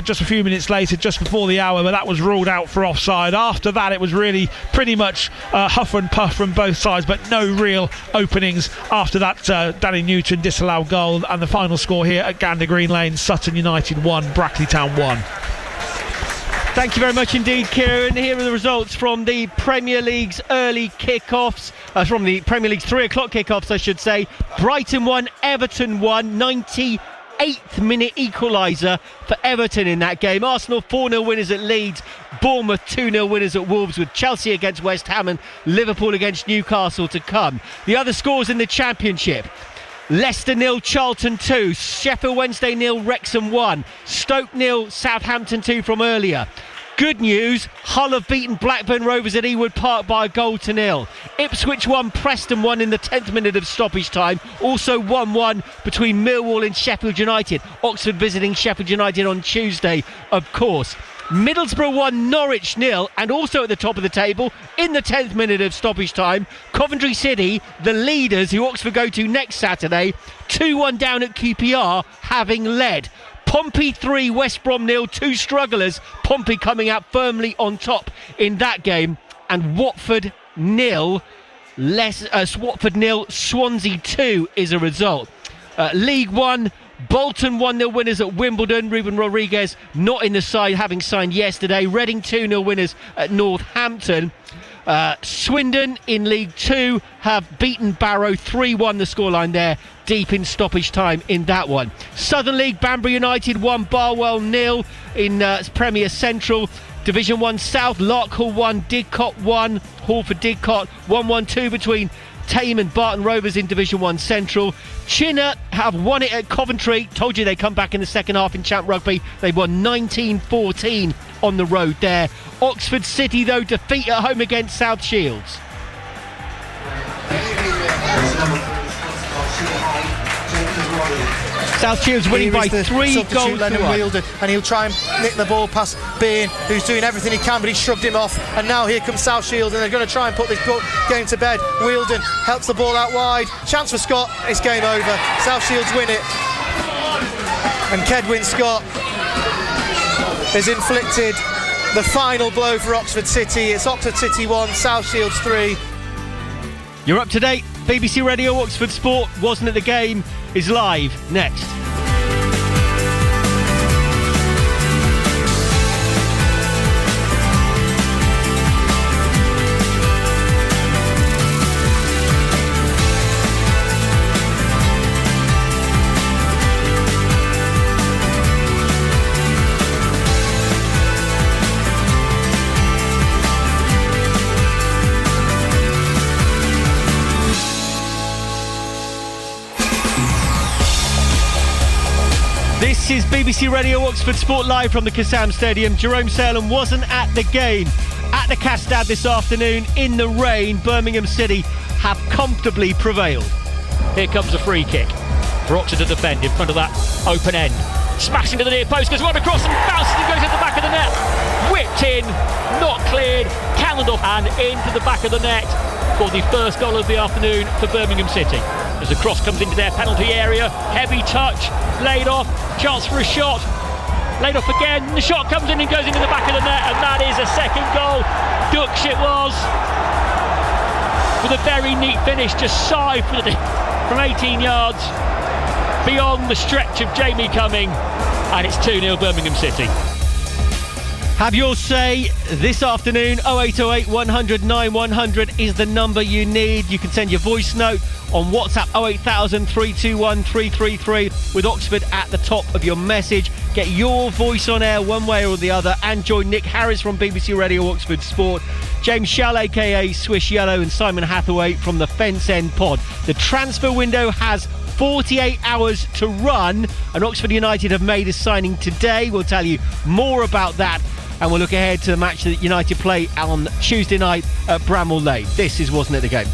just a few minutes later, just before the hour, but that was ruled out for offside. After that, it was really pretty much huff and puff from both sides, but no real openings after that Danny Newton disallowed goal. And the final score here at Gander Green Lane: Sutton United 1, Brackley Town 1. Thank you very much indeed, Kieran. Here are the results from the Premier League's early kickoffs, from the Premier League's 3 o'clock kickoffs, I should say. Brighton 1, Everton 1, 98th minute equaliser for Everton in that game. Arsenal 4-0 winners at Leeds, Bournemouth 2-0 winners at Wolves, with Chelsea against West Ham and Liverpool against Newcastle to come. The other scores in the Championship: Leicester 0, Charlton 2, Sheffield Wednesday 0, Wrexham 1, Stoke 0, Southampton 2 from earlier. Good news, Hull have beaten Blackburn Rovers at Ewood Park by 1-0. Ipswich 1, Preston 1 in the 10th minute of stoppage time. Also 1-1 between Millwall and Sheffield United. Oxford visiting Sheffield United on Tuesday, of course. Middlesbrough 1, Norwich 0, and also at the top of the table in the 10th minute of stoppage time, Coventry City, the leaders who Oxford go to next Saturday, 2-1 down at QPR, having led. Pompey 3, West Brom 0, 2 strugglers, Pompey coming out firmly on top in that game. And Watford 0, Watford 0, Swansea 2 is a result. League 1, Bolton 1-0 winners at Wimbledon. Ruben Rodriguez not in the side, having signed yesterday. Reading 2-0 winners at Northampton. Swindon in League 2 have beaten Barrow 3-1, the scoreline there, deep in stoppage time in that one. Southern League, Banbury United 1, Barwell 0 in Premier Central. Division 1 South, Larkhall 1, Didcot 1, Hallford Didcot 1-1-2 between Tame and Barton Rovers in Division 1 Central. Chinner have won it at Coventry. Told you they come back in the second half in Champ Rugby. They won 19-14 on the road there. Oxford City, though, defeat at home against South Shields. South Shields winning by 3 goals to 1. Wielden, and he'll try and nick the ball past Bean, who's doing everything he can, but he shrugged him off. And now here comes South Shields, and they're going to try and put this game to bed. Wielden helps the ball out wide. Chance for Scott. It's game over. South Shields win it. And Kedwin Scott has inflicted the final blow for Oxford City. It's Oxford City 1, South Shields 3. You're up to date BBC Radio Oxford Sport Wasn't It the Game is live next. This is BBC Radio Oxford Sport live from the Kassam Stadium. Jerome Salem wasn't at the game. At the Castad this afternoon in the rain, Birmingham City have comfortably prevailed. Here comes a free kick for Oxford to defend in front of that open end. Smashing to the near post, goes one across and bounces and goes into the back of the net. Whipped in, not cleared, cannoned off and into the back of the net for the first goal of the afternoon for Birmingham City. As the cross comes into their penalty area, heavy touch, laid off, chance for a shot, laid off again, the shot comes in and goes into the back of the net, and that is a second goal. Dux it was, with a very neat finish, just side from 18 yards, beyond the stretch of Jamie Cumming, and it's 2-0 Birmingham City. Have your say this afternoon. 0808 100 9100 is the number you need. You can send your voice note on WhatsApp 08000 321 333 with Oxford at the top of your message. Get your voice on air one way or the other and join Nick Harris from BBC Radio Oxford Sport, James Shell aka Swish Yellow, and Simon Hathaway from the Fence End Pod. The transfer window has 48 hours to run, and Oxford United have made a signing today. We'll tell you more about that, and we'll look ahead to the match that United play on Tuesday night at Bramall Lane. This is Wasn't It the Game?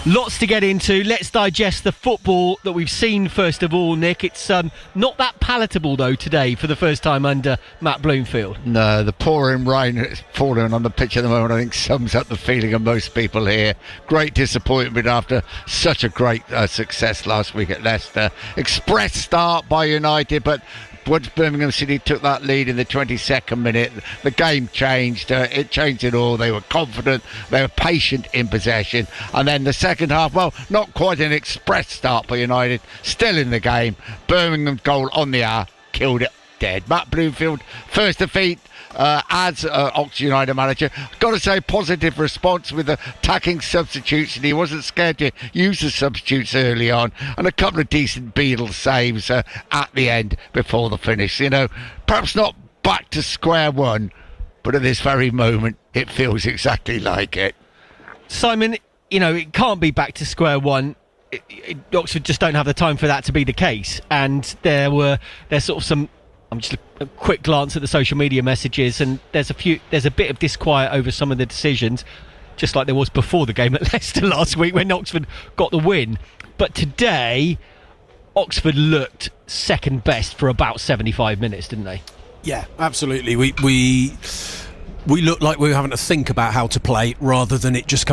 Lots to get into. Let's digest the football that we've seen first of all, Nick. It's not that palatable, though, today for the first time under Matt Bloomfield. No, the pouring rain that's falling on the pitch at the moment, I think, sums up the feeling of most people here. Great disappointment after such a great success last week at Leicester. Express start by United, but once Birmingham City took that lead in the 22nd minute, the game changed. It changed it all. They were confident, they were patient in possession, and then the second half, well, not quite an express start by United, still in the game. Birmingham goal on the hour killed it dead. Matt Bloomfield, first defeat as Oxford United manager. Got to say, positive response with attacking substitutes, and he wasn't scared to use the substitutes early on, and a couple of decent Beadle saves at the end before the finish. You know, perhaps not back to square one, but at this very moment it feels exactly like it. Simon, you know, it can't be back to square one. Oxford just don't have the time for that to be the case, and there's sort of some, I'm just a quick glance at the social media messages, and there's a bit of disquiet over some of the decisions, just like there was before the game at Leicester last week when Oxford got the win. But today, Oxford looked second best for about 75 minutes, didn't they? Yeah, absolutely. We looked like we were having to think about how to play rather than it just